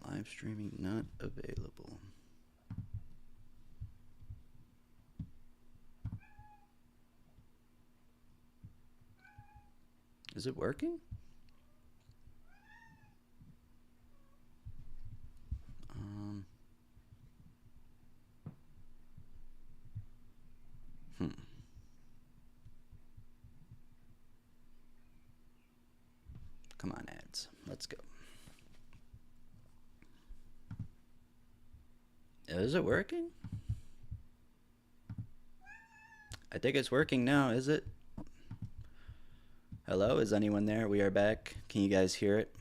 Live streaming not available. Is it working? Come on, ads. Let's go. Is it working? I think it's working now, is it? Hello, is anyone there? We are back. Can you guys hear it?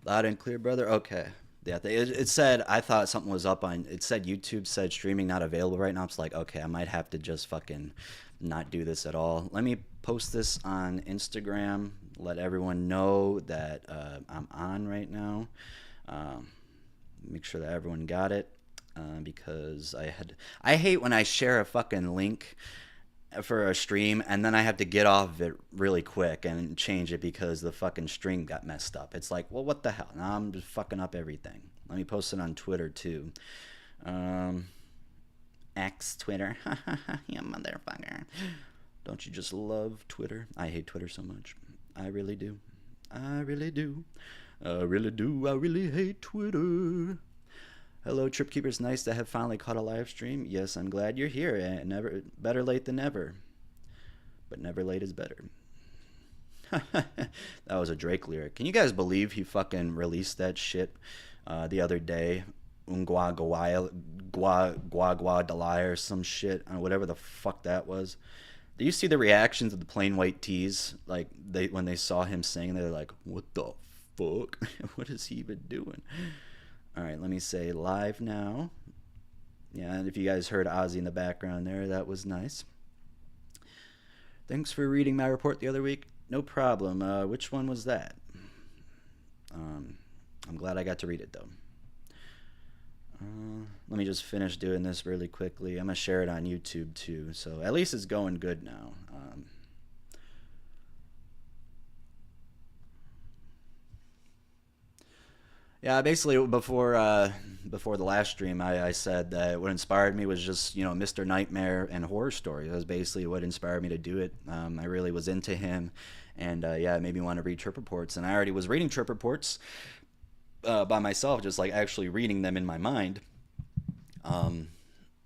Loud and clear, brother? Okay. Yeah, it said, I thought something was up on, it said YouTube said streaming not available right now. It's like, okay, I might have to just fucking not do this at all. Let me post this on Instagram. Let everyone know that I'm on right now. Make sure that everyone got it, because I hate when I share a fucking link for a stream and then I have to get off of it really quick and change it because the fucking stream got messed up. It's like, well, what the hell? Now I'm just fucking up everything. Let me post it on Twitter too. X Twitter. You motherfucker. Don't you just love Twitter? I hate Twitter so much. I really do. I really do. I really do. I really hate Twitter. Hello, Trip Keepers. Nice to have finally caught a live stream. Yes, I'm glad you're here. And never better late than never. But never late is better. That was a Drake lyric. Can you guys believe he fucking released that shit the other day? Ungwa gwa dalai or some shit, whatever the fuck that was. Do you see the reactions of the plain white tees? Like when they saw him sing, they're like, "What the fuck? What is he even doing?" All right, let me say live now. Yeah, and if you guys heard Ozzy in the background there, that was nice. Thanks for reading my report the other week. No problem. Which one was that? I'm glad I got to read it though. Let me just finish doing this really quickly. I'm gonna share it on YouTube too, so at least it's going good now. Yeah, basically before the last stream, I said that what inspired me was just Mr. Nightmare and horror stories. That was basically what inspired me to do it. I really was into him, and yeah, it made me want to read trip reports. And I already was reading trip reports by myself, just like actually reading them in my mind.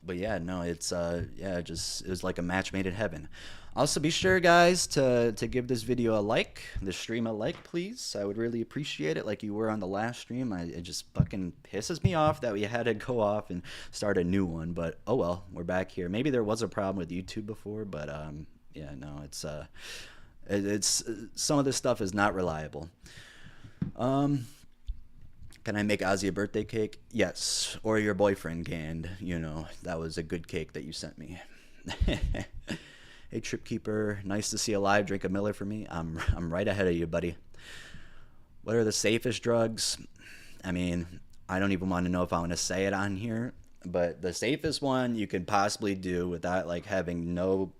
But yeah, no, it's it was like a match made in heaven. Also, be sure, guys, to give this video a like, this stream a like, please. I would really appreciate it, like you were on the last stream. It just fucking pisses me off that we had to go off and start a new one. But oh well, we're back here. Maybe there was a problem with YouTube before, but yeah, no, it's some of this stuff is not reliable. Can I make Ozzy a birthday cake? Yes, or your boyfriend can. That was a good cake that you sent me. Hey, Trip Keeper, nice to see you live. Drink a Miller for me. I'm right ahead of you, buddy. What are the safest drugs? I mean, I don't even want to know if I want to say it on here, but the safest one you could possibly do without like having no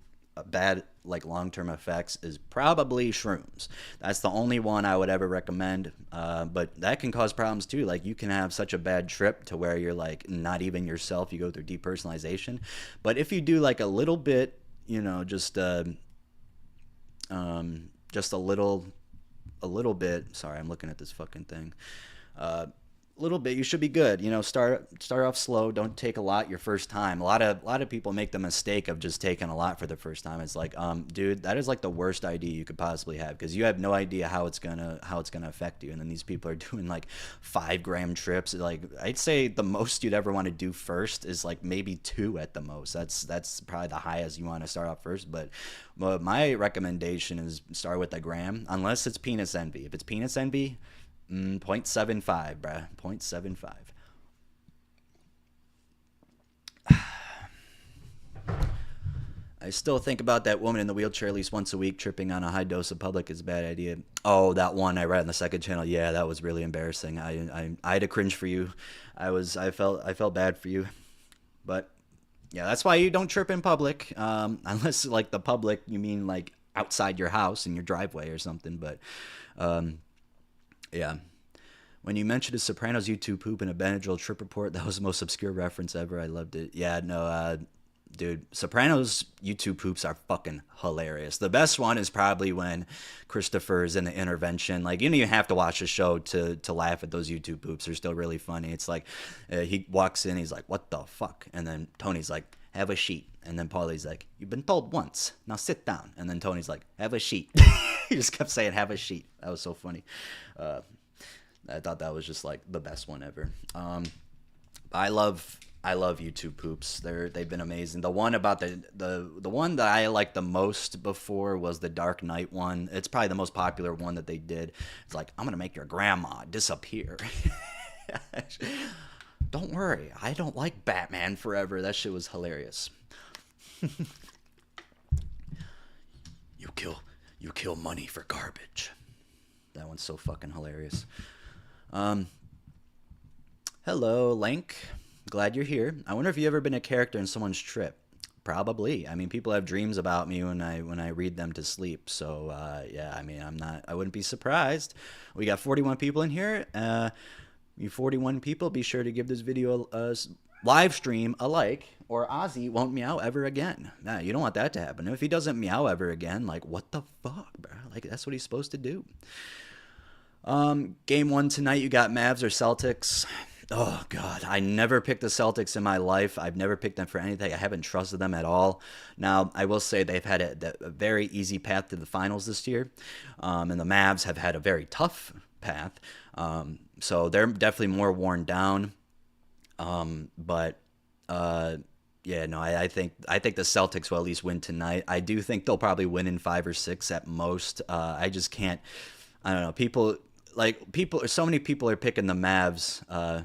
bad like long-term effects is probably shrooms. That's the only one I would ever recommend, but that can cause problems too. Like you can have such a bad trip to where you're like not even yourself. You go through depersonalization. But if you do like a little bit, just a little bit. Sorry, I'm looking at this fucking thing. Little bit, you should be good. Start off slow. Don't take a lot your first time. A lot of people make the mistake of just taking a lot for the first time. It's like, dude, that is like the worst idea you could possibly have, because you have no idea how it's gonna affect you. And then these people are doing like 5-gram trips. Like I'd say the most you'd ever want to do first is like maybe 2 at the most. That's probably the highest you want to start off first. But my recommendation is start with a gram, unless it's penis envy. If it's penis envy, 0.75, bruh. 0.75. I still think about that woman in the wheelchair at least once a week tripping on a high dose of public is a bad idea. Oh, that one I read on the second channel. Yeah, that was really embarrassing. I had to cringe for you. I felt bad for you. But Yeah, that's why you don't trip in public, unless like the public, you mean like outside your house in your driveway or something. But um, yeah, when you mentioned a Sopranos YouTube poop in a Benadryl trip report, that was the most obscure reference ever. I loved it. Yeah, no, dude, Sopranos YouTube poops are fucking hilarious. The best one is probably when Christopher's in the intervention. Like, you don't even have to watch the show to laugh at those YouTube poops. They're still really funny. It's like he walks in, he's like, "What the fuck?" And then Tony's like, "Have a sheet." And then Paulie's like, "You've been told once. Now sit down." And then Tony's like, "Have a sheet." He just kept saying, "Have a sheet." That was so funny. Uh, I thought that was just like the best one ever. I love YouTube poops. They've been amazing. The one about the one that I liked the most before was the Dark Knight one. It's probably the most popular one that they did. It's like, "I'm gonna make your grandma disappear." Don't worry, I don't like Batman Forever. That shit was hilarious. You kill money for garbage. That one's so fucking hilarious. Hello, Lank. Glad you're here. I wonder if you ever been a character in someone's trip. Probably. I mean, people have dreams about me when I read them to sleep. So yeah, I mean, I wouldn't be surprised. We got 41 people in here. You 41 people, be sure to give this video a live stream a like, or Ozzy won't meow ever again. Nah, you don't want that to happen. If he doesn't meow ever again, like, what the fuck, bro? Like, that's what he's supposed to do. Game one tonight, you got Mavs or Celtics. Oh, God. I never picked the Celtics in my life. I've never picked them for anything. I haven't trusted them at all. Now, I will say they've had a very easy path to the finals this year. And the Mavs have had a very tough path. So they're definitely more worn down. But yeah, no, I think the Celtics will at least win tonight. I do think they'll probably win in 5 or 6 at most. I just can't. I don't know. So many people are picking the Mavs.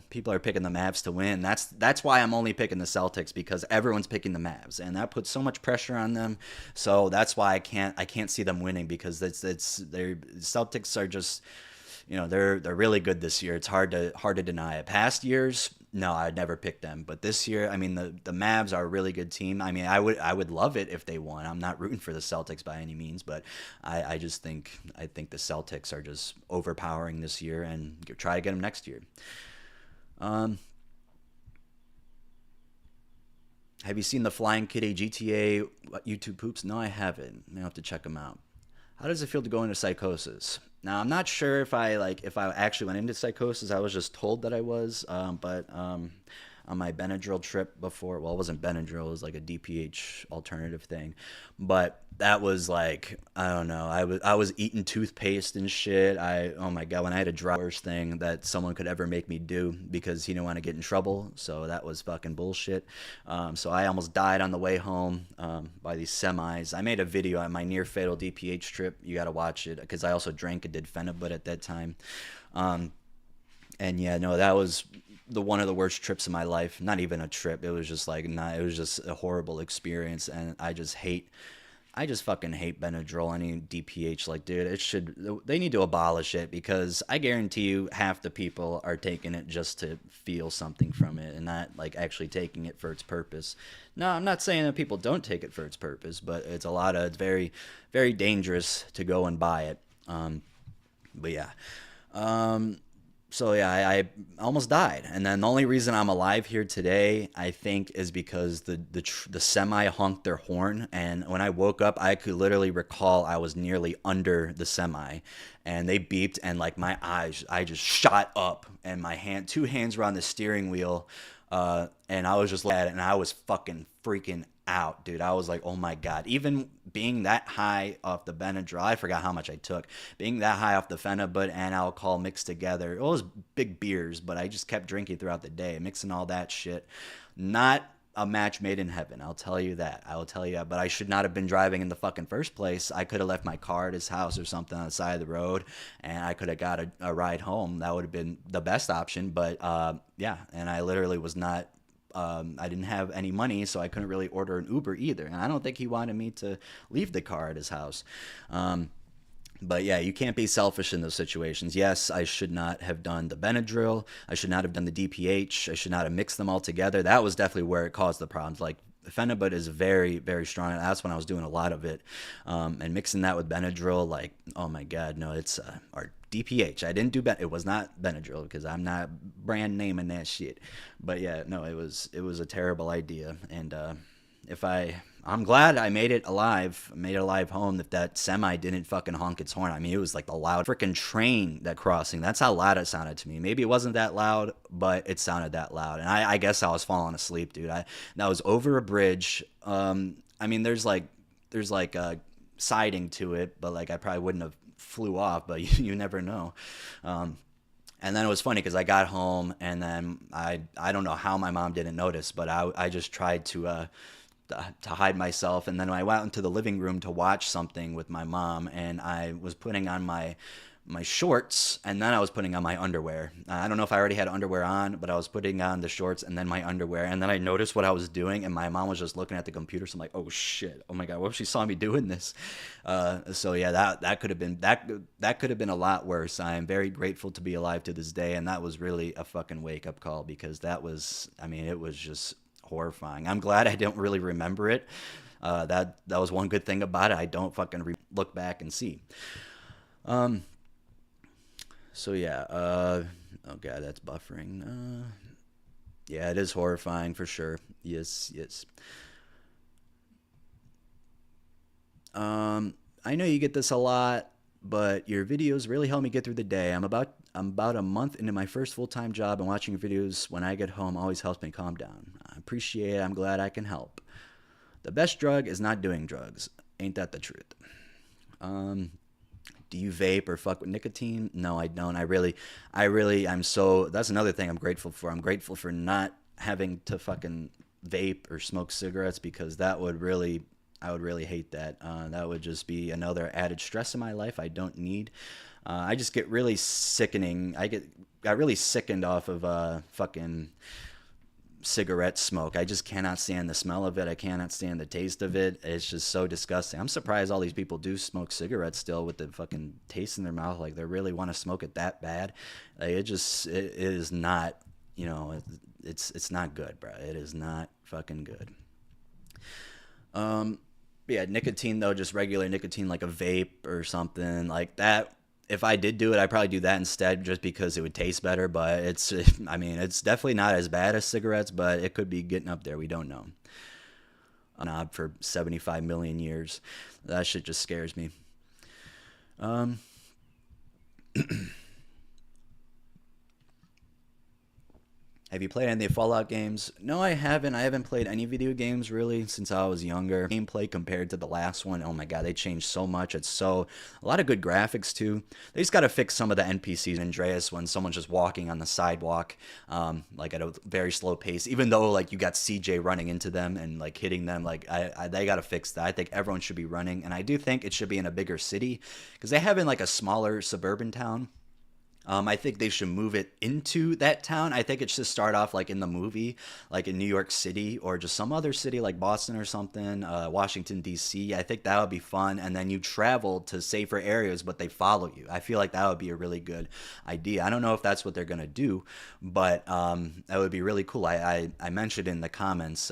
People are picking the Mavs to win. That's why I'm only picking the Celtics, because everyone's picking the Mavs, and that puts so much pressure on them. So that's why I can't see them winning, because their Celtics are just, they're really good this year. It's hard to deny it. Past years, no, I'd never pick them. But this year, I mean, the Mavs are a really good team. I mean, I would love it if they won. I'm not rooting for the Celtics by any means, but I think the Celtics are just overpowering this year, and try to get them next year. Have you seen the Flying Kitty GTA YouTube poops? No, I haven't. I have to check them out. How does it feel to go into psychosis? Now, I'm not sure if I actually went into psychosis. I was just told that I was, but on my Benadryl trip before, well, it wasn't Benadryl, it was like a DPH alternative thing, but that was like, I don't know, I was eating toothpaste and shit. Oh my God, when I had a dry, worst thing that someone could ever make me do, because he didn't want to get in trouble, so that was fucking bullshit. So I almost died on the way home by these semis. I made a video on my near fatal DPH trip. You got to watch it, because I also drank and did phenibut at that time. And yeah, no, that was one of the worst trips of my life. Not even a trip. It was just like, it was just a horrible experience. And I just fucking hate Benadryl, any DPH. Like, dude, they need to abolish it, because I guarantee you half the people are taking it just to feel something from it, and not like actually taking it for its purpose. No, I'm not saying that people don't take it for its purpose, but it's very, very dangerous to go and buy it. But yeah. So yeah, I almost died, and then the only reason I'm alive here today, I think, is because the semi honked their horn, and when I woke up, I could literally recall I was nearly under the semi, and they beeped, and like my eyes, I just shot up, and my two hands were on the steering wheel, and I was just like that, and I was fucking freaking out, dude. I was like, oh my God. Even being that high off the Benadryl, I forgot how much I took. Being that high off the phenibut and alcohol mixed together, it was big beers, but I just kept drinking throughout the day, mixing all that shit. Not a match made in heaven, I'll tell you that. I will tell you that. But I should not have been driving in the fucking first place. I could have left my car at his house or something on the side of the road, and I could have got a ride home. That would have been the best option. But yeah, and I literally was not. I didn't have any money, so I couldn't really order an Uber either. And I don't think he wanted me to leave the car at his house. But yeah, you can't be selfish in those situations. Yes, I should not have done the Benadryl. I should not have done the DPH. I should not have mixed them all together. That was definitely where it caused the problems. Like, Phenibut is very, very strong. And that's when I was doing a lot of it. And mixing that with Benadryl, like, oh my God, no, it's, or DPH. I didn't do, it was not Benadryl because I'm not brand naming that shit. But yeah, no, it was a terrible idea. And, I'm glad I made it alive. I made it alive home. If that semi didn't fucking honk its horn, I mean, it was like the loud freaking train that crossing. That's how loud it sounded to me. Maybe it wasn't that loud, but it sounded that loud. And I guess I was falling asleep, dude. That was over a bridge. I mean, there's like a siding to it, but like I probably wouldn't have flew off, but you never know. And then it was funny because I got home and then I don't know how my mom didn't notice, but I just tried to hide myself. And then I went into the living room to watch something with my mom, and I was putting on my shorts, and then I was putting on my underwear. I don't know if I already had underwear on, but I was putting on the shorts and then my underwear. And then I noticed what I was doing, and my mom was just looking at the computer. So I'm like, oh shit, oh my God, what if she saw me doing this? So yeah, that could have been that could have been a lot worse. I am very grateful to be alive to this day, and that was really a fucking wake up call, because that was, I mean, it was just horrifying. I'm glad I don't really remember it. That was one good thing about it. I don't fucking look back and see. So yeah, oh God, that's buffering. Yeah, it is horrifying for sure. Yes. I know you get this a lot, but your videos really help me get through the day. I'm about a month into my first full-time job, and watching your videos when I get home always helps me calm down. I appreciate it. I'm glad I can help. The best drug is not doing drugs. Ain't that the truth? Do you vape or fuck with nicotine? No, I don't. That's another thing I'm grateful for. I'm grateful for not having to fucking vape or smoke cigarettes, because I would really hate that. That would just be another added stress in my life I don't need. I just get really sickening. Got really sickened off of fucking cigarette smoke. I just cannot stand the smell of it. I cannot stand the taste of it. It's just so disgusting. I'm surprised all these people do smoke cigarettes still with the fucking taste in their mouth. Like they really want to smoke it that bad. Like it is not, it's not good, bro. It is not fucking good. Yeah, nicotine though, just regular nicotine, like a vape or something like that. If I did do it, I'd probably do that instead, just because it would taste better. But it's definitely not as bad as cigarettes, but it could be getting up there. We don't know. Knob for 75 million years. That shit just scares me. Have you played any of the Fallout games? No, I haven't. I haven't played any video games really since I was younger. Gameplay compared to the last one, oh my God, they changed so much. A lot of good graphics too. They just got to fix some of the NPCs in Andreas when someone's just walking on the sidewalk, like at a very slow pace. Even though like you got CJ running into them and like hitting them, like they got to fix that. I think everyone should be running, and I do think it should be in a bigger city, because they have in like a smaller suburban town. I think they should move it into that town. I think it should start off like in the movie, like in New York City, or just some other city like Boston or something, Washington, D.C. I think that would be fun. And then you travel to safer areas, but they follow you. I feel like that would be a really good idea. I don't know if that's what they're going to do, but that would be really cool. I mentioned in the comments,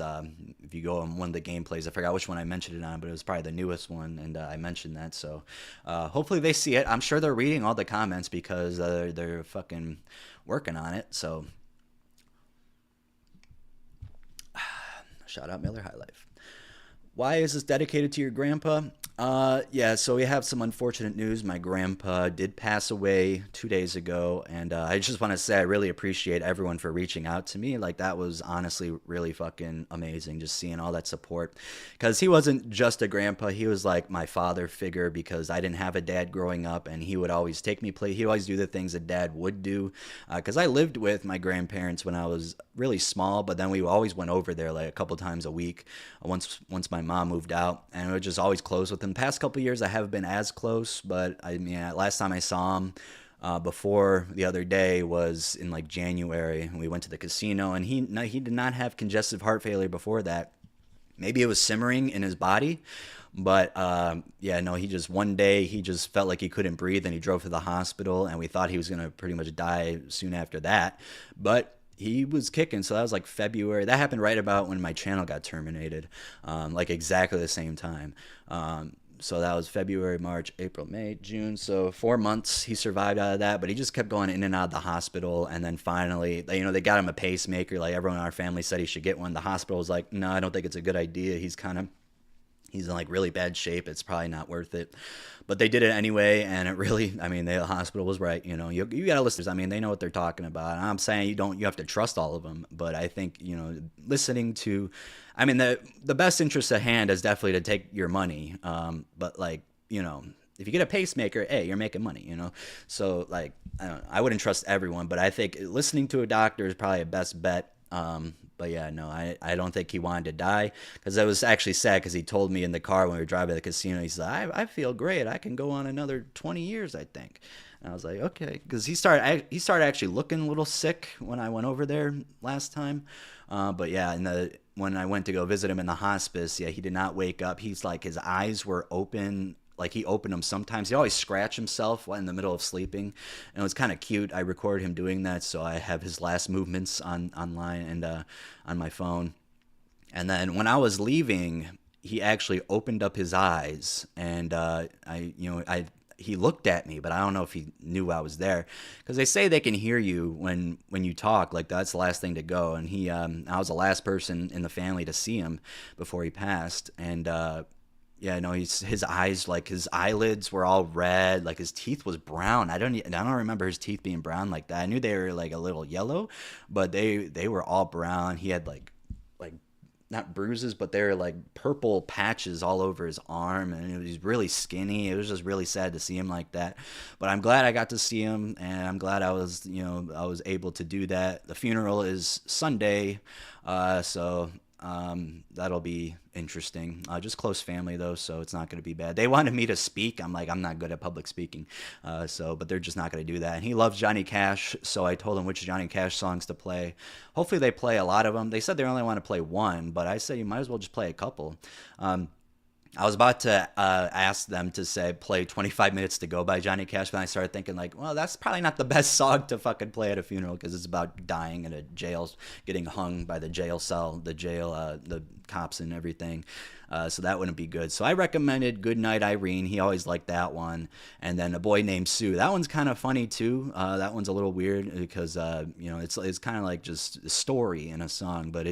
if you go on one of the gameplays, I forgot which one I mentioned it on, but it was probably the newest one, and I mentioned that. So hopefully they see it. I'm sure they're reading all the comments, because they're fucking working on it. So shout out Miller High Life. Why is this dedicated to your grandpa? Yeah, so we have some unfortunate news. My grandpa did pass away 2 days ago, and I just want to say I really appreciate everyone for reaching out to me. Like, that was honestly really fucking amazing, just seeing all that support, because he wasn't just a grandpa. He was like my father figure, because I didn't have a dad growing up, and he would always take me play. He always do the things a dad would do, because I lived with my grandparents when I was really small, but then we always went over there like a couple times a week once my mom moved out, and we would just always close with them. Past couple years I haven't been as close, but I mean, last time I saw him before the other day was in like January, and we went to the casino, and he did not have congestive heart failure before that. Maybe it was simmering in his body, but yeah, no, he just one day he just felt like he couldn't breathe, and he drove to the hospital, and we thought he was gonna pretty much die soon after that. But he was kicking. So that was like February. That happened right about when my channel got terminated, like exactly the same time. So that was February, March, April, May, June. So 4 months he survived out of that, but he just kept going in and out of the hospital. And then finally, they got him a pacemaker. Like everyone in our family said he should get one. The hospital was like, no, I don't think it's a good idea. He's in like really bad shape. It's probably not worth it. But they did it anyway, and it really, I mean, the hospital was right. You got to listen. I mean, they know what they're talking about. And I'm saying you have to trust all of them. But I think, listening to, I mean, the best interest at hand is definitely to take your money. But like, if you get a pacemaker, hey, you're making money, So like, I wouldn't trust everyone, but I think listening to a doctor is probably a best bet. But yeah, no, I don't think he wanted to die, because I was actually sad because he told me in the car when we were driving to the casino, he said, I feel great. I can go on another 20 years, I think. And I was like, okay, because he started actually looking a little sick when I went over there last time. But yeah, when I went to go visit him in the hospice, yeah, he did not wake up. He's like, his eyes were open. Like he opened them sometimes. He always scratched himself in the middle of sleeping, and it was kind of cute. I recorded him doing that, so I have his last movements online and on my phone. And then when I was leaving, he actually opened up his eyes, and he looked at me, but I don't know if he knew I was there, because they say they can hear you when you talk. Like that's the last thing to go, and I was the last person in the family to see him before he passed, and. Yeah, no, his eyes, like his eyelids were all red, like his teeth was brown. I don't remember his teeth being brown like that. I knew they were like a little yellow, but they were all brown. He had like not bruises, but they were like purple patches all over his arm, and he was really skinny. It was just really sad to see him like that. But I'm glad I got to see him, and I'm glad I was able to do that. The funeral is Sunday, so that'll be interesting. Just close family though, so it's not going to be bad. They wanted me to speak. I'm like, I'm not good at public speaking, but they're just not going to do that. And he loves Johnny Cash, so I told him which Johnny Cash songs to play. Hopefully they play a lot of them. They said they only want to play one, but I said you might as well just play a couple. I was about to ask them to say play 25 Minutes to Go by Johnny Cash, but I started thinking like, well, that's probably not the best song to fucking play at a funeral, because it's about dying in a jail, getting hung by the jail cell, the cops and everything. So that wouldn't be good. So I recommended Good Night Irene. He always liked that one. And then A Boy Named Sue. That one's kind of funny too. That one's a little weird because it's kind of like just a story in a song, but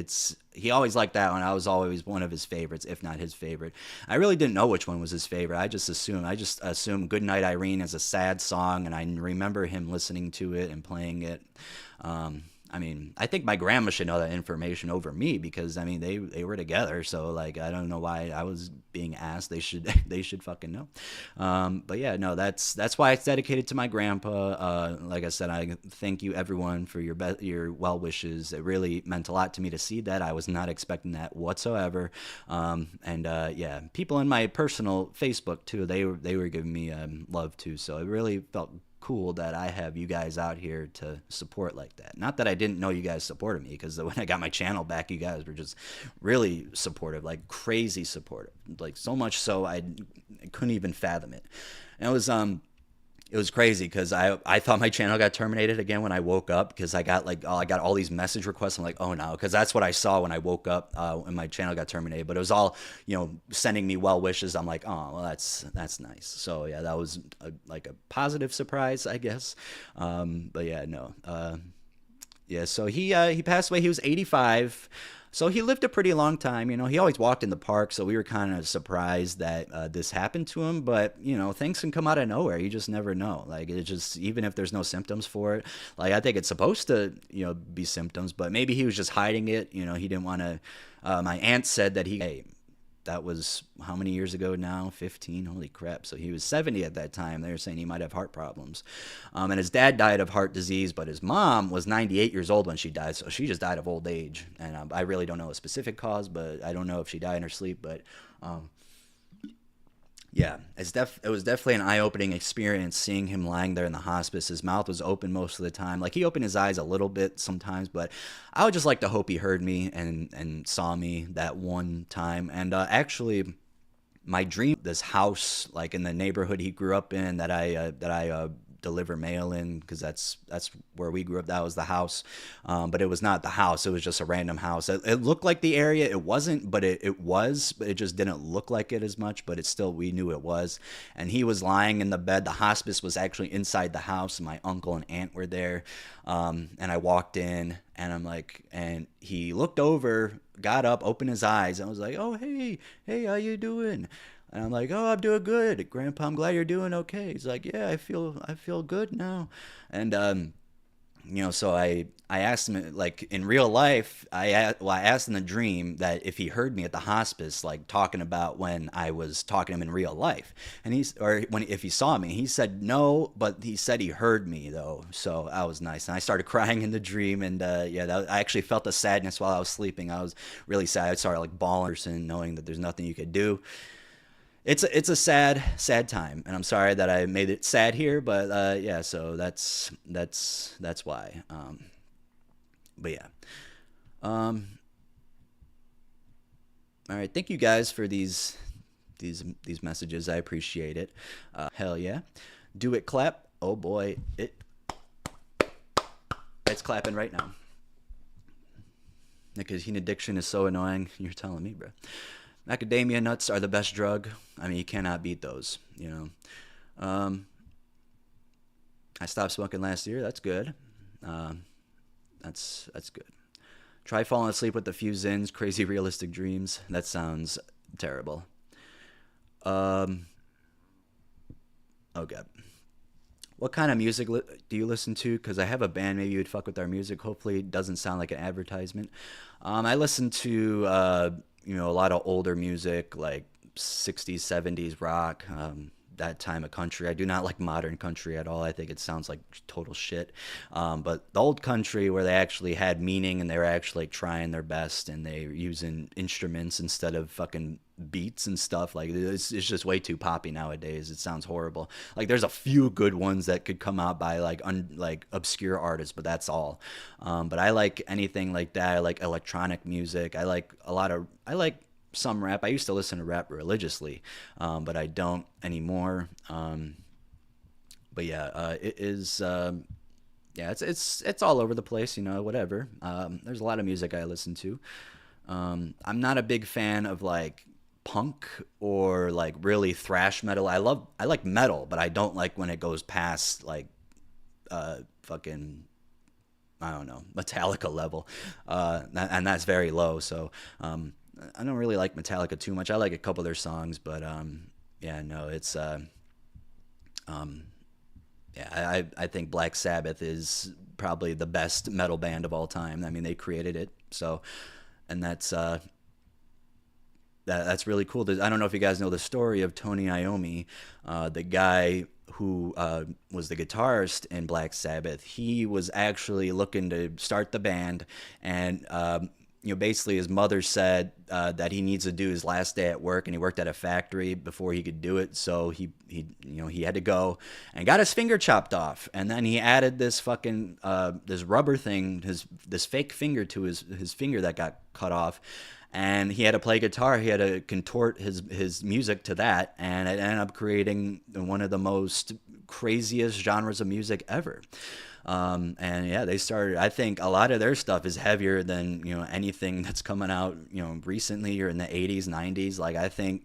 he always liked that one. I was always one of his favorites, if not his favorite. I really didn't know which one was his favorite. I just assumed Good Night Irene is a sad song, and I remember him listening to it and playing it. I mean, I think my grandma should know that information over me, because I mean they were together, so like I don't know why I was being asked. They should fucking know. But yeah, no, that's why it's dedicated to my grandpa. Like I said, I thank you everyone for your well wishes. It really meant a lot to me to see that. I was not expecting that whatsoever. Yeah, people in my personal Facebook too, they were giving me love too, so it really felt cool that I have you guys out here to support like that. Not that I didn't know you guys supported me, because when I got my channel back, you guys were just really supportive, like crazy supportive, like so much so I couldn't even fathom it. And it was crazy because I thought my channel got terminated again when I woke up, because I got all these message requests. I'm like, oh no, because that's what I saw when I woke up when my channel got terminated. But it was all sending me well wishes. I'm like, oh well, that's nice. So yeah, that was like a positive surprise, I guess. But yeah, no, yeah. So he passed away. He was 85. So he lived a pretty long time. He always walked in the park, so we were kind of surprised that this happened to him. But, things can come out of nowhere. You just never know. Like, it just, even if there's no symptoms for it, like, I think it's supposed to, be symptoms, but maybe he was just hiding it. He didn't want to. My aunt said that that was how many years ago now? 15? Holy crap. So he was 70 at that time. They were saying he might have heart problems. And his dad died of heart disease, but his mom was 98 years old when she died. So she just died of old age. And I really don't know a specific cause, but I don't know if she died in her sleep. But yeah, it was definitely an eye-opening experience seeing him lying there in the hospice. His mouth was open most of the time. Like, he opened his eyes a little bit sometimes, but I would just like to hope he heard me and saw me that one time. And actually, my dream, this house, like in the neighborhood he grew up in, that I deliver mail in, because that's where we grew up. That was the house, but it was not the house. It was just a random house. It looked like the area. It wasn't, but it was. But it just didn't look like it as much. But it still, we knew it was. And he was lying in the bed. The hospice was actually inside the house. And my uncle and aunt were there. And I walked in, and I'm like, and he looked over, got up, opened his eyes, and I was like, oh, hey, how you doing? And I'm like, oh, I'm doing good, Grandpa. I'm glad you're doing okay. He's like, yeah, I feel good now. And so I asked him, like, in real life, I asked in the dream that if he heard me at the hospice, like, talking about when I was talking to him in real life, and if he saw me. He said no, but he said he heard me though, so that was nice. And I started crying in the dream, and I actually felt the sadness while I was sleeping. I was really sad. I started like bawling, knowing that there's nothing you could do. It's a sad time, and I'm sorry that I made it sad here, but yeah, so that's why. But yeah. All right, thank you guys for these messages. I appreciate it. Hell yeah. Do it clap. Oh boy, it's clapping right now. Nicotine addiction is so annoying. You're telling me, bro. Macadamia nuts are the best drug. I mean, you cannot beat those, I stopped smoking last year. That's good. That's good. Try falling asleep with a few Zins. Crazy realistic dreams. That sounds terrible. Oh god. What kind of music do you listen to? Because I have a band. Maybe you'd fuck with our music. Hopefully it doesn't sound like an advertisement. I listen to a lot of older music, like 60s, 70s rock, that time of country. I do not like modern country at all. I think it sounds like total shit. But the old country, where they actually had meaning and they were actually trying their best, and they were using instruments instead of fucking beats and stuff, like it's just way too poppy nowadays. It sounds horrible. Like there's a few good ones that could come out by like obscure artists, but that's all. But I like anything like that. I like electronic music. I like some rap. I used to listen to rap religiously, but I don't anymore. But yeah, it is. Yeah, it's all over the place. Whatever. There's a lot of music I listen to. I'm not a big fan of like punk or like really thrash metal. I like metal, but I don't like when it goes past like fucking, I don't know, Metallica level, and that's very low. So I don't really like Metallica too much. I like a couple of their songs, but yeah, no, it's yeah, I think Black Sabbath is probably the best metal band of all time. I mean, they created it, so, and that's really cool. I don't know if you guys know the story of Tony Iommi, the guy who was the guitarist in Black Sabbath. He was actually looking to start the band, and basically his mother said that he needs to do his last day at work, and he worked at a factory before he could do it. So he had to go and got his finger chopped off, and then he added this fucking this rubber thing, this fake finger to his finger that got cut off. And he had to play guitar. He had to contort his music to that, and it ended up creating one of the most craziest genres of music ever. And yeah, they started. I think a lot of their stuff is heavier than anything that's coming out recently or in the 80s, 90s. Like I think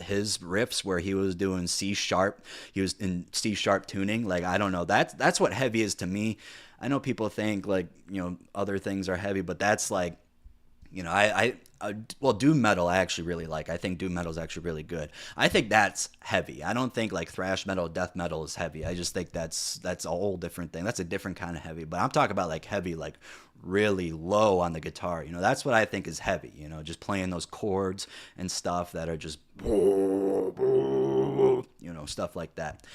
his riffs where he was doing C sharp, he was in C sharp tuning. Like I don't know. That's what heavy is to me. I know people think like other things are heavy, but that's like. Well, doom metal I actually really like. I think doom metal is actually really good. I think that's heavy. I don't think like thrash metal, death metal is heavy. I just think that's a whole different thing. That's a different kind of heavy. But I'm talking about like heavy, like really low on the guitar. That's what I think is heavy. Just playing those chords and stuff that are just stuff like that.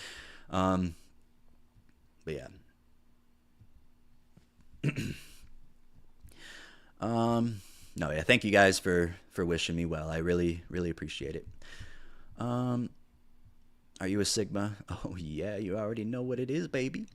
But yeah. No, yeah, thank you guys for wishing me well. I really, really appreciate it. Are you a Sigma? Oh, yeah, you already know what it is, baby.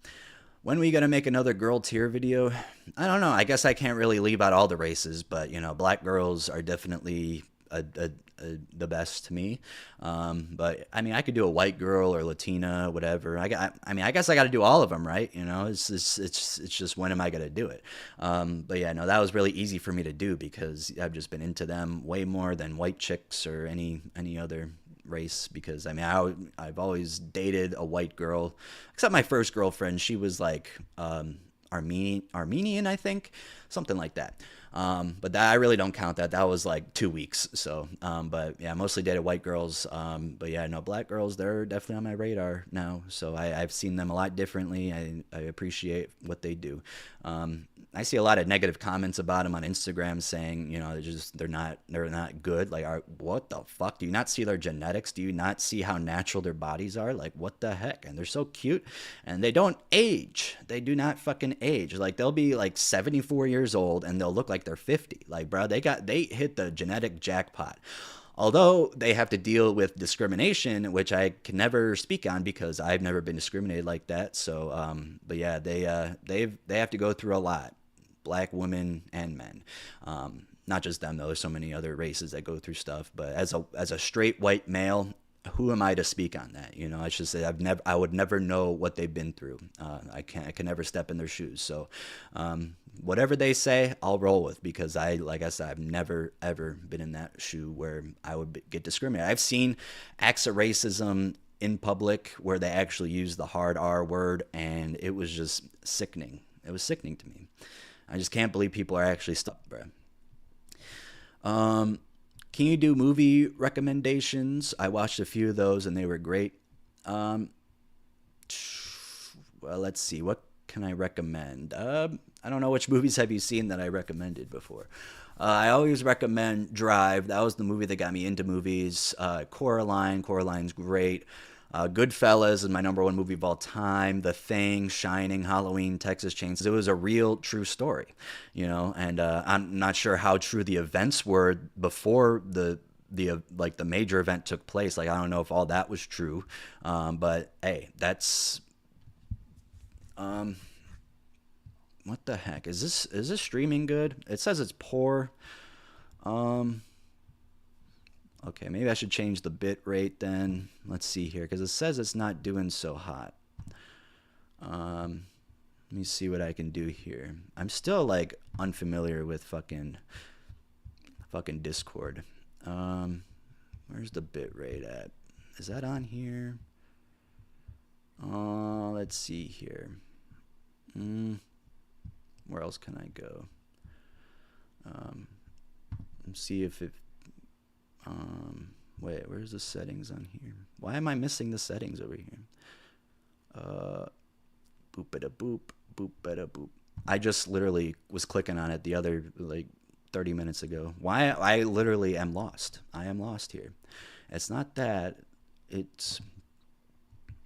When are we going to make another girl tier video? I don't know. I guess I can't really leave out all the races, but, black girls are definitely the best to me. But I mean, I could do a white girl or Latina, whatever. I mean, I guess I got to do all of them, right? You know, it's just when am I gonna do it? But yeah, no, that was really easy for me to do because I've just been into them way more than white chicks or any other race. Because I mean, I've always dated a white girl, except my first girlfriend. She was like Armenian, I think, something like that. But that I really don't count that. That was like 2 weeks. So, but yeah, mostly dated white girls. But yeah, no, black girls, they're definitely on my radar now. So I've seen them a lot differently. I appreciate what they do. I see a lot of negative comments about them on Instagram saying, you know, they're not good. Like, what the fuck? Do you not see their genetics? Do you not see how natural their bodies are? Like, what the heck? And they're so cute, and they don't age. They do not fucking age. Like, they'll be like 74 years old, and they'll look like they're 50. Like, bro, they hit the genetic jackpot. Although they have to deal with discrimination, which I can never speak on because I've never been discriminated like that. So, but yeah, they have to go through a lot, black women and men. Not just them though. There's so many other races that go through stuff. But as a straight white male, who am I to speak on that? You know, I should say I would never know what they've been through. I can never step in their shoes. So, whatever they say, I'll roll with because like I said, I've never ever been in that shoe where I would get discriminated. I've seen acts of racism in public where they actually use the hard R word, and it was just sickening. It was sickening to me. I just can't believe people are actually stuck, bro. Can you do movie recommendations? I watched a few of those and they were great. Well, let's see. What can I recommend? I don't know, which movies have you seen that I recommended before? I always recommend Drive. That was the movie that got me into movies. Coraline's great. Goodfellas is my number one movie of all time. The Thing, Shining, Halloween, Texas Chainsaw. It was a real, true story, you know. And I'm not sure how true the events were before the like the major event took place. Like I don't know if all that was true, but hey, that's what the heck is this streaming good? It says it's poor. Okay, maybe I should change the bit rate then. Let's see here, because it says it's not doing so hot. Let me see what I can do here. I'm still like unfamiliar with fucking Discord. Where's the bit rate at? Is that on here? Let's see here. Where else can I go? Let's see if it. Wait, where's the settings on here? Why am I missing the settings over here? Boop-a-da-boop, boop-a-da-boop. I just literally was clicking on it the other, like, 30 minutes ago. Why? I literally am lost. I am lost here. It's not that. It's...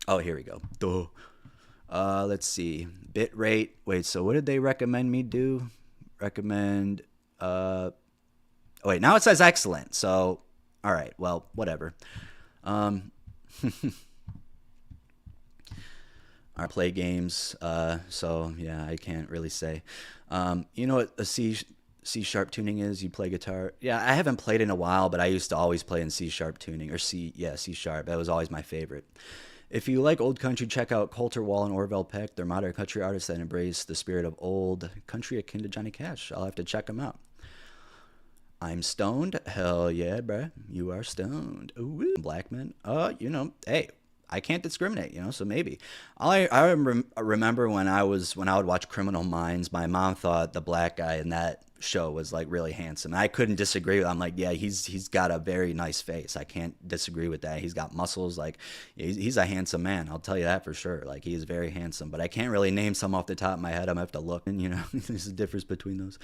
Oh, here we go. Duh. Let's see. Bit rate. Wait, so what did they recommend me do? Recommend... Oh, wait, now it says excellent, so... All right, well, whatever. I play games, so yeah, I can't really say. You know what a C sharp tuning is? You play guitar. Yeah, I haven't played in a while, but I used to always play in C sharp tuning, or C sharp. That was always my favorite. If you like old country, check out Coulter Wall and Orville Peck. They're modern country artists that embrace the spirit of old country akin to Johnny Cash. I'll have to check them out. I'm stoned. Hell yeah, bruh. You are stoned. Ooh, black men. You know, hey, I can't discriminate, you know, so maybe. I remember when I would watch Criminal Minds, my mom thought the black guy in that show was like really handsome. I couldn't disagree with. I'm like, yeah, he's got a very nice face. I can't disagree with that. He's got muscles. Like he's a handsome man. I'll tell you that for sure. Like he is very handsome, but I can't really name some off the top of my head. I'm gonna have to look, and you know, there's a difference between those.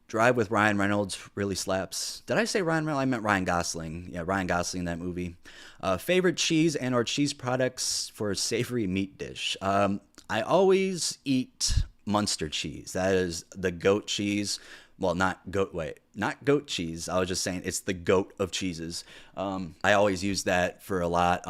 Drive with Ryan Reynolds really slaps. Did I say Ryan Reynolds? I meant Ryan Gosling. Yeah, Ryan Gosling in that movie. Favorite cheese and or cheese products for a savory meat dish. I always eat Munster cheese. That is the goat cheese. Well, not goat. Wait, not goat cheese. I was just saying it's the goat of cheeses. I always use that for a lot.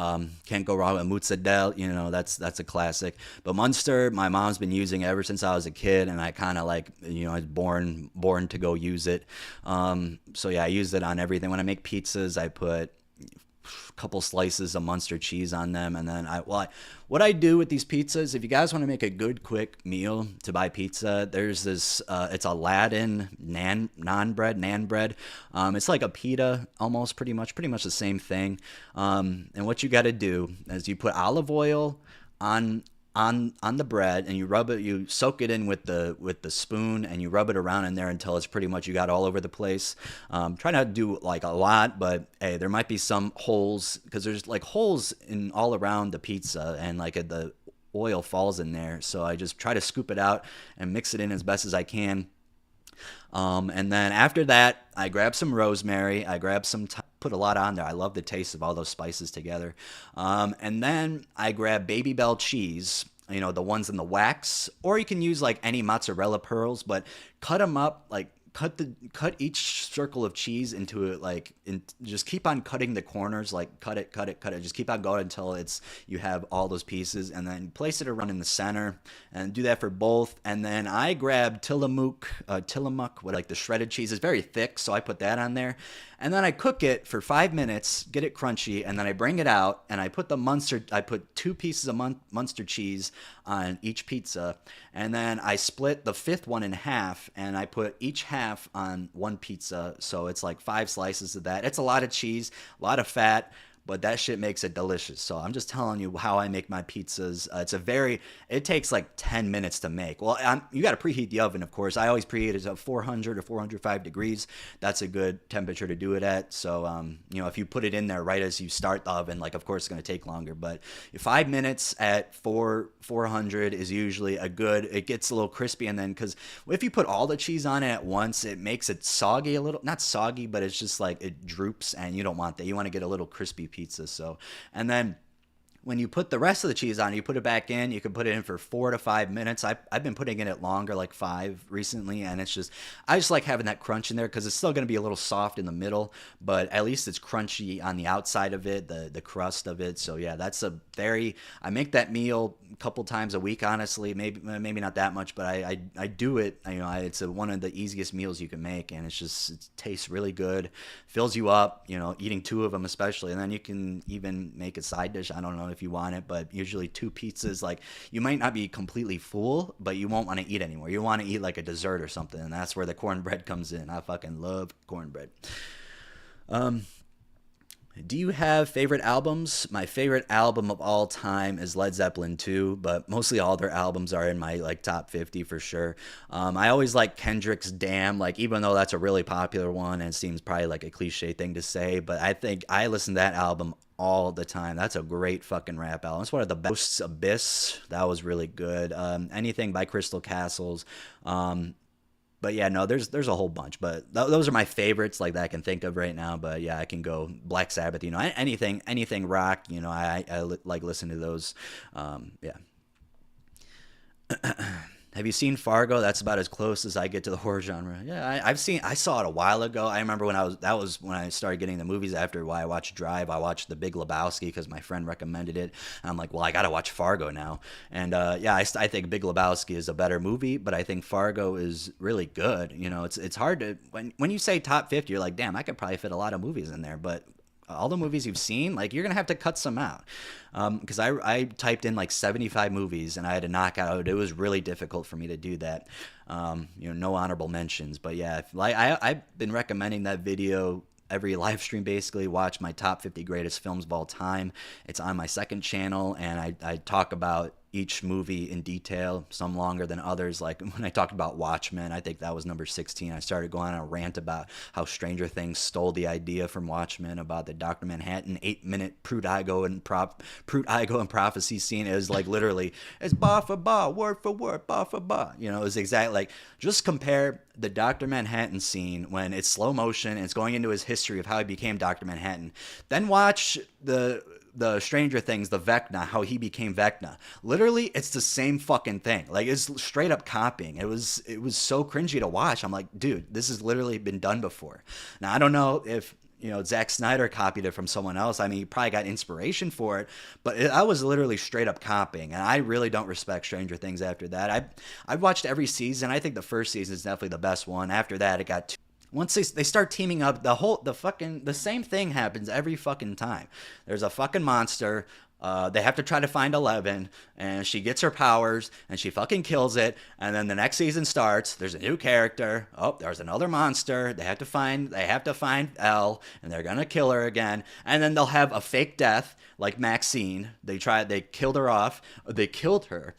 Can't go wrong with mozzarella. You know, that's a classic. But Munster, my mom's been using it ever since I was a kid, and I kind of like, you know, I was born to go use it. So yeah, I use it on everything. When I make pizzas, I put couple slices of Munster cheese on them, and then what I do with these pizzas, if you guys want to make a good quick meal to buy pizza, there's this it's Aladdin naan bread. It's like a pita almost, pretty much the same thing. And what you got to do is you put olive oil on the bread, and you soak it in with the spoon, and you rub it around in there until it's pretty much you got all over the place. Try not to do like a lot, but hey, there might be some holes, because there's like holes in all around the pizza, and like the oil falls in there. So I just try to scoop it out and mix it in as best as I can. And then after that, I grab some rosemary. I grab put a lot on there. I love the taste of all those spices together. And then I grab Baby Bell cheese, you know, the ones in the wax, or you can use like any mozzarella pearls, but cut them up, like cut each circle of cheese into it, like, just keep on cutting the corners, like cut it, just keep on going until you have all those pieces, and then place it around in the center, and do that for both. And then I grab Tillamook, what, like the shredded cheese is very thick, so I put that on there, and then I cook it for 5 minutes, get it crunchy, and then I bring it out, and I put I put 2 pieces of Munster cheese on each pizza, and then I split the 5th one in half, and I put each half on one pizza, so it's like 5 slices of that. It's a lot of cheese, a lot of fat, but that shit makes it delicious. So I'm just telling you how I make my pizzas. It takes like 10 minutes to make. Well, you got to preheat the oven, of course. I always preheat it at 400 or 405 degrees. That's a good temperature to do it at. So, you know, if you put it in there right as you start the oven, like, of course, it's going to take longer. But 5 minutes at 400 is usually it gets a little crispy. And then, because if you put all the cheese on it at once, it makes it soggy a little. Not soggy, but it's just like it droops, and you don't want that. You want to get a little crispy pizza. So, and then when you put the rest of the cheese on, you put it back in. You can put it in for 4 to 5 minutes. I've been putting it longer, like 5 recently, and I just like having that crunch in there, because it's still going to be a little soft in the middle, but at least it's crunchy on the outside of it, the crust of it. So yeah, I make that meal a couple times a week, honestly. Maybe not that much, but I do it. You know, it's one of the easiest meals you can make, and it tastes really good, fills you up. You know, eating 2 of them especially, and then you can even make a side dish. I don't know if you want it, but usually 2 pizzas, like, you might not be completely full, but you won't want to eat anymore. You want to eat like a dessert or something, and that's where the cornbread comes in. I fucking love cornbread. Do you have favorite albums? My favorite album of all time is Led Zeppelin 2, but mostly all their albums are in my like top 50 for sure. I always like Kendrick's Damn, like, even though that's a really popular one and it seems probably like a cliche thing to say, but I think I listen to that album all the time. That's a great fucking rap album. It's one of the best. Abyss, that was really good. Anything by Crystal Castles. But yeah, no, there's a whole bunch, but those are my favorites, like, that I can think of right now. But yeah, I can go Black Sabbath, you know, anything rock, you know, I like listen to those. Yeah. Have you seen Fargo? That's about as close as I get to the horror genre. Yeah, I saw it a while ago. I remember that was when I started getting the movies after I watched Drive. I watched The Big Lebowski because my friend recommended it. And I'm like, well, I got to watch Fargo now. And yeah, I think Big Lebowski is a better movie, but I think Fargo is really good. You know, it's hard to, when you say top 50, you're like, damn, I could probably fit a lot of movies in there, but all the movies you've seen, like, you're gonna have to cut some out, because I typed in like 75 movies and I had to knock out. It was really difficult for me to do that. You know, no honorable mentions, but yeah, I've been recommending that video every live stream. Basically, watch my top 50 greatest films of all time. It's on my second channel, and I talk about each movie in detail, some longer than others. Like when I talked about Watchmen, I think that was number 16. I started going on a rant about how Stranger Things stole the idea from Watchmen, about the Dr. Manhattan 8-minute Pruitt-Igoe and prophecy scene. It was like literally, it's bar for bar, word for word, bar for bar. You know, it was exactly like, just compare the Dr. Manhattan scene when it's slow motion and it's going into his history of how he became Dr. Manhattan. Then watch the the Stranger Things, the Vecna, how he became Vecna. Literally, it's the same fucking thing. Like, it's straight up copying. It was so cringy to watch. I'm like, dude, this has literally been done before. Now, I don't know if Zack Snyder copied it from someone else. I mean, he probably got inspiration for it, but I was literally straight up copying, and I really don't respect Stranger Things after that. I've watched every season. I think the first season is definitely the best one. After that, it got once they start teaming up, the same thing happens every fucking time. There's a fucking monster. They have to try to find 11, and she gets her powers, and she fucking kills it. And then the next season starts. There's a new character. Oh, there's another monster. They have to find Elle, and they're gonna kill her again. And then they'll have a fake death, like Maxine. They killed her off. They killed her.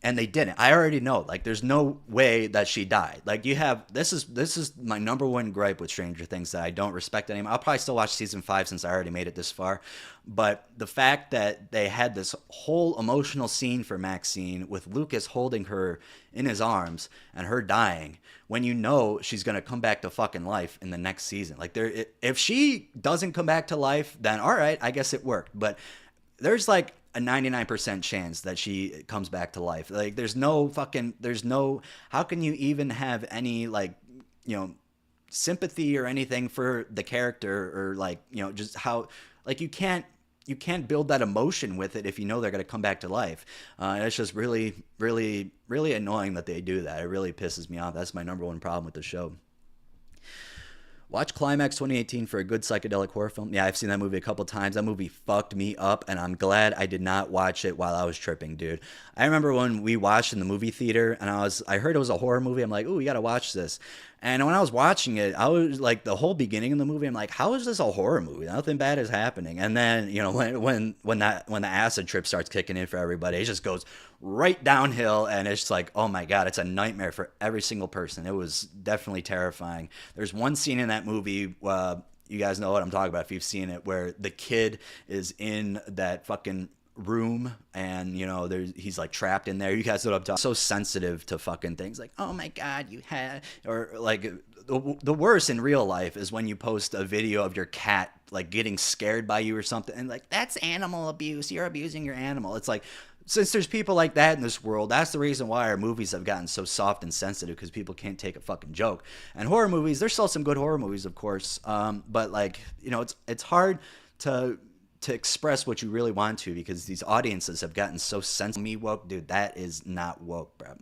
And they didn't. I already know. Like, there's no way that she died. Like, this is my number one gripe with Stranger Things, that I don't respect anymore. I'll probably still watch season 5 since I already made it this far. But the fact that they had this whole emotional scene for Maxine with Lucas holding her in his arms and her dying, when you know she's gonna come back to fucking life in the next season. Like, if she doesn't come back to life, then all right, I guess it worked. But there's like a 99% chance that she comes back to life. Like, how can you even have any, like, sympathy or anything for the character, or like, just how, like, you can't build that emotion with it if you know they're going to come back to life. It's just really, really, really annoying that they do that. It really pisses me off. That's my number one problem with the show. Watch Climax 2018 for a good psychedelic horror film. Yeah, I've seen that movie a couple times. That movie fucked me up, and I'm glad I did not watch it while I was tripping, dude. I remember when we watched in the movie theater, and I heard it was a horror movie. I'm like, ooh, we gotta watch this. And when I was watching it, I was like, the whole beginning of the movie, I'm like, how is this a horror movie? Nothing bad is happening. And then, when the acid trip starts kicking in for everybody, it just goes right downhill, and it's like, oh my god, it's a nightmare for every single person. It was definitely terrifying. There's one scene in that movie, you guys know what I'm talking about if you've seen it, where the kid is in that fucking room, and he's like trapped in there. You guys know what I'm talking. So sensitive to fucking things like, oh my god, or like, the worst in real life is when you post a video of your cat like getting scared by you or something, and like, that's animal abuse, you're abusing your animal. It's like, since there's people like that in this world, that's the reason why our movies have gotten so soft and sensitive, because people can't take a fucking joke. And horror movies, there's still some good horror movies, of course, but like, it's hard to express what you really want to, because these audiences have gotten so sensitive. Me woke, dude, that is not woke, bro.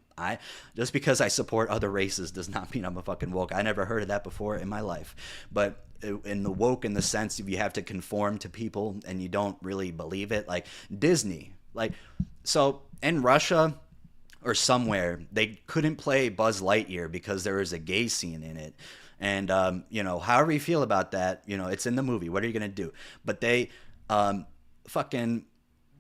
Just because I support other races does not mean I'm a fucking woke. I never heard of that before in my life. But in the woke, in the sense of you have to conform to people and you don't really believe it, like Disney, like, so in Russia or somewhere, they couldn't play Buzz Lightyear because there was a gay scene in it. And however you feel about that, it's in the movie. What are you gonna do? But they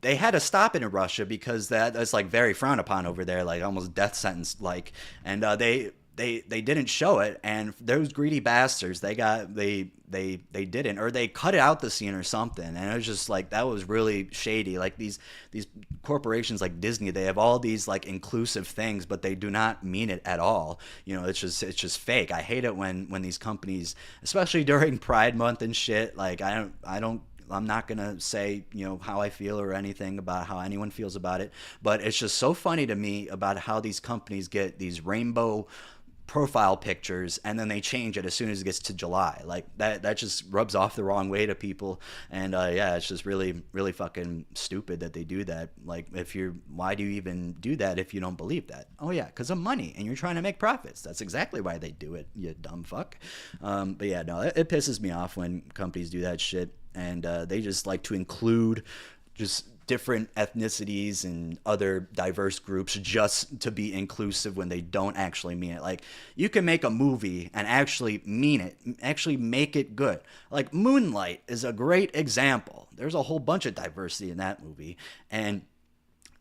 they had to stop it in Russia because that's like very frowned upon over there, like almost death sentence like. And they didn't show it, and those greedy bastards, they didn't, or they cut it out the scene or something. And it was just like, that was really shady. Like, these corporations like Disney, they have all these like inclusive things, but they do not mean it at all. It's just fake. I hate it when these companies, especially during Pride Month and shit, like, I'm not going to say, how I feel or anything about how anyone feels about it, but it's just so funny to me about how these companies get these rainbow profile pictures and then they change it as soon as it gets to July. Like, that just rubs off the wrong way to people. And it's just really, really fucking stupid that they do that. Like, why do you even do that if you don't believe that? Oh yeah, because of money, and you're trying to make profits. That's exactly why they do it, you dumb fuck. But yeah, no, it pisses me off when companies do that shit. And they just like to include just different ethnicities and other diverse groups just to be inclusive when they don't actually mean it. Like, you can make a movie and actually mean it, actually make it good. Like, Moonlight is a great example. There's a whole bunch of diversity in that movie, and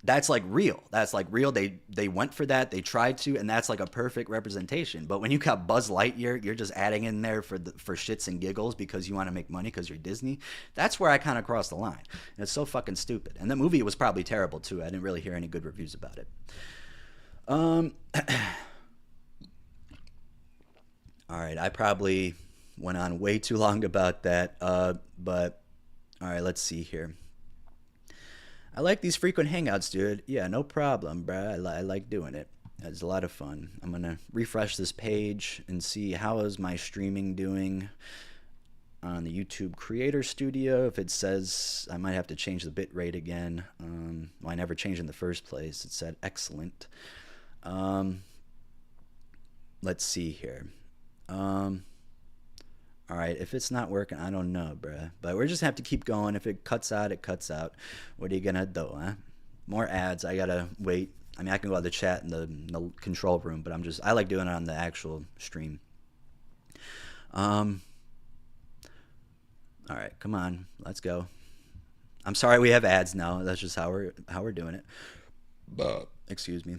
that's like real. That's like real. They went for that. They tried to, and that's like a perfect representation. But when you got Buzz Lightyear, you're just adding in there for shits and giggles because you want to make money because you're Disney. That's where I kind of crossed the line. And it's so fucking stupid. And the movie was probably terrible too. I didn't really hear any good reviews about it. All right, I probably went on way too long about that. But All right, let's see here. I like these frequent hangouts, dude. Yeah, no problem, bruh. I like doing it. It's a lot of fun. I'm gonna refresh this page and see how is my streaming doing on the YouTube Creator Studio. If it says I might have to change the bit rate again. Well, I never changed in the first place. It said excellent. Let's see here. All right, if it's not working, I don't know, bruh. But we're just gonna have to keep going. If it cuts out, it cuts out. What are you gonna do, huh? More ads. I gotta wait. I mean, I can go out the chat in the control room, but I like doing it on the actual stream. All right, come on, let's go. I'm sorry we have ads now. That's just how we're doing it. Excuse me.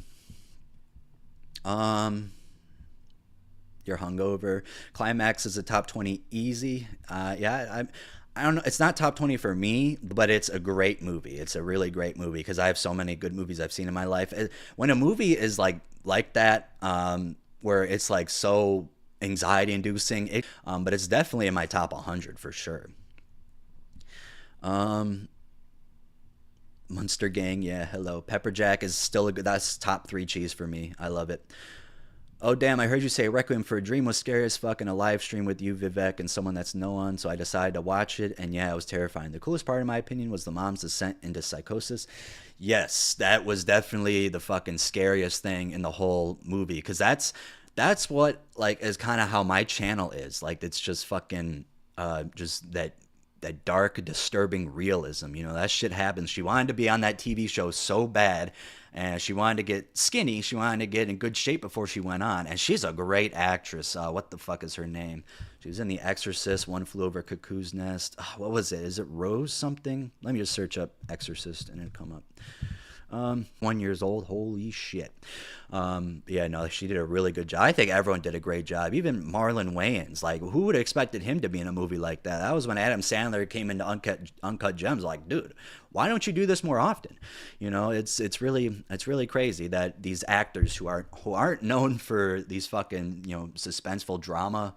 You're hungover. Climax is a top 20 easy. Yeah, I don't know. It's not top 20 for me, but it's a great movie. It's a really great movie because I have so many good movies I've seen in my life. When a movie is like that, where it's like so anxiety inducing, but it's definitely in my top 100 for sure. Munster Gang, yeah, hello. Pepper Jack is still a good. That's top 3 cheese for me. I love it. Oh damn, I heard you say Requiem for a Dream was scary as fuck in a live stream with you, Vivek, and someone that's no one, so I decided to watch it, and yeah, it was terrifying. The coolest part, in my opinion, was the mom's descent into psychosis. Yes, that was definitely the fucking scariest thing in the whole movie, because that's what, like, is kind of how my channel is. Like, it's just fucking, just that dark, disturbing realism. You know, that shit happens. She wanted to be on that TV show so bad, and she wanted to get skinny. She wanted to get in good shape before she went on. And she's a great actress. What the fuck is her name? She was in The Exorcist, One Flew Over Cuckoo's Nest. What was it? Is it Rose something? Let me just search up Exorcist and it'll come up. 1 year old. Holy shit. Yeah, no, she did a really good job. I think everyone did a great job. Even Marlon Wayans. Like, who would have expected him to be in a movie like that? That was when Adam Sandler came into Uncut Gems. Like, dude, why don't you do this more often? You know, it's really crazy that these actors who aren't known for these fucking, you know, suspenseful drama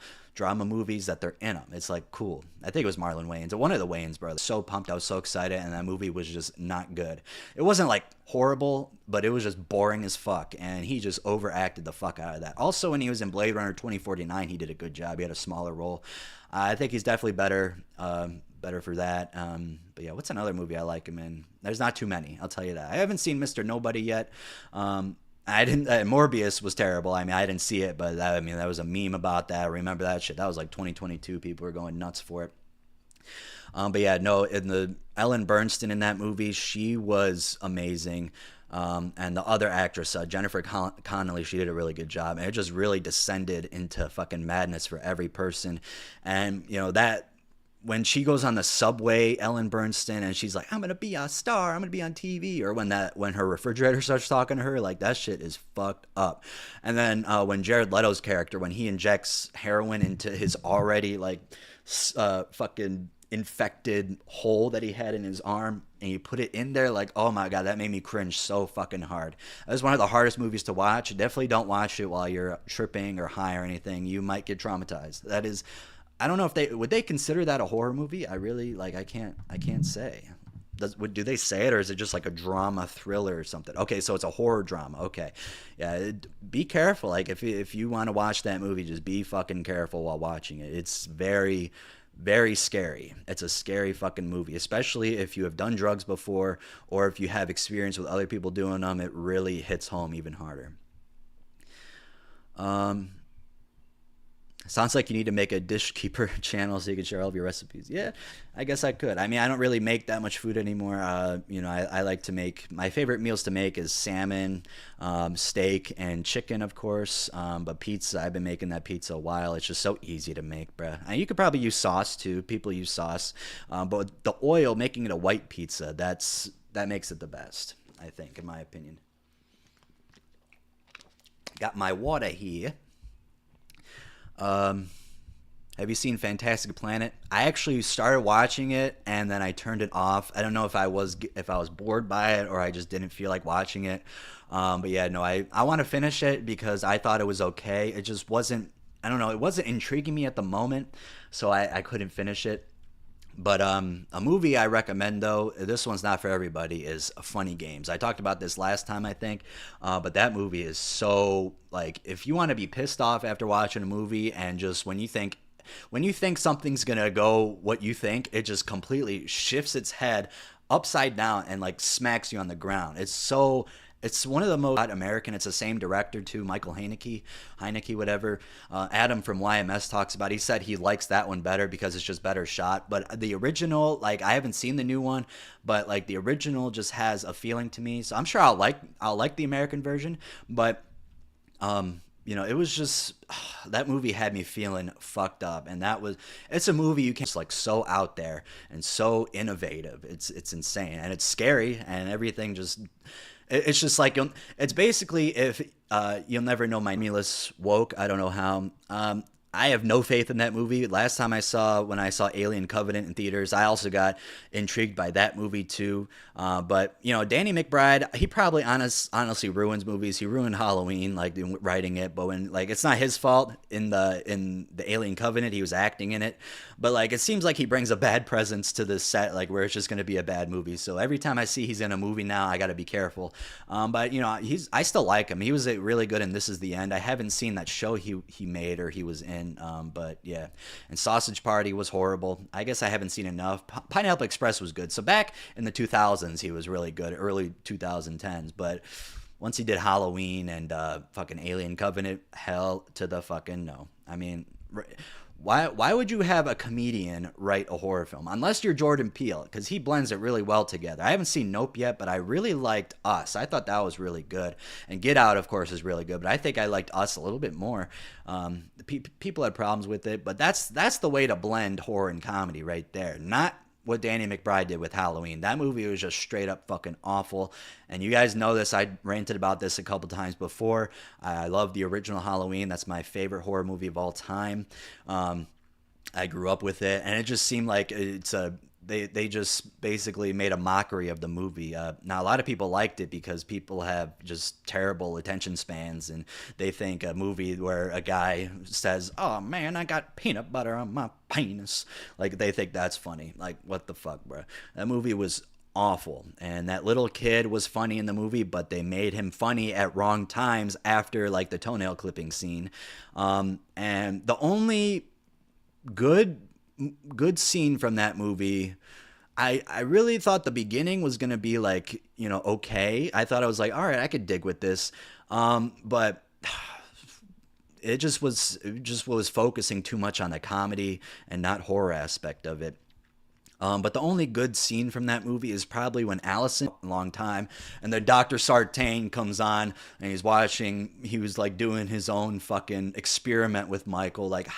movies, that they're in them. It's like, cool. I think it was Marlon Wayans, one of the Wayans brothers. So pumped. I was so excited, and that movie was just not good. It wasn't like horrible, but it was just boring as fuck, and he just overacted the fuck out of that. Also, when he was in Blade Runner 2049, he did a good job. He had a smaller role. I think he's definitely better for that. But yeah, what's another movie I like him in? There's not too many, I'll tell you that. I haven't seen Mr. Nobody yet. I didn't. Morbius was terrible. I mean, I didn't see it, but that was a meme about that. I remember that shit. That was like 2022. People were going nuts for it. But yeah, no. In the Ellen Bernstein in that movie, she was amazing. And the other actress, Jennifer Connelly, she did a really good job. And it just really descended into fucking madness for every person. And you know that. When she goes on the subway, Ellen Bernstein, and she's like, I'm going to be a star, I'm going to be on TV. Or when her refrigerator starts talking to her, like, that shit is fucked up. And then when Jared Leto's character, when he injects heroin into his already, like, fucking infected hole that he had in his arm, and you put it in there, like, oh my God, that made me cringe so fucking hard. That was one of the hardest movies to watch. Definitely don't watch it while you're tripping or high or anything. You might get traumatized. That is... I don't know if they consider that a horror movie. I really I can't say. Do they say it, or is it just like a drama thriller or something? Okay, so it's a horror drama. Okay, yeah. Be careful. Like if you want to watch that movie, just be fucking careful while watching it. It's very, very scary. It's a scary fucking movie, especially if you have done drugs before or if you have experience with other people doing them. It really hits home even harder. Sounds like you need to make a dish keeper channel so you can share all of your recipes. Yeah, I guess I could. I mean, I don't really make that much food anymore. You know, I like to make, my favorite meals to make is salmon, steak, and chicken, of course. But pizza, I've been making that pizza a while. It's just so easy to make, bruh. And you could probably use sauce too. People use sauce. But the oil, making it a white pizza, that makes it the best, I think, in my opinion. Got my water here. Have you seen Fantastic Planet? I actually started watching it and then I turned it off. I don't know if I was bored by it or I just didn't feel like watching it. But yeah, no, I want to finish it because I thought it was okay. It just wasn't, I don't know, it wasn't intriguing me at the moment, so I couldn't finish it. But a movie I recommend though, this one's not for everybody, is Funny Games. I talked about this last time, I think, but that movie is so like if you want to be pissed off after watching a movie and just when you think something's gonna go what you think, it just completely shifts its head upside down and like smacks you on the ground. It's one of the most American. It's the same director too, Michael Heineke, whatever. Adam from YMS talks about. He said he likes that one better because it's just better shot. But the original, like I haven't seen the new one, but like the original just has a feeling to me. So I'm sure I'll like the American version. But it was just that movie had me feeling fucked up, and it's a movie you can just like so out there and so innovative. It's insane and it's scary and everything just. It's just like it's basically if you'll never know my meatless woke. I don't know how. I have no faith in that movie. Last time when I saw Alien Covenant in theaters, I also got intrigued by that movie too. But Danny McBride, he probably honestly ruins movies. He ruined Halloween, like writing it. But when like it's not his fault in the Alien Covenant, he was acting in it. But like it seems like he brings a bad presence to the set, like where it's just going to be a bad movie. So every time I see he's in a movie now, I got to be careful. But I still like him. He was really good in This Is the End. I haven't seen that show he made or he was in. But yeah, and Sausage Party was horrible. I guess I haven't seen enough. Pineapple Express was good. So back in the 2000s, he was really good. Early 2010s, but once he did Halloween and fucking Alien Covenant, hell to the fucking no. I mean, why would you have a comedian write a horror film unless you're Jordan Peele, because he blends it really well together. I haven't seen Nope yet, but I really liked Us. I thought that was really good, and Get Out of course is really good, but I think I liked Us a little bit more. People had problems with it, but that's the way to blend horror and comedy right there, not what Danny McBride did with Halloween. That movie was just straight up fucking awful. And you guys know this. I ranted about this a couple times before. I love the original Halloween. That's my favorite horror movie of all time. I grew up with it, and it just seemed like they just basically made a mockery of the movie. Now, a lot of people liked it because people have just terrible attention spans, and they think a movie where a guy says, "Oh man, I got peanut butter on my penis," like they think that's funny. Like, what the fuck, bro? That movie was awful, and that little kid was funny in the movie, but they made him funny at wrong times after like the toenail clipping scene. And the only good scene from that movie, I really thought the beginning was gonna be like okay. I thought I was like, all right, I could dig with this, but it just was focusing too much on the comedy and not horror aspect of it. But the only good scene from that movie is probably when Allison, a long time, and then Dr. Sartain comes on and he was like doing his own fucking experiment with Michael. Like,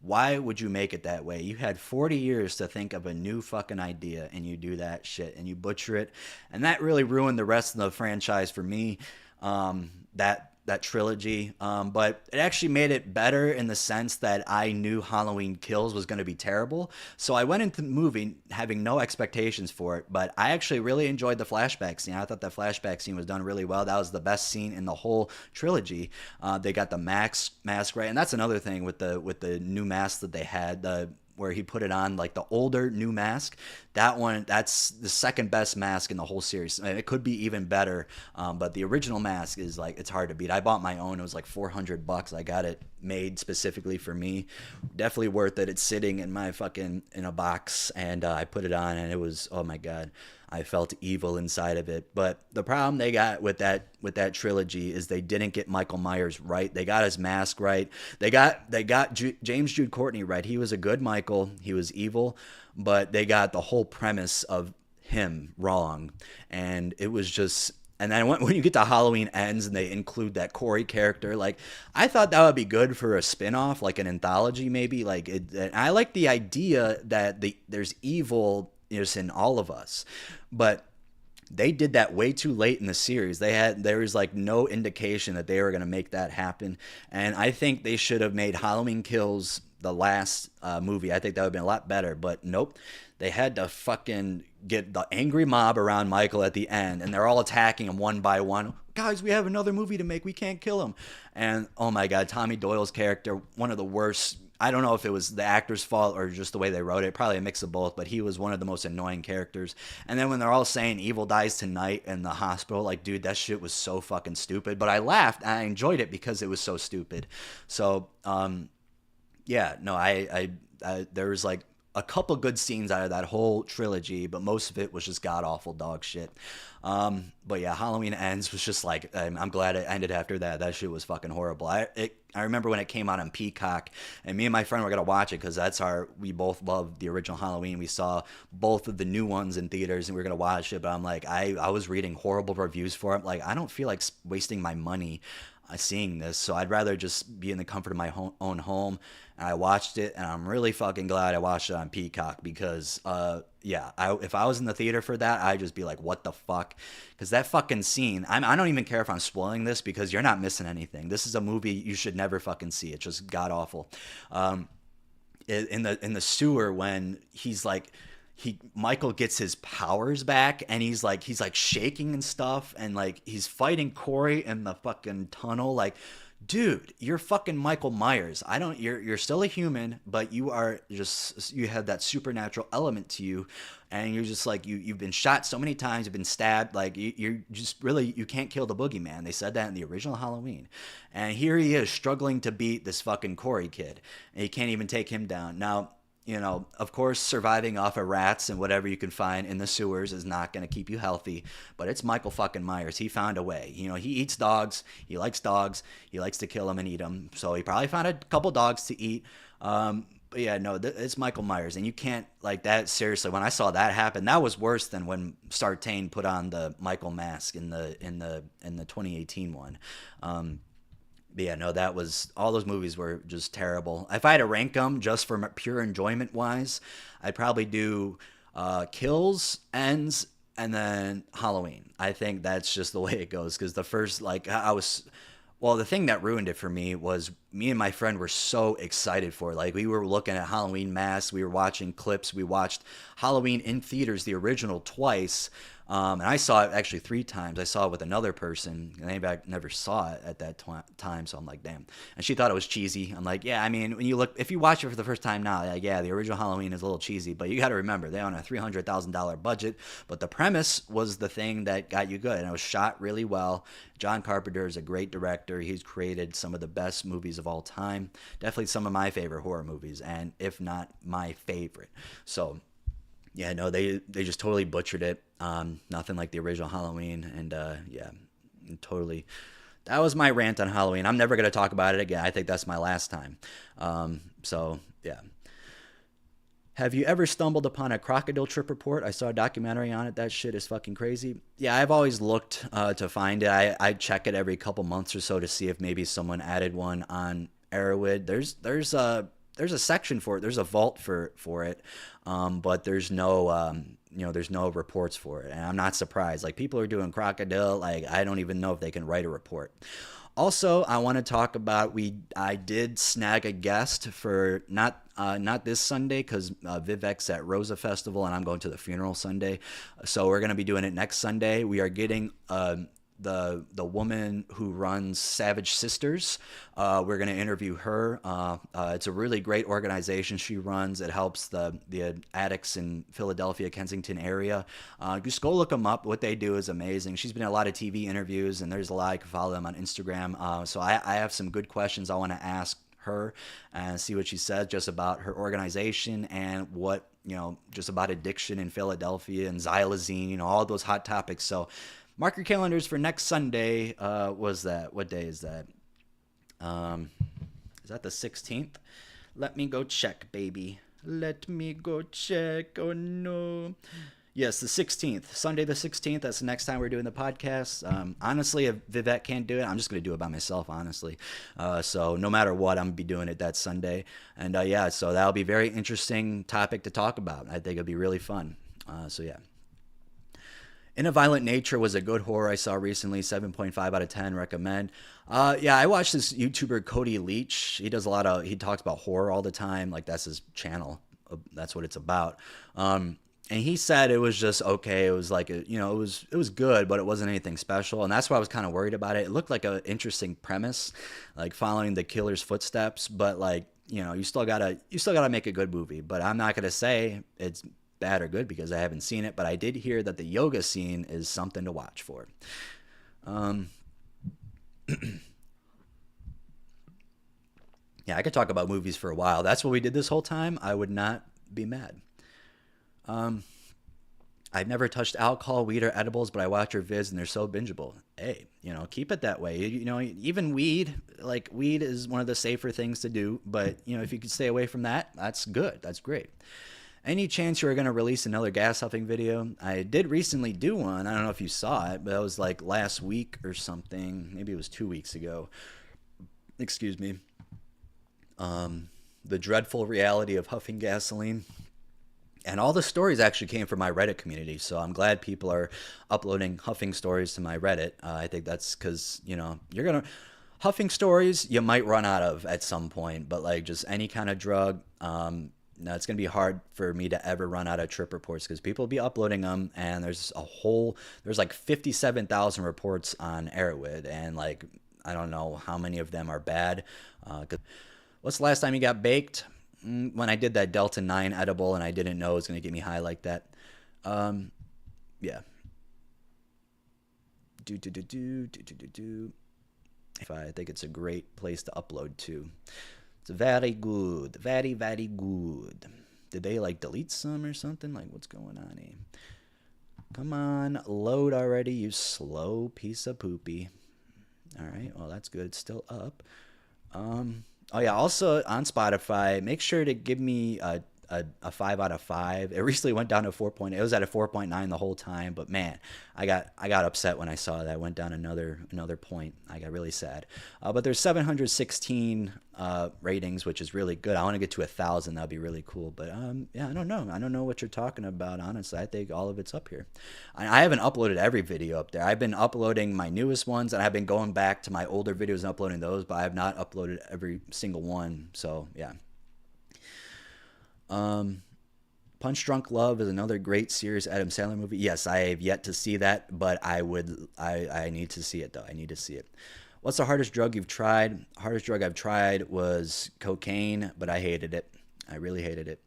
why would you make it that way? You had 40 years to think of a new fucking idea, and you do that shit and you butcher it. And that really ruined the rest of the franchise for me. That trilogy, but it actually made it better in the sense that I knew Halloween Kills was going to be terrible, so I went into the movie having no expectations for it, but I actually really enjoyed the flashback scene. I thought the flashback scene was done really well. That was the best scene in the whole trilogy. They got the mask right, and that's another thing with the new mask that they had, where he put it on, like the older new mask. That's the second best mask in the whole series. I mean, it could be even better, but the original mask is like, it's hard to beat. I bought my own. It was like $400. I got it made specifically for me. Definitely worth it. It's sitting in my in a box, and I put it on, and it was, oh my God, I felt evil inside of it. But the problem they got with that trilogy is they didn't get Michael Myers right. They got his mask right. They got James Jude Courtney right. He was a good Michael. He was evil, but they got the whole premise of him wrong. And it was just, and then when you get to Halloween Ends and they include that Corey character, like, I thought that would be good for a spinoff, like an anthology maybe. Like, I like the idea that there's evil is in all of us, but they did that way too late in the series. There was like no indication that they were going to make that happen, and I think they should have made Halloween Kills the last movie. I think that would have been a lot better, but nope. They had to fucking get the angry mob around Michael at the end, and they're all attacking him one by one. Guys, we have another movie to make. We can't kill him. And oh my God, Tommy Doyle's character, one of the worst I don't know if it was the actor's fault or just the way they wrote it. Probably a mix of both. But he was one of the most annoying characters. And then when they're all saying "Evil dies tonight" in the hospital, like, dude, that shit was so fucking stupid. But I laughed and I enjoyed it because it was so stupid. So yeah, no, I there was like a couple good scenes out of that whole trilogy, but most of it was just god awful dog shit. But yeah, Halloween Ends was just like, I'm glad it ended after that. That shit was fucking horrible. I remember when it came out on Peacock, and me and my friend were gonna watch it because we both loved the original Halloween. We saw both of the new ones in theaters, and we were gonna watch it. But I'm like, I was reading horrible reviews for it. Like, I don't feel like wasting my money seeing this, so I'd rather just be in the comfort of my own home. And I watched it, and I'm really fucking glad I watched it on Peacock because, yeah, if I was in the theater for that, I'd just be like, what the fuck? Because that fucking scene, I don't even care if I'm spoiling this because you're not missing anything. This is a movie you should never fucking see. It's just god awful. In the sewer when he's like, Michael gets his powers back and he's like shaking and stuff, and like he's fighting Corey in the fucking tunnel. Like, dude, you're fucking Michael Myers. You're still a human, but you have that supernatural element to you, and you're just like, you've been shot so many times, you've been stabbed, like you're just really, you can't kill the boogeyman. They said that in the original Halloween, and here he is struggling to beat this fucking Corey kid, and he can't even take him down. Now, you know, of course, surviving off of rats and whatever you can find in the sewers is not going to keep you healthy, but it's Michael fucking Myers. He found a way. You know, he eats dogs. He likes dogs. He likes to kill them and eat them. So he probably found a couple dogs to eat. But yeah, no, it's Michael Myers, and you can't, like, that. Seriously, when I saw that happen, that was worse than when Sartain put on the Michael mask in the 2018 one. But yeah, no, all those movies were just terrible. If I had to rank them just for pure enjoyment wise, I'd probably do Kills, Ends, and then Halloween. I think that's just the way it goes, because the first, like, well, the thing that ruined it for me was me and my friend were so excited for it. Like, we were looking at Halloween masks, we were watching clips, we watched Halloween in theaters, the original, twice. And I saw it actually 3 times. I saw it with another person, and I never saw it at that time, so I'm like, damn. And she thought it was cheesy. I'm like, yeah, I mean, if you watch it for the first time now, like, yeah, the original Halloween is a little cheesy, but you got to remember, they on a $300,000 budget, but the premise was the thing that got you good, and it was shot really well. John Carpenter is a great director. He's created some of the best movies of all time. Definitely some of my favorite horror movies, and if not my favorite. So yeah, no, they just totally butchered it. Nothing like the original Halloween, and yeah, totally. That was my rant on Halloween. I'm never gonna talk about it again. I think that's my last time. So yeah. Have you ever stumbled upon a Crocodile trip report? I saw a documentary on it. That shit is fucking crazy. Yeah, I've always looked to find it. I check it every couple months or so to see if maybe someone added one on Arrowhead. There's a section for it. There's a vault for it, but there's no there's no reports for it, and I'm not surprised. Like, people are doing Crocodile. Like, I don't even know if they can write a report. Also, I want to talk about, I did snag a guest for not this Sunday, because Vivek's at Rosa Festival and I'm going to the funeral Sunday, so we're gonna be doing it next Sunday. We are getting the woman who runs Savage Sisters. We're going to interview her. It's a really great organization she runs. It helps the addicts in Philadelphia, Kensington area. Just go look them up. What they do is amazing. She's been in a lot of TV interviews, and there's a lot. You can follow them on Instagram. So I have some good questions I want to ask her and see what she says just about her organization and what, just about addiction in Philadelphia and xylazine, all those hot topics. So mark your calendars for next Sunday. What day is that? Is that the 16th? Let me go check, baby. Let me go check. Oh, no. Yes, the 16th. Sunday the 16th. That's the next time we're doing the podcast. Honestly, if Vivek can't do it, I'm just going to do it by myself, honestly. So no matter what, I'm going to be doing it that Sunday. And yeah, so that'll be a very interesting topic to talk about. I think it'll be really fun. So yeah. In a Violent Nature was a good horror I saw recently. 7.5 out of 10. Recommend. Yeah, I watched this YouTuber, Cody Leach. He talks about horror all the time. Like, that's his channel. That's what it's about. And he said it was just okay. It was like, it was good, but it wasn't anything special. And that's why I was kind of worried about it. It looked like an interesting premise, like following the killer's footsteps, but like, you still gotta make a good movie. But I'm not gonna say it's bad or good because I haven't seen it. But I did hear that the yoga scene is something to watch for. Um, yeah, I could talk about movies for a while. That's what we did this whole time. I would not be mad. Um, I've never touched alcohol, weed, or edibles, but I watch your vids and they're so bingeable. Hey, keep it that way. Even weed, like weed is one of the safer things to do, but if you could stay away from that, that's good. That's great. Any chance you are going to release another gas huffing video? I did recently do one. I don't know if you saw it, but that was like last week or something. Maybe it was 2 weeks ago. Excuse me. The dreadful reality of huffing gasoline. And all the stories actually came from my Reddit community, so I'm glad people are uploading huffing stories to my Reddit. I think that's because, you're going to... Huffing stories you might run out of at some point, but like just any kind of drug, no, it's going to be hard for me to ever run out of trip reports because people will be uploading them, and there's like 57,000 reports on Airwood, and like, I don't know how many of them are bad. What's the last time you got baked? When I did that Delta 9 edible and I didn't know it was going to get me high like that. Yeah. I think it's a great place to upload to. It's very good. Very, very good. Did they like delete some or something? Like what's going on here? Come on, load already, you slow piece of poopy. All right, well that's good. It's still up. Oh yeah, also on Spotify, make sure to give me a 5 out of 5. It recently went down to 4.8. It was at a 4.9 the whole time, but man, I got upset when I saw that. It went down another point. I got really sad. But there's 716 ratings, which is really good. I want to get to 1,000. That'd be really cool. But yeah, I don't know. I don't know what you're talking about. Honestly, I think all of it's up here. I haven't uploaded every video up there. I've been uploading my newest ones, and I've been going back to my older videos and uploading those, but I have not uploaded every single one. So yeah. Punch Drunk Love is another great serious Adam Sandler movie. Yes, I have yet to see that, but I need to see it though. I need to see it. What's the hardest drug you've tried? Hardest drug I've tried was cocaine, but I hated it. I really hated it.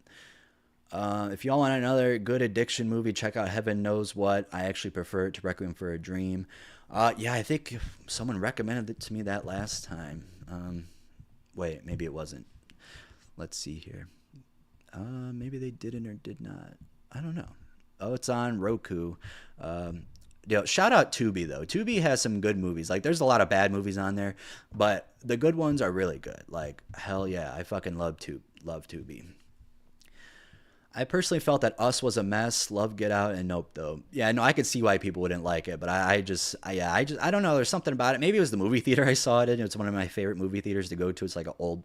If y'all want another good addiction movie, check out Heaven Knows What. I actually prefer it to Requiem for a Dream. Yeah, I think someone recommended it to me that last time. Wait, maybe it wasn't. Let's see here. Maybe they didn't or did not. I don't know. Oh, it's on Roku. Shout out Tubi though. Tubi has some good movies. Like there's a lot of bad movies on there, but the good ones are really good. Like hell yeah, I fucking love Tubi. I personally felt that Us was a mess. Love Get Out and Nope though. Yeah, no, I could see why people wouldn't like it, but I don't know. There's something about it. Maybe it was the movie theater I saw it in. It's one of my favorite movie theaters to go to. It's like an old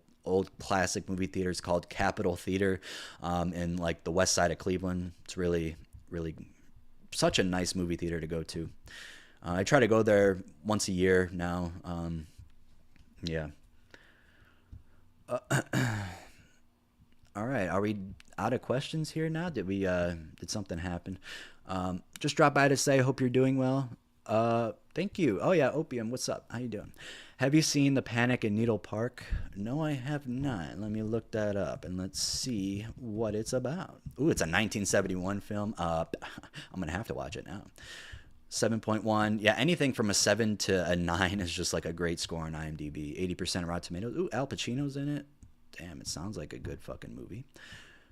classic movie theater. It's called Capitol Theater, in like the west side of Cleveland. It's really, really such a nice movie theater to go to. I try to go there once a year now. Yeah. All right, are we out of questions here now? Did something happen? Just drop by to say, hope you're doing well. Thank you. Oh yeah, Opium, what's up? How you doing? Have you seen The Panic in Needle Park? No, I have not. Let me look that up and let's see what it's about. Ooh, it's a 1971 film. I'm gonna have to watch it now. 7.1. Yeah, anything from a 7 to a 9 is just like a great score on IMDb. 80% Rotten Tomatoes. Ooh, Al Pacino's in it. Damn, it sounds like a good fucking movie.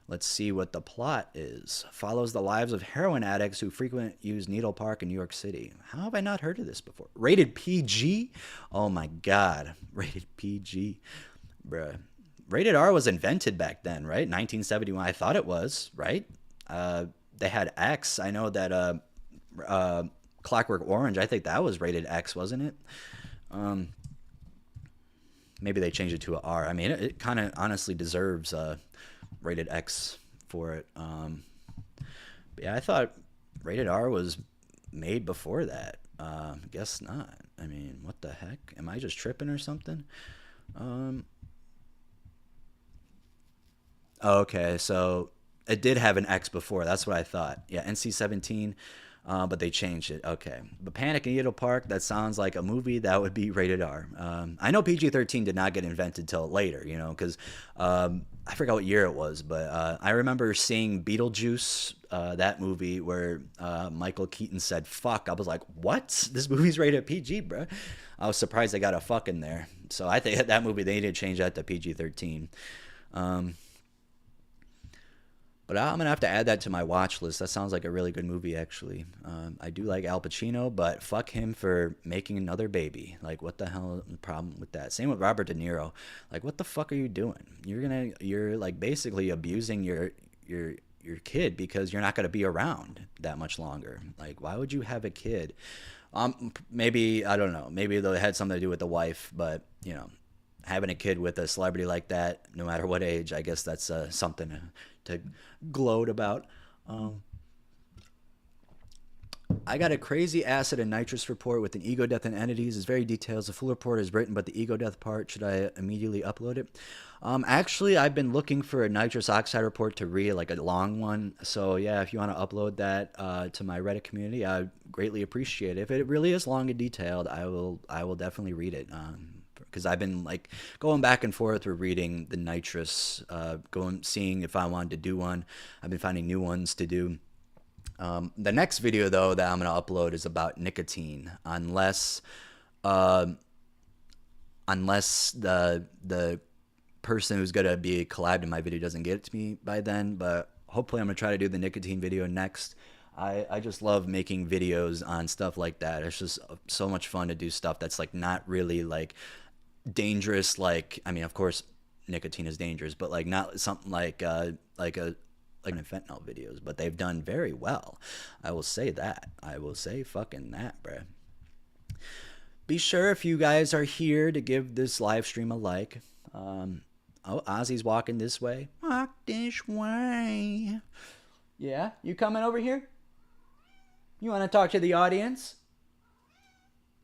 Let's see what the plot is. Follows the lives of heroin addicts who frequently use Needle Park in New York City. How have I not heard of this before? Rated PG? Oh my God. Rated PG. Bruh. Rated R was invented back then, right? 1971. I thought it was, right? They had X. I know that Clockwork Orange, I think that was rated X, wasn't it? Maybe they changed it to a R. I mean, it kind of honestly deserves rated X for it. But yeah, I thought rated R was made before that. Guess not. I mean, what the heck? Am I just tripping or something? Okay, so it did have an X before. That's what I thought. Yeah, NC-17. But they changed it. Okay. But Panic in Edo Park, that sounds like a movie that would be rated R. I know PG-13 did not get invented till later, you know, because I forgot what year it was, but I remember seeing Beetlejuice, that movie where Michael Keaton said fuck. I was like, what? This movie's rated PG, bro. I was surprised they got a fuck in there. So I think that movie, they need to change that to PG-13. But I'm going to have to add that to my watch list. That sounds like a really good movie, actually. I do like Al Pacino, but fuck him for making another baby. Like, what the hell is the problem with that? Same with Robert De Niro. Like, what the fuck are you doing? You're like basically abusing your kid because you're not going to be around that much longer. Like, why would you have a kid? Maybe, I don't know. Maybe they had something to do with the wife, but, you know, having a kid with a celebrity like that, no matter what age, I guess that's something to gloat about. I got a crazy acid and nitrous report with an ego death and entities. It's very detailed. The full report is written, but the ego death part, should I immediately upload it? Actually, I've been looking for a nitrous oxide report to read, like a long one. So yeah, if you want to upload that to my Reddit community, I would greatly appreciate it. If it really is long and detailed, I will definitely read it. Because I've been like going back and forth with reading the nitrous, seeing if I wanted to do one. I've been finding new ones to do. The next video though that I'm gonna upload is about nicotine, unless the person who's gonna be collabed in my video doesn't get it to me by then. But hopefully I'm gonna try to do the nicotine video next. I just love making videos on stuff like that. It's just so much fun to do stuff that's like not really like dangerous. Like, I mean, of course nicotine is dangerous, but like not something like an fentanyl videos, but they've done very well. I will say that. I will say fucking that, bruh. Be sure if you guys are here to give this live stream a like. Oh, Ozzy's walking this way. Walk this way. Yeah, you coming over here? You want to talk to the audience?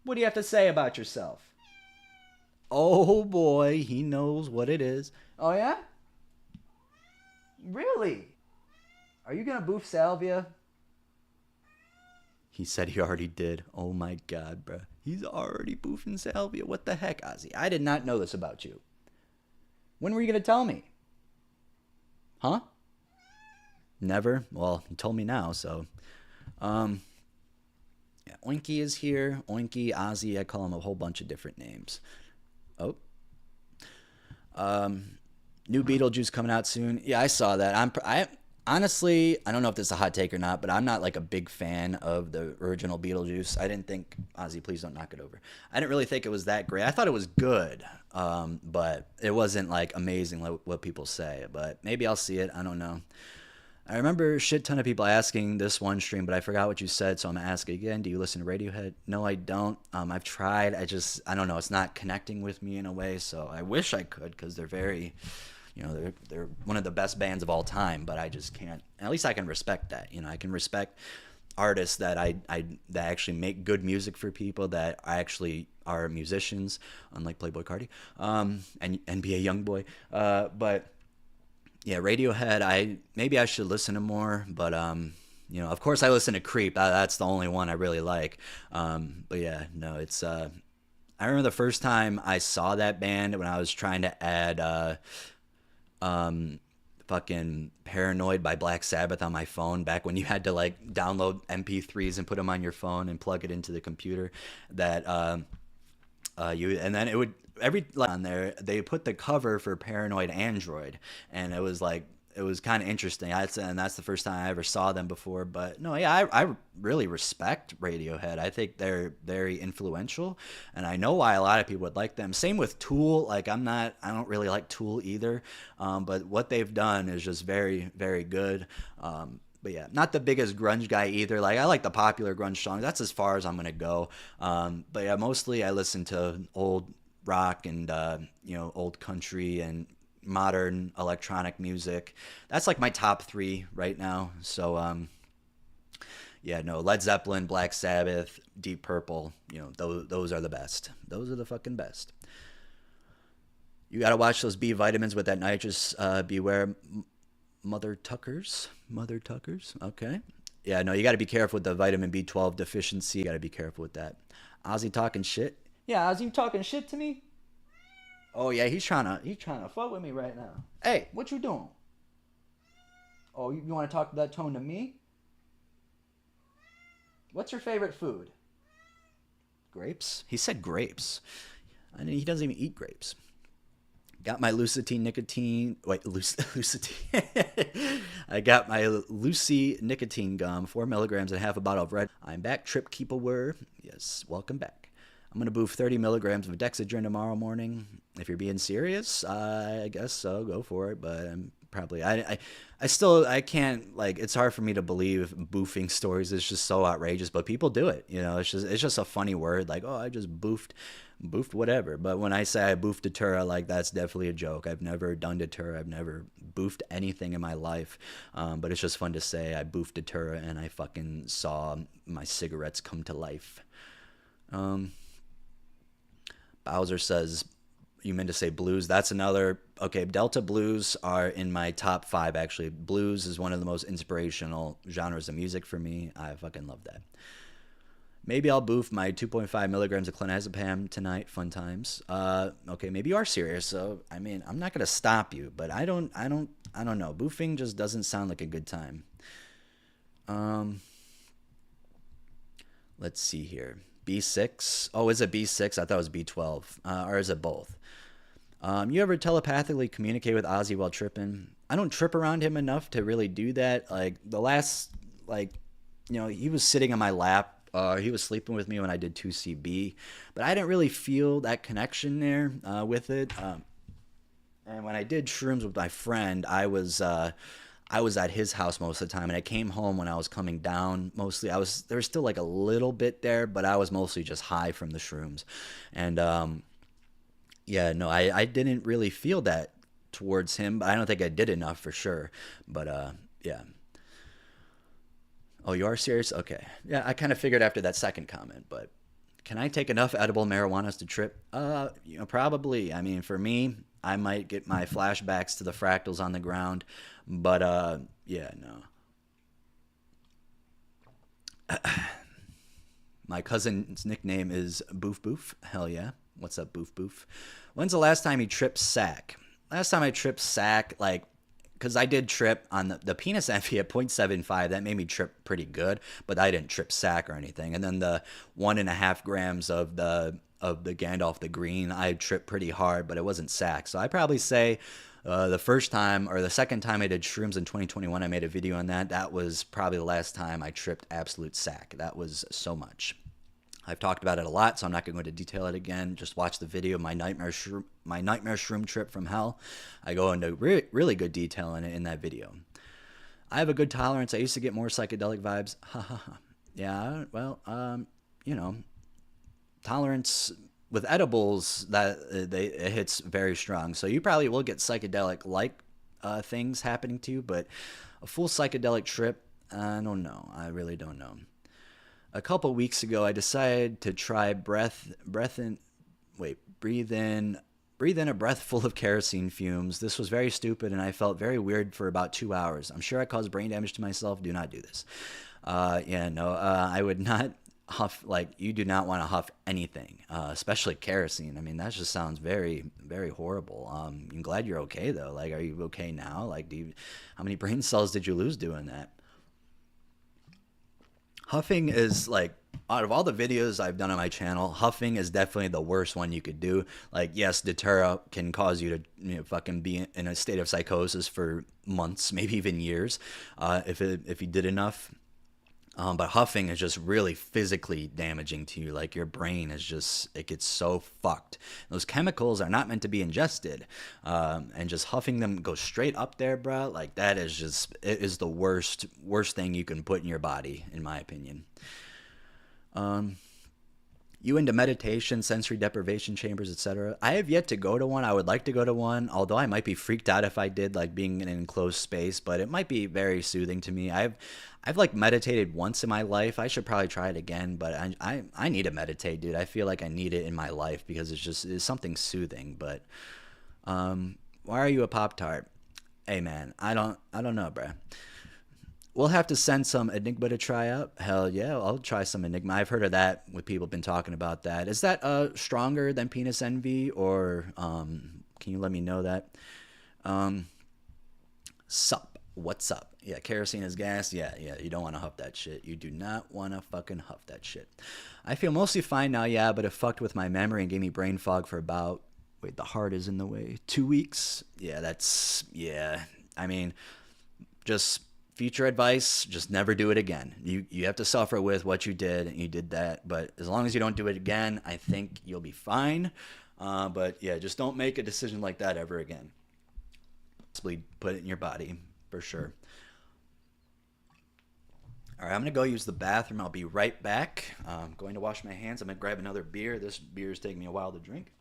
What do you have to say about yourself? Oh boy, he knows what it is. Oh yeah? Really? Are you gonna boof salvia? He said he already did. Oh my god, bruh. He's already boofing salvia. What the heck, Ozzy? I did not know this about you. When were you gonna tell me? Huh? Never? Well, you told me now, so. Yeah, Oinky is here. Oinky, Ozzy, I call him a whole bunch of different names. Oh. New Beetlejuice coming out soon. Yeah, I saw that. Honestly, I don't know if this is a hot take or not, but I'm not like a big fan of the original Beetlejuice. I didn't think, Ozzy, please don't knock it over. I didn't really think it was that great. I thought it was good, but it wasn't like amazing like what people say. But maybe I'll see it. I don't know. I remember a shit ton of people asking this one stream, but I forgot what you said, so I'm gonna ask it again. Do you listen to Radiohead? No, I don't. I've tried. I don't know. It's not connecting with me in a way, so I wish I could, because they're very, you know, they're one of the best bands of all time, but I just can't. At least I can respect that. You know, I can respect artists that that actually make good music for people, that actually are musicians, unlike Playboi Carti, and NBA YoungBoy, but. Yeah, Radiohead, maybe I should listen to more, but you know, of course I listen to Creep. That's the only one I really like. But yeah, no, it's I remember the first time I saw that band when I was trying to add fucking Paranoid by Black Sabbath on my phone, back when you had to like download MP3s and put them on your phone and plug it into the computer. That and then it would on there they put the cover for Paranoid Android, and it was kind of interesting. And that's the first time I ever saw them before. But no, yeah, I really respect Radiohead. I think they're very influential, and I know why a lot of people would like them. Same with Tool. Like I don't really like Tool either, but what they've done is just very, very good. But yeah, not the biggest grunge guy either. Like I like the popular grunge songs. That's as far as I'm gonna go. But yeah, mostly I listen to old rock and you know, old country and modern electronic music. That's like my top 3 right now. So yeah, no, Led Zeppelin, Black Sabbath, Deep Purple. You know, those are the best. Those are the fucking best. You gotta watch those B vitamins with that nitrous. Beware. Mother Tuckers. Okay. Yeah, no, you got to be careful with the vitamin B12 deficiency. You got to be careful with that. Ozzy talking shit. Yeah, Ozzy, you talking shit to me? Oh yeah, he's trying to fuck with me right now. Hey, what you doing? Oh, you want to talk that tone to me? What's your favorite food? Grapes? He said grapes. I mean, he doesn't even eat grapes. Got my Lucitine nicotine. Wait, Lucitine. I got my Lucy nicotine gum, 4 milligrams and half a bottle of red. I'm back. Trip keep a word. Yes, welcome back. I'm gonna boof 30 milligrams of Dexedrine tomorrow morning. If you're being serious, I guess so. Go for it. But I'm probably I still I can't like. It's hard for me to believe boofing stories. It's just so outrageous, but people do it. You know, it's just a funny word. Like, oh, I just boofed whatever. But when I say I boofed Datura, like that's definitely a joke. I've never done Datura. I've never boofed anything in my life. But it's just fun to say I boofed Datura and I fucking saw my cigarettes come to life. Bowser says, you meant to say blues. That's another. Okay, Delta blues are in my top 5, actually. Blues is one of the most inspirational genres of music for me. I fucking love that. Maybe I'll boof my 2.5 milligrams of clonazepam tonight. Fun times. Okay, maybe you are serious. So, I mean, I'm not going to stop you, but I don't know. Boofing just doesn't sound like a good time. Let's see here. B6. Oh, is it B6? I thought it was B12. Or is it both? You ever telepathically communicate with Ozzy while tripping? I don't trip around him enough to really do that. Like the last, he was sitting on my lap. He was sleeping with me when I did 2CB, but I didn't really feel that connection there with it. And when I did shrooms with my friend, I was at his house most of the time, and I came home when I was coming down. Mostly, there was still like a little bit there, but I was mostly just high from the shrooms, and yeah, no, I didn't really feel that towards him. But I don't think I did enough for sure. But yeah. Oh, you are serious? Okay. Yeah, I kind of figured after that second comment, but can I take enough edible marijuanas to trip? Probably. I mean, for me, I might get my flashbacks to the fractals on the ground, but yeah, no. My cousin's nickname is Boof Boof. Hell yeah. What's up, Boof Boof? When's the last time you tripped sack? Last time I tripped sack, like, because I did trip on the penis empty at 0.75. That made me trip pretty good, but I didn't trip sack or anything. And then the 1.5 grams of the Gandalf the Green, I tripped pretty hard, but it wasn't sack. So I'd probably say the first time or the second time I did shrooms in 2021, I made a video on that. That was probably the last time I tripped absolute sack. That was so much. I've talked about it a lot, so I'm not going to go into detail it again. Just watch the video, my nightmare shroom trip from hell. I go into really good detail in it in that video. I have a good tolerance. I used to get more psychedelic vibes. Ha ha ha. Yeah, well, tolerance with edibles it hits very strong. So you probably will get psychedelic like things happening to you, but a full psychedelic trip, I don't know. I really don't know. A couple weeks ago, I decided to try breathe in a breath full of kerosene fumes. This was very stupid, and I felt very weird for about 2 hours. I'm sure I caused brain damage to myself. Do not do this. I would not huff, like, you do not want to huff anything, especially kerosene. I mean, that just sounds very, very horrible. I'm glad you're okay, though. Like, are you okay now? Like, how many brain cells did you lose doing that? Huffing is, like, out of all the videos I've done on my channel, huffing is definitely the worst one you could do. Like, yes, Datura can cause you to fucking be in a state of psychosis for months, maybe even years, if you did enough. But huffing is just really physically damaging to you. Like, your brain it gets so fucked. Those chemicals are not meant to be ingested. And just huffing them goes straight up there, bro. Like, it is the worst thing you can put in your body, in my opinion. You into meditation, sensory deprivation chambers, etc.? I have yet to go to one. I would like to go to one, although I might be freaked out if I did, like being in an enclosed space, but it might be very soothing to me. I've like meditated once in my life. I should probably try it again, but I need to meditate, dude. I feel like I need it in my life because it's something soothing. But why are you a Pop-Tart? Hey man, I don't know, bruh. We'll have to send some Enigma to try out. Hell yeah, I'll try some Enigma. I've heard of that. With people been talking about that. Is that stronger than Penis Envy, or can you let me know that? Um, Sup? What's up? Yeah, kerosene is gas. Yeah, yeah. You don't want to huff that shit. You do not want to fucking huff that shit. I feel mostly fine now. Yeah, but it fucked with my memory and gave me brain fog for about. Wait, the heart is in the way. 2 weeks. Yeah, that's yeah. I mean, just future advice, just never do it again. You have to suffer with what you did, and you did that, but as long as you don't do it again, I think you'll be fine. But yeah, just don't make a decision like that ever again. Possibly put it in your body for sure. All right, I'm gonna go use the bathroom. I'll be right back. I'm going to wash my hands. I'm gonna grab another beer. This beer is taking me a while to drink,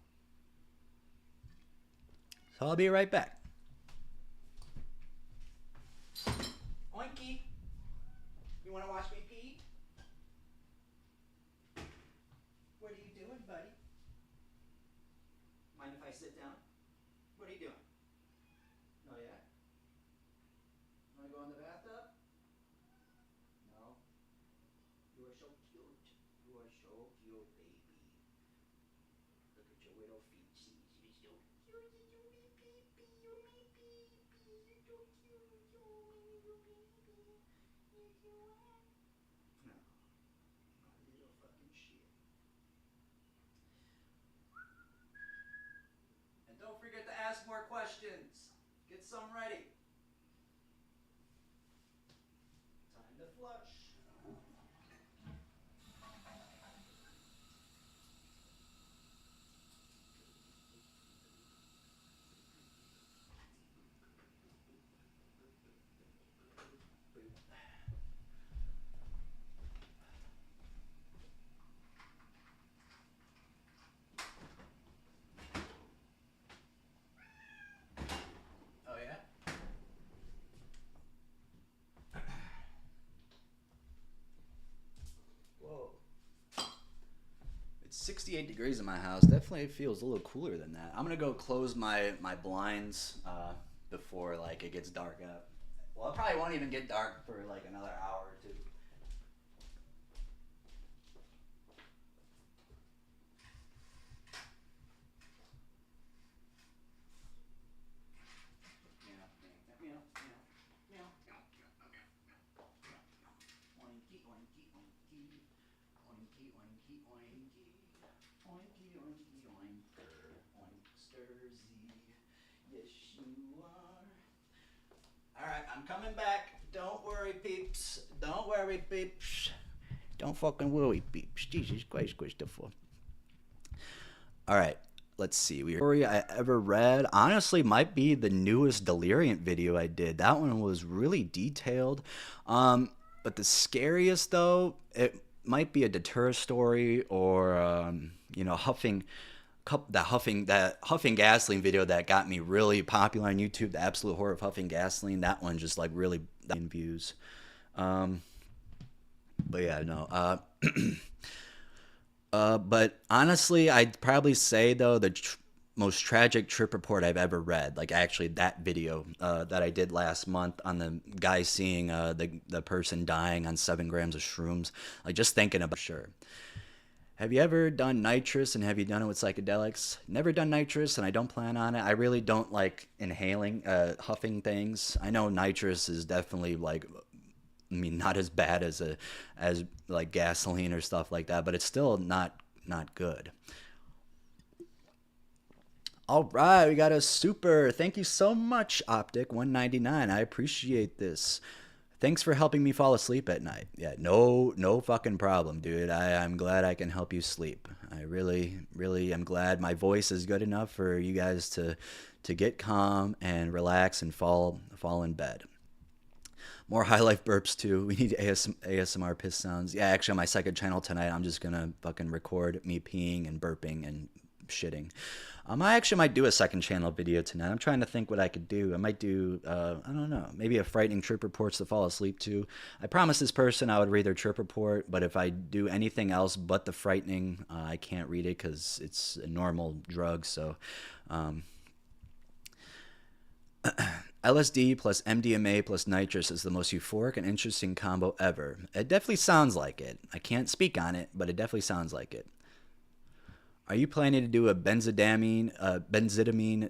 so I'll be right back. Oinky, you want to watch me pee? What are you doing, buddy? Mind if I sit down? What are you doing? Oh yeah? Want to go in the bathtub? No. You are so cute. You are so cute, baby. Look at your little feet. See, you're so cute. You me pee pee. You me pee pee. You're so cute. You me little baby. Yes, you are. No, my little fucking shit. And don't forget to ask more questions. Get some ready. Time to flush. Oh yeah? Whoa. It's 68 degrees in my house. Definitely feels a little cooler than that. I'm gonna go close my blinds before like it gets dark out. Well, it probably won't even get dark for like another hour or two. Meow, meow, meow, meow, meow, meow. Oinky, oinky, oinky. Oinky, oinky, oinky. Oinky, oinky, oinker. Oinksterzy. Yes, you are. Alright, I'm coming back. Don't worry, peeps. Don't worry, peeps. Don't fucking worry, peeps. Jesus Christ, Christopher. Alright, let's see. Story I ever read. Honestly, might be the newest Deliriant video I did. That one was really detailed. But the scariest, though, it might be a deter story or, huffing that huffing gasoline video that got me really popular on YouTube, the absolute horror of huffing gasoline. That one just like really in views. But yeah, no. But honestly, I'd probably say though the most tragic trip report I've ever read, like actually that video that I did last month on the guy seeing the person dying on 7 grams of shrooms. Like just thinking about sure. Have you ever done nitrous, and have you done it with psychedelics? Never done nitrous, and I don't plan on it. I really don't like inhaling, huffing things. I know nitrous is definitely like, I mean, not as bad as like gasoline or stuff like that, but it's still not good. All right, we got a super. Thank you so much, Optic 199. I appreciate this. Thanks for helping me fall asleep at night. Yeah, no fucking problem, dude. I'm glad I can help you sleep. I really, really am glad my voice is good enough for you guys to get calm and relax and fall in bed. More high life burps too. We need ASMR piss sounds. Yeah, actually on my second channel tonight, I'm just gonna fucking record me peeing and burping and shitting. I actually might do a second channel video tonight. I'm trying to think what I could do. I might do, I don't know, maybe a frightening trip reports to fall asleep to. I promised this person I would read their trip report, but if I do anything else but the frightening, I can't read it because it's a normal drug. So, LSD plus MDMA plus nitrous is the most euphoric and interesting combo ever. It definitely sounds like it. I can't speak on it, but it definitely sounds like it. Are you planning to do a benzitamine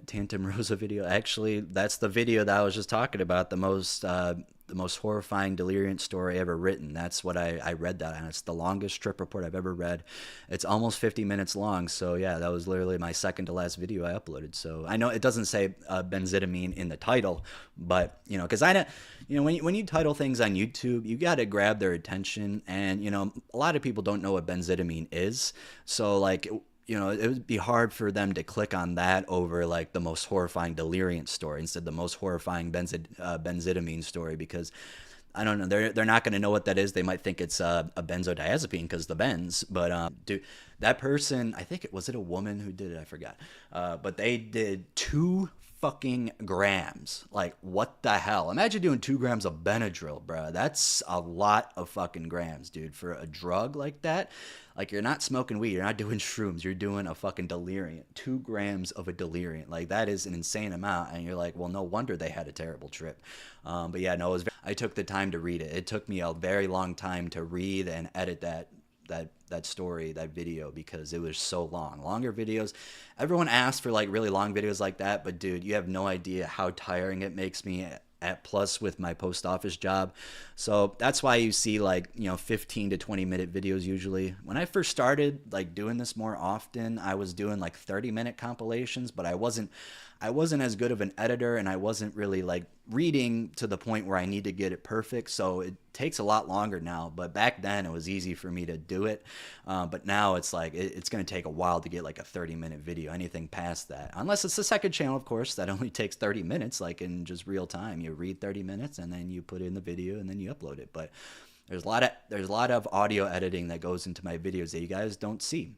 Tantum Rosa video? Actually, that's the video that I was just talking about. The most horrifying delirium story ever written. That's what I read that on. It's the longest trip report I've ever read. It's almost 50 minutes long. So yeah, that was literally my second to last video I uploaded. So I know it doesn't say benzitamine in the title, but because I know, when you title things on YouTube, you got to grab their attention, and a lot of people don't know what benzitamine is. So like, it would be hard for them to click on that over like the most horrifying delirium story instead of the most horrifying benzitamine story, because I don't know, they're not going to know what that is. They might think it's a benzodiazepine because the benz, but dude, that person, I think it a woman who did it, I forgot, but they did 2 fucking grams. Like, what the hell? Imagine doing 2 grams of Benadryl, bro. That's a lot of fucking grams, dude, for a drug like that. Like, you're not smoking weed, you're not doing shrooms, you're doing a fucking delirium. 2 grams of a delirium. Like, that is an insane amount. And you're like, well, no wonder they had a terrible trip. But yeah, no, I took the time to read it. It took me a very long time to read and edit that story, that video, because it was so long. Longer videos, everyone asks for like really long videos like that, but dude, you have no idea how tiring it makes me at plus with my post office job. So that's why you see like 15 to 20 minute videos usually. When I first started like doing this more often, I was doing like 30-minute compilations, but I wasn't as good of an editor, and I wasn't really like reading to the point where I need to get it perfect. So it takes a lot longer now, but back then it was easy for me to do it. But now it's like, it's going to take a while to get like a 30-minute video. Anything past that, unless it's the second channel, of course, that only takes 30 minutes, like in just real time. You read 30 minutes and then you put in the video and then you upload it. But there's a lot of audio editing that goes into my videos that you guys don't see.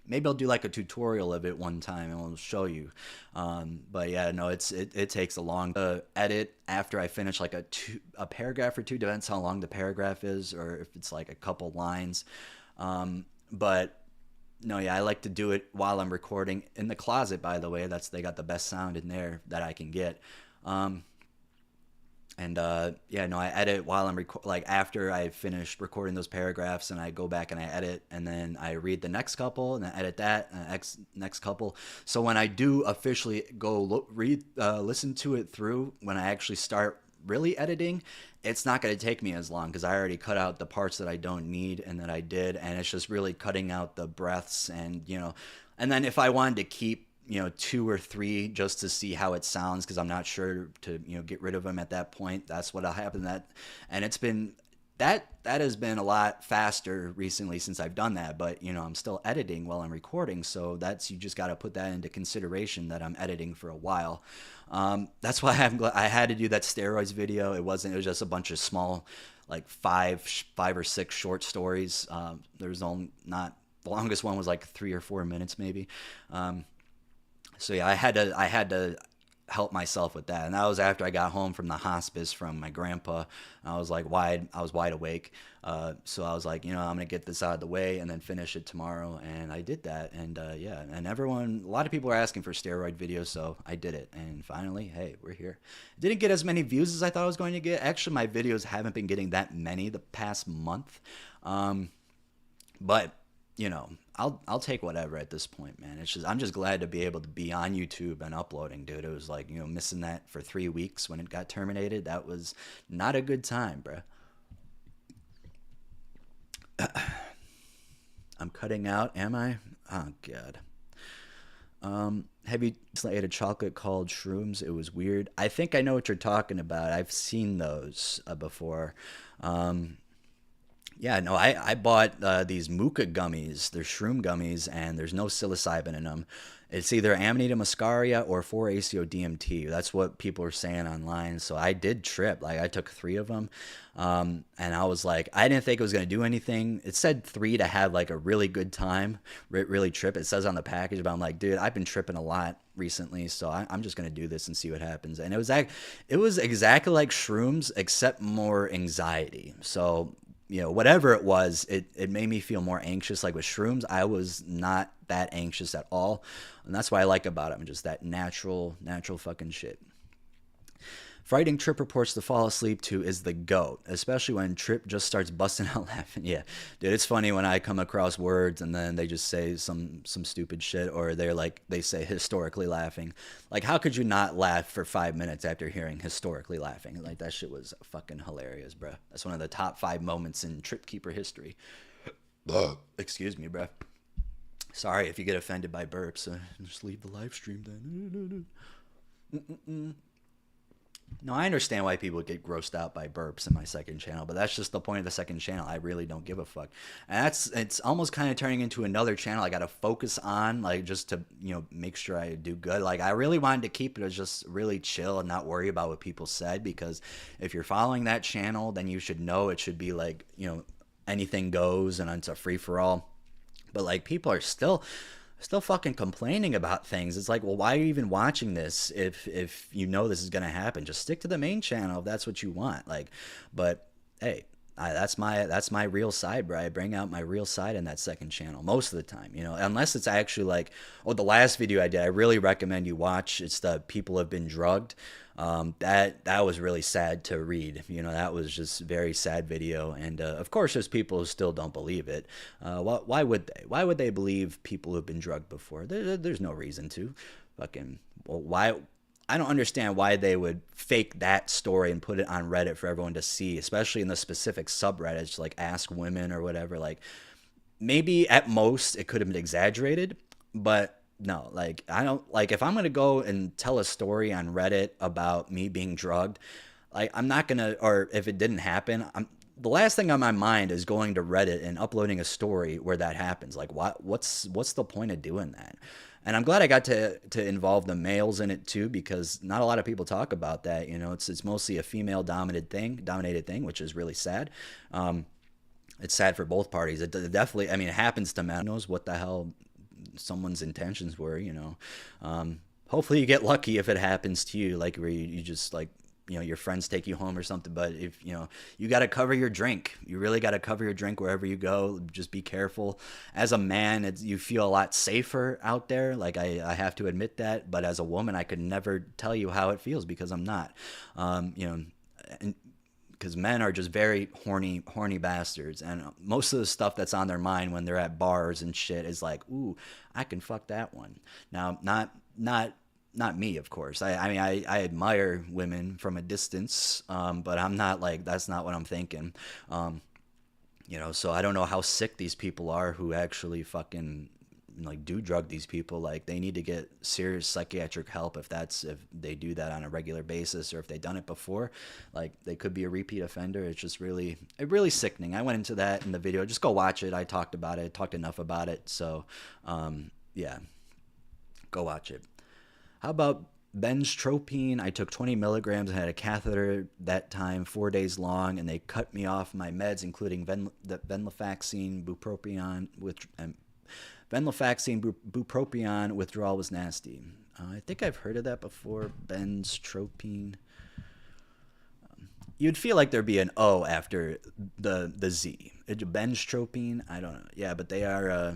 Maybe I'll do like a tutorial of it one time and I'll show you. But yeah, no, it takes a long edit after I finish like a paragraph or two. Depends how long the paragraph is, or if it's like a couple lines. But no, yeah, I like to do it while I'm recording in the closet. By the way, they got the best sound in there that I can get. And yeah, no, I edit while I'm like after I finish recording those paragraphs, and I go back and I edit, and then I read the next couple and I edit that next couple. So when I do officially go listen to it through, when I actually start really editing, it's not going to take me as long because I already cut out the parts that I don't need and that I did, and it's just really cutting out the breaths and and then if I wanted to keep 2 or 3 just to see how it sounds, because I'm not sure to get rid of them at that point, that's what'll happen. And it's been that has been a lot faster recently since I've done that, but I'm still editing while I'm recording, so you just got to put that into consideration, that I'm editing for a while. That's why I had to do that steroids video. It was just a bunch of small, like five or six short stories. There's only not, the longest one was like 3 or 4 minutes maybe. So yeah, I had to help myself with that, and that was after I got home from the hospice from my grandpa. I was wide awake, so I was like, I'm gonna get this out of the way and then finish it tomorrow, and I did that. And yeah, and a lot of people are asking for steroid videos, so I did it, and finally, hey, we're here. Didn't get as many views as I thought I was going to get. Actually, my videos haven't been getting that many the past month, but I'll take whatever at this point, man. I'm just glad to be able to be on YouTube and uploading, dude. It was like, missing that for 3 weeks when it got terminated. That was not a good time, bro. I'm cutting out, am I? Oh, God. Have you ate a chocolate called Shrooms? It was weird. I think I know what you're talking about. I've seen those before. Yeah, no, I bought these Muka gummies. They're shroom gummies, and there's no psilocybin in them. It's either Amanita muscaria or 4-ACO-DMT. That's what people are saying online. So I did trip. Like, I took 3 of them, and I was like, I didn't think it was going to do anything. It said 3 to have like a really good time, really trip. It says on the package, but I'm like, dude, I've been tripping a lot recently, so I'm just going to do this and see what happens. And it was exactly like shrooms, except more anxiety. So whatever it was, it made me feel more anxious. Like with shrooms, I was not that anxious at all. And that's what I like about them, just that natural fucking shit. Frighting Trip reports to fall asleep to is the GOAT, especially when Trip just starts busting out laughing. Yeah, dude, it's funny when I come across words and then they just say some stupid shit, or they say historically laughing. Like, how could you not laugh for 5 minutes after hearing historically laughing? Like, that shit was fucking hilarious, bro. That's one of the top 5 moments in Trip Keeper history. Excuse me, bro. Sorry if you get offended by burps. Just leave the live stream then. No, I understand why people get grossed out by burps in my second channel, but that's just the point of the second channel. I really don't give a fuck. And it's almost kind of turning into another channel I got to focus on, like, just to, make sure I do good. Like, I really wanted to keep it as just really chill and not worry about what people said, because if you're following that channel, then you should know it should be like, anything goes and it's a free for all. But like, people are still fucking complaining about things. It's like, well, why are you even watching this if you know this is gonna happen? Just stick to the main channel if that's what you want. Like, but hey, that's my real side, bro. I bring out my real side in that second channel most of the time, unless it's actually like, oh, the last video I did, I really recommend you watch. It's the People Have Been Drugged. That was really sad to read. That was just a very sad video. And of course, there's people who still don't believe it. Why would they? Why would they believe people who've been drugged before? There's no reason to. Fucking, well, why? I don't understand why they would fake that story and put it on Reddit for everyone to see, especially in the specific subreddits like Ask Women or whatever. Like, maybe at most it could have been exaggerated, but no, like, I don't, like, if I'm going to go and tell a story on Reddit about me being drugged, like, I'm not going to, or if it didn't happen, the last thing on my mind is going to Reddit and uploading a story where that happens. Like, what's the point of doing that? And I'm glad I got to involve the males in it too, because not a lot of people talk about that. It's mostly a female dominated thing, which is really sad. It's sad for both parties. It definitely, I mean, it happens to men. Who knows what the hell someone's intentions were, hopefully you get lucky if it happens to you, like where you just, like, your friends take you home or something. But if you got to cover your drink, you really got to cover your drink wherever you go. Just be careful. As a man, you feel a lot safer out there, like, I have to admit that. But as a woman, I could never tell you how it feels, because I'm not, because men are just very horny bastards, and most of the stuff that's on their mind when they're at bars and shit is like, ooh, I can fuck that one. Now, not me, of course. I mean, I admire women from a distance, but I'm not, like, that's not what I'm thinking. So I don't know how sick these people are who actually fucking, like, do drug these people. Like, they need to get serious psychiatric help if they do that on a regular basis, or if they've done it before. Like, they could be a repeat offender. It's just really sickening. I went into that in the video. Just go watch it. I talked about it. I talked enough about it. So, yeah, go watch it. How about benztropine? I took 20 milligrams and had a catheter that time 4 days long, and they cut me off my meds, including venlafaxine, bupropion, bupropion. Withdrawal was nasty. I think I've heard of that before. Benztropine. You'd feel like there'd be an O after the Z. Benztropine. I don't know. Yeah, but they are.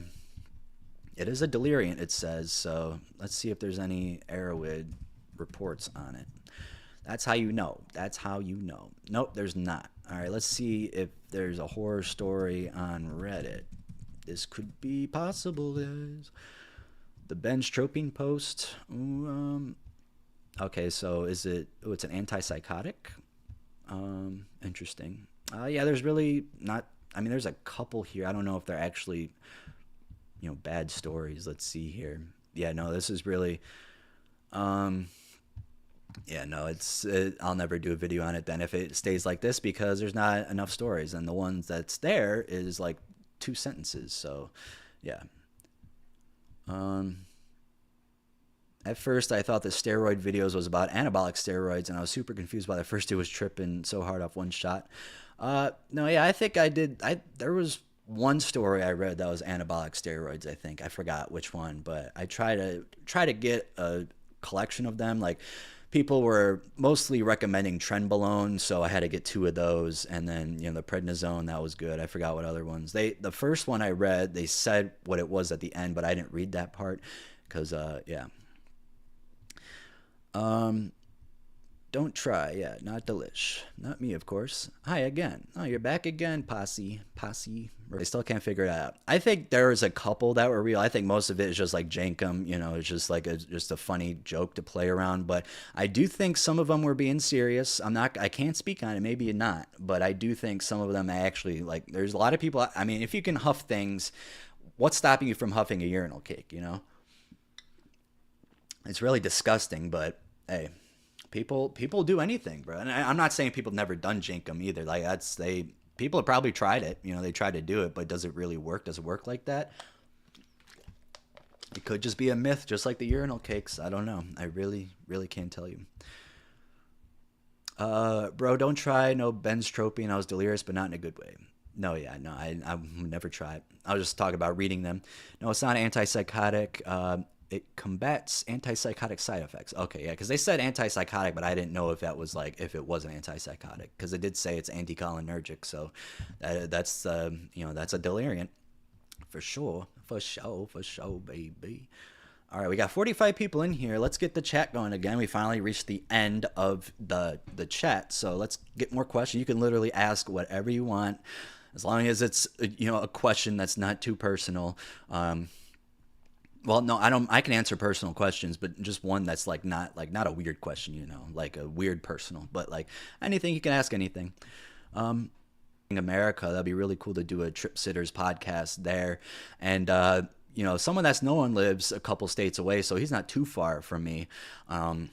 It is a deliriant, it says. So let's see if there's any Arrowhead reports on it. That's how you know. Nope, there's not. All right, let's see if there's a horror story on Reddit. This could be possible, guys. The benztropine post. Okay, so is it? Oh, it's an antipsychotic. Interesting. Yeah, there's really not. I mean, there's a couple here. I don't know if they're actually, bad stories. Let's see here. Yeah, no, this is really. Yeah, no, I'll never do a video on it then if it stays like this, because there's not enough stories, and the ones that's there is like 2 sentences. So, yeah. At first, I thought the steroid videos was about anabolic steroids, and I was super confused why the first two was tripping so hard off one shot. No, yeah, I think I did. There was one story I read that was anabolic steroids. I think I forgot which one, but I try to get a collection of them. Like, people were mostly recommending trenbolone, so I had to get 2 of those, and then the prednisone, that was good. I forgot what other ones. The first one I read, they said what it was at the end, but I didn't read that part because yeah. don't try. Yeah, not delish. Not me, of course. Hi again. Oh, you're back again, posse. Posse. They still can't figure it out. I think there was a couple that were real. I think most of it is just like jankum. It's just like just a funny joke to play around. But I do think some of them were being serious. I can't speak on it. Maybe not. But I do think some of them actually, like, there's a lot of people. I mean, if you can huff things, what's stopping you from huffing a urinal cake, It's really disgusting, but hey, people do anything, bro. And I'm not saying people have never done jankum either. Like people have probably tried it. They tried to do it, but does it really work? Does it work like that? It could just be a myth, just like the urinal cakes. I don't know. I really, really can't tell you. Bro, don't try no benztropine. I was delirious, but not in a good way. No, yeah, no, I would never try it. I was just talking about reading them. No, it's not antipsychotic. It combats antipsychotic side effects. Okay, yeah, because they said antipsychotic, but I didn't know if that was like if it was an antipsychotic, because it did say it's anticholinergic. So that's that's a deliriant for sure, baby. All right, we got 45 people in here. Let's get the chat going again. We finally reached the end of the chat, so let's get more questions. You can literally ask whatever you want, as long as it's a question that's not too personal. Well, no, I don't. I can answer personal questions, but just one that's not a weird question, like a weird personal. But like anything, you can ask anything. In America, that'd be really cool to do a Trip Sitters podcast there, and someone that's known lives a couple states away, so he's not too far from me. So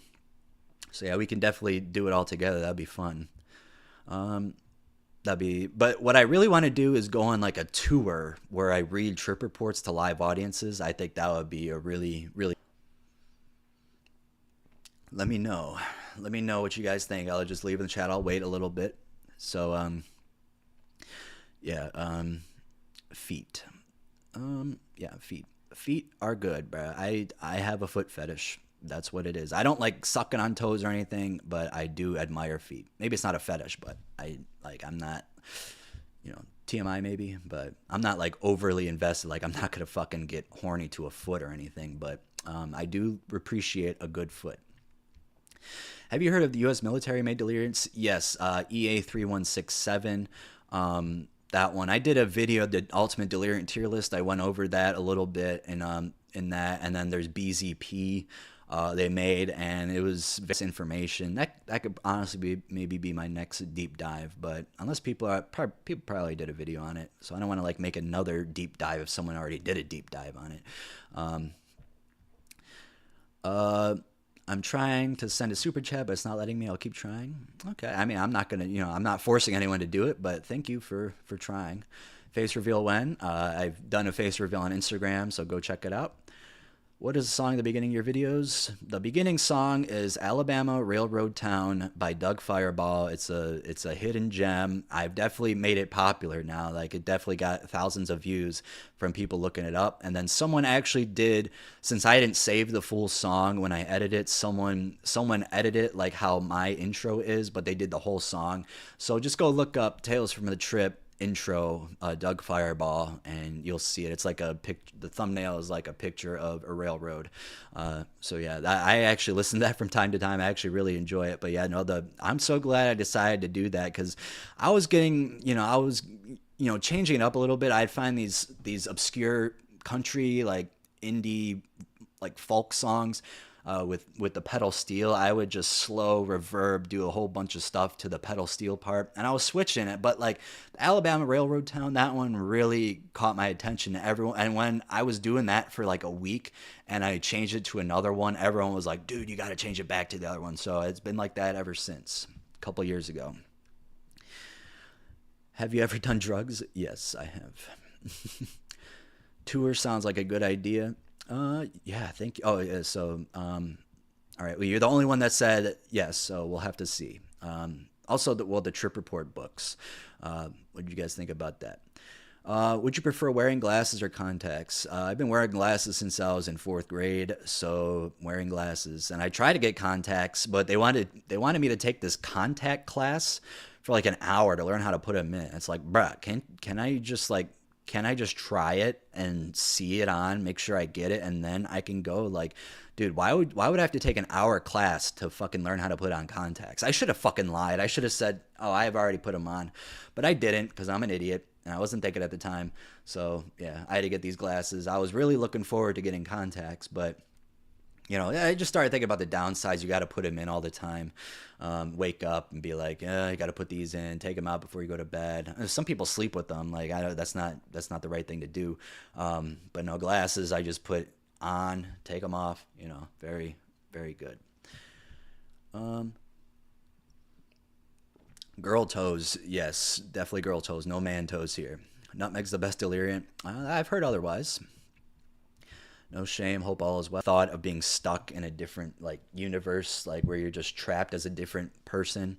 yeah, we can definitely do it all together. That'd be fun. But what I really want to do is go on like a tour where I read trip reports to live audiences. I think that would be a really, really. Let me know what you guys think. I'll just leave in the chat. I'll wait a little bit. So, feet. Feet are good, bro. I have a foot fetish. That's what it is. I don't like sucking on toes or anything, but I do admire feet. Maybe it's not a fetish, but I'm not, TMI maybe, but I'm not like overly invested. Like I'm not going to fucking get horny to a foot or anything, but I do appreciate a good foot. Have you heard of the U.S. military made deliriants? Yes, EA 3167. That one. I did a video of the ultimate deliriant tier list. I went over that a little bit in that, and then there's BZP. They made, and it was this information that could honestly maybe be my next deep dive, but unless people probably did a video on it, so I don't want to like make another deep dive if someone already did a deep dive on it. I'm trying to send a super chat, but it's not letting me. I'll keep trying. Okay, I mean, I'm not gonna, I'm not forcing anyone to do it, but thank you for trying. Face reveal when? I've done a face reveal on Instagram, so go check it out. What is the song at the beginning of your videos? The beginning song is Alabama Railroad Town by Doug Fireball. It's a hidden gem. I've definitely made it popular now. Like it definitely got thousands of views from people looking it up. And then someone actually did, since I didn't save the full song when I edited it, someone edited it like how my intro is, but they did the whole song. So just go look up Tales from the Trip intro, Doug Fireball, and you'll see it. It's like the thumbnail is like a picture of a railroad. So yeah, I actually listen to that from time to time. I actually really enjoy it. But yeah, no, I'm so glad I decided to do that, because I was getting, changing it up a little bit. I'd find these obscure country, like indie, like folk songs. With the pedal steel, I would just slow reverb, do a whole bunch of stuff to the pedal steel part, and I was switching it. But like Alabama Railroad Town, that one really caught my attention. Everyone, and when I was doing that for like a week, and I changed it to another one, everyone was like, "Dude, you got to change it back to the other one." So it's been like that ever since. A couple years ago. Have you ever done drugs? Yes, I have. Tour sounds like a good idea. Yeah, thank you. Oh, yeah. So, all right. Well, you're the only one that said yes. So we'll have to see. Also, the Trip Report books. What did you guys think about that? Would you prefer wearing glasses or contacts? I've been wearing glasses since I was in 4th grade. So wearing glasses, and I tried to get contacts, but they wanted me to take this contact class for like an hour to learn how to put them in. It's like, bruh, can I just like can I just try it and see it on, make sure I get it, and then I can go? Like, dude, why would I have to take an hour class to fucking learn how to put on contacts? I should have fucking lied. I should have said, oh, I have already put them on, but I didn't because I'm an idiot and I wasn't thinking at the time. So yeah, I had to get these glasses. I was really looking forward to getting contacts, but I just started thinking about the downsides. You got to put them in all the time. Wake up and be like, you got to put these in, take them out before you go to bed. Some people sleep with them. Like, I know that's not the right thing to do. But no, glasses, I just put on, take them off, very, very good. Girl toes. Yes, definitely girl toes. No man toes here. Nutmeg's the best deliriant. I've heard otherwise. No shame, hope all is well. Thought of being stuck in a different like universe, like where you're just trapped as a different person.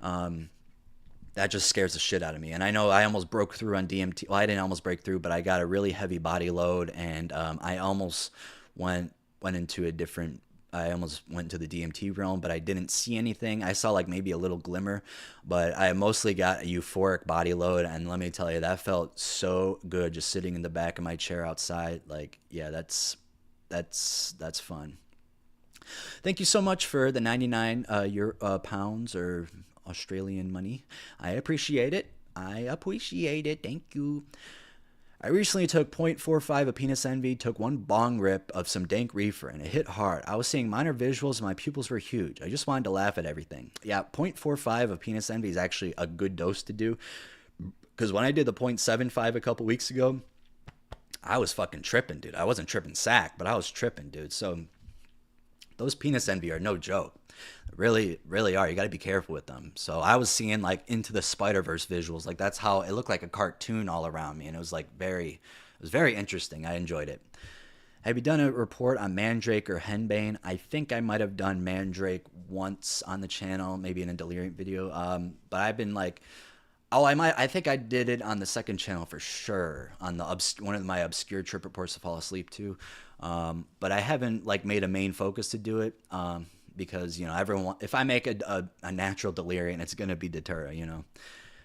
That just scares the shit out of me. And I know I almost broke through on DMT. Well, I didn't almost break through, but I got a really heavy body load, and I almost went into a different. I almost went to the DMT realm, but I didn't see anything. I saw like maybe a little glimmer, but I mostly got a euphoric body load. And let me tell you, that felt so good just sitting in the back of my chair outside. Like, yeah, that's fun. Thank you so much for the 99 pounds or Australian money. I appreciate it. Thank you. I recently took 0.45 of penis envy, took one bong rip of some dank reefer, and it hit hard. I was seeing minor visuals and my pupils were huge. I just wanted to laugh at everything. Yeah, 0.45 of penis envy is actually a good dose to do, because when I did the 0.75 a couple weeks ago, I was fucking tripping, dude. I wasn't tripping sack, but I was tripping, dude. So those penis envy are no joke. Really, really are. You got to be careful with them. So I was seeing like Into the Spider-Verse visuals. Like that's how it looked, like a cartoon all around me. And it was like it was very interesting. I enjoyed it. Have you done a report on Mandrake or Henbane? I think I might have done Mandrake once on the channel, maybe in a Delirium video. But I've been like, I think I did it on the second channel for sure, on the one of my obscure trip reports to fall asleep to. But I haven't like made a main focus to do it. Because everyone, if I make a natural delirium, it's gonna be Datura,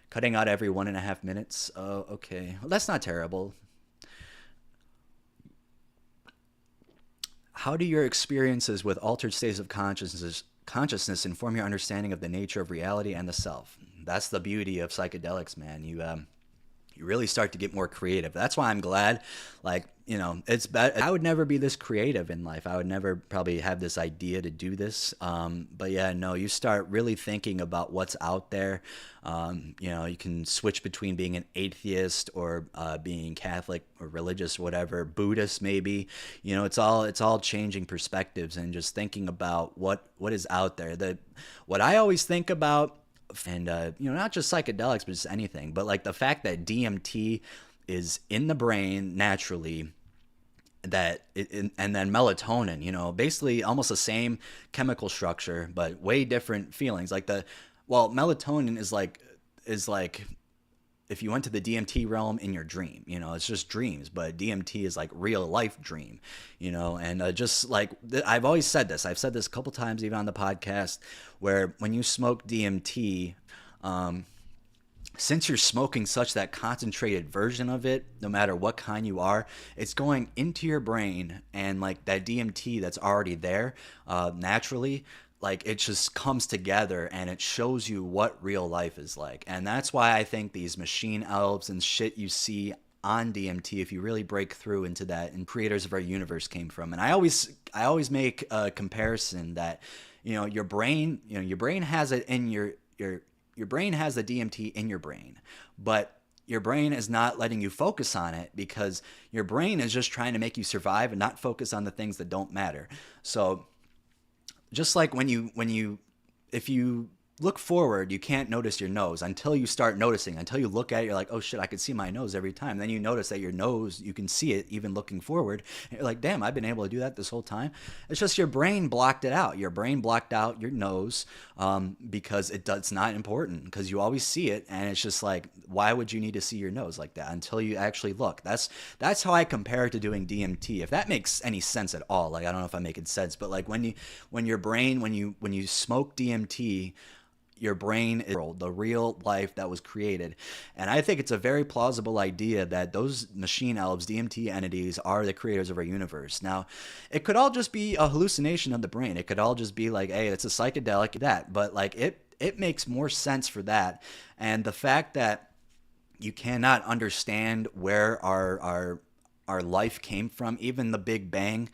cutting out every 1.5 minutes. Oh, okay, well that's not terrible. How do your experiences with altered states of consciousness inform your understanding of the nature of reality and the self? That's the beauty of psychedelics, man. You really start to get more creative. That's why I'm glad, like, it's bad. I would never be this creative in life. I would never probably have this idea to do this. But yeah, no, you start really thinking about what's out there. You can switch between being an atheist or being Catholic or religious, whatever, Buddhist maybe. It's all changing perspectives and just thinking about what is out there. What I always think about, and not just psychedelics, but just anything, but like the fact that DMT is in the brain naturally, and then melatonin, basically almost the same chemical structure, but way different feelings. Like melatonin is like if you went to the DMT realm in your dream, it's just dreams, but DMT is like real life dream, and just like I've always said this, I've said this a couple times even on the podcast, where when you smoke DMT, since you're smoking such that concentrated version of it, no matter what kind you are, it's going into your brain, and like that DMT that's already there naturally, like it just comes together and it shows you what real life is like. And that's why I think these machine elves and shit you see on DMT, if you really break through into that, and creators of our universe came from. And I always make a comparison that your brain has it in your brain has the DMT in your brain, but your brain is not letting you focus on it because your brain is just trying to make you survive and not focus on the things that don't matter. So just like if you look forward, you can't notice your nose until you start noticing. Until you look at it, you're like, oh shit, I can see my nose every time. Then you notice that your nose, you can see it even looking forward. And you're like, damn, I've been able to do that this whole time. It's just your brain blocked it out. Your brain blocked out your nose because it's not important, because you always see it. And it's just like, why would you need to see your nose like that until you actually look? That's how I compare it to doing DMT. If that makes any sense at all. Like, I don't know if I'm making sense, but like when you smoke DMT, your brain is the real life that was created. And I think it's a very plausible idea that those machine elves, DMT entities, are the creators of our universe. Now, it could all just be a hallucination of the brain. It could all just be like, hey, it's a psychedelic, that. But like it makes more sense for that. And the fact that you cannot understand where our life came from, even the Big Bang,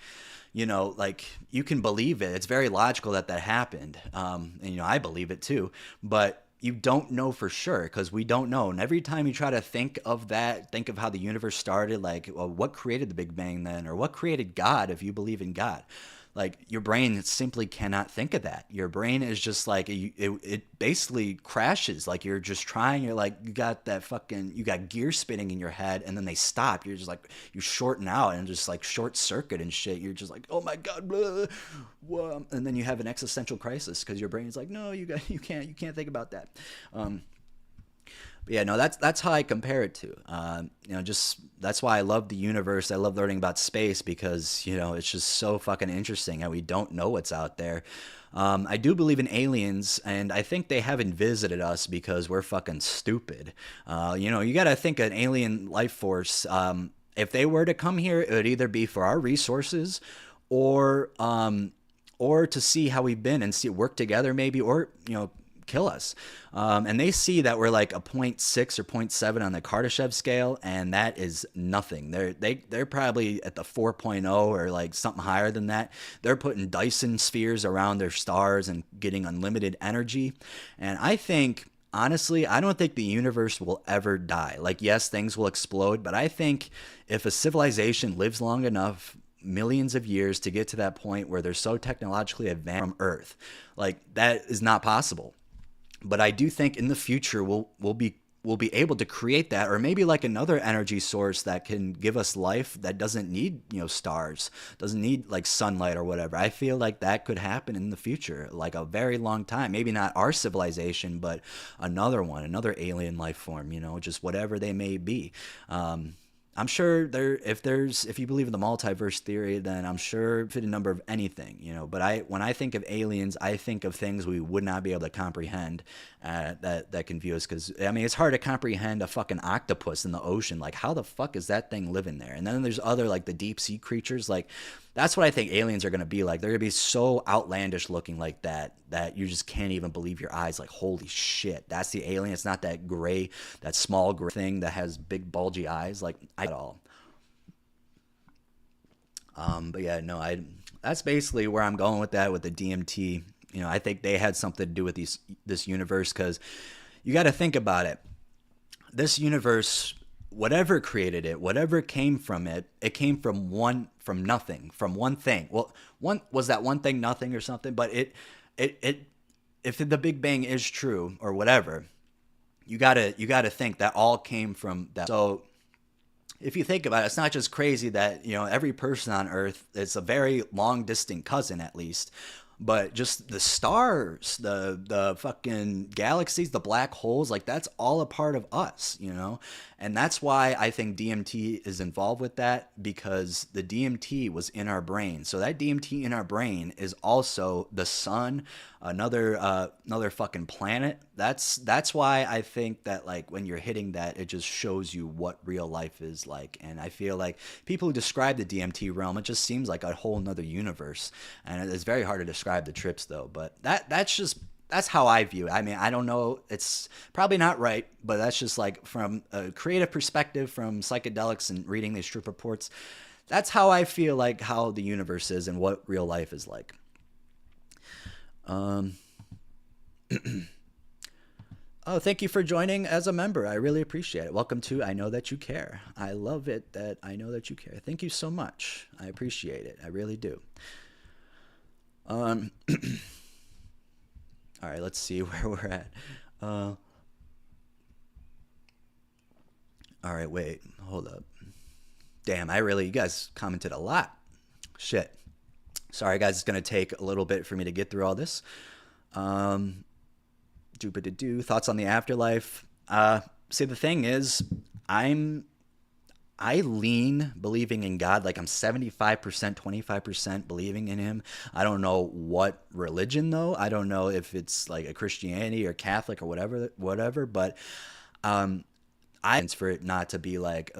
like you can believe it. It's very logical that that happened. And, I believe it too, but you don't know for sure because we don't know. And every time you try to think of that, think of how the universe started, like, well, what created the Big Bang then? Or what created God if you believe in God? Like your brain simply cannot think of that. Your brain is just like it basically crashes. Like you're just trying. You're like you got gear spinning in your head, and then they stop. You're just like you shorten out and just like short circuit and shit. You're just like, oh my god, blah, blah. And then you have an existential crisis because your brain's like, no, you can't think about that. But yeah, no, that's how I compare it to. Just that's why I love the universe. I love learning about space because it's just so fucking interesting and we don't know what's out there. I do believe in aliens, and I think they haven't visited us because we're fucking stupid. You got to think an alien life force. If they were to come here, it would either be for our resources, or to see how we've been and see work together, maybe, or kill us. And they see that we're like a zero 0.6 or 0.7 on the Kardashev scale, and that is nothing. They're probably at the 4.0 or like something higher than that. They're putting Dyson spheres around their stars and getting unlimited energy. And I think, honestly, I don't think the universe will ever die. Like, yes, things will explode, but I think if a civilization lives long enough, millions of years, to get to that point where they're so technologically advanced from Earth, like that is not possible. But I do think in the future we'll be able to create that, or maybe like another energy source that can give us life that doesn't need stars, doesn't need like sunlight or whatever. I feel like that could happen in the future, like a very long time. Maybe not our civilization, but another one, another alien life form. Just whatever they may be. I'm sure if you believe in the multiverse theory, then I'm sure fit a number of anything, But when I think of aliens, I think of things we would not be able to comprehend that can view us. Because it's hard to comprehend a fucking octopus in the ocean. Like, how the fuck is that thing living there? And then there's other like the deep sea creatures. Like, that's what I think aliens are gonna be like. They're gonna be so outlandish looking like that you just can't even believe your eyes. Like, holy shit, that's the alien. It's not that gray, that small gray thing that has big bulgy eyes. Like, at all. But yeah, no, that's basically where I'm going with that, with the DMT. I think they had something to do with this universe, because you got to think about it. This universe, whatever created it, whatever came from it, it came from nothing, from one thing. Well, one thing nothing or something, but it if the Big Bang is true or whatever, you gotta think that all came from that. So if you think about it, it's not just crazy that every person on Earth is a very long distant cousin, at least. But just the stars, the fucking galaxies, the black holes, like that's all a part of us, And that's why I think DMT is involved with that, because the DMT was in our brain. So that DMT in our brain is also the sun, another fucking planet. That's why I think that, like, when you're hitting that, it just shows you what real life is like. And I feel like people who describe the DMT realm, it just seems like a whole nother universe. And it's very hard to describe the trips though. But that's how I view it. I don't know. It's probably not right, but that's just like from a creative perspective, from psychedelics and reading these trip reports. That's how I feel like how the universe is and what real life is like. Oh, thank you for joining as a member. I really appreciate it. Welcome to I Know That You Care. I love it that I know that you care. Thank you so much. I appreciate it. I really do. All right, let's see where we're at. All right, wait, hold up. Damn, you guys commented a lot. Shit. Sorry, guys, it's going to take a little bit for me to get through all this. Thoughts on the afterlife. See, the thing is, I'm I lean believing in God. Like I'm 75%, 25% believing in him. I don't know what religion though. I don't know if it's like a Christianity or Catholic or whatever, but I for it not to be like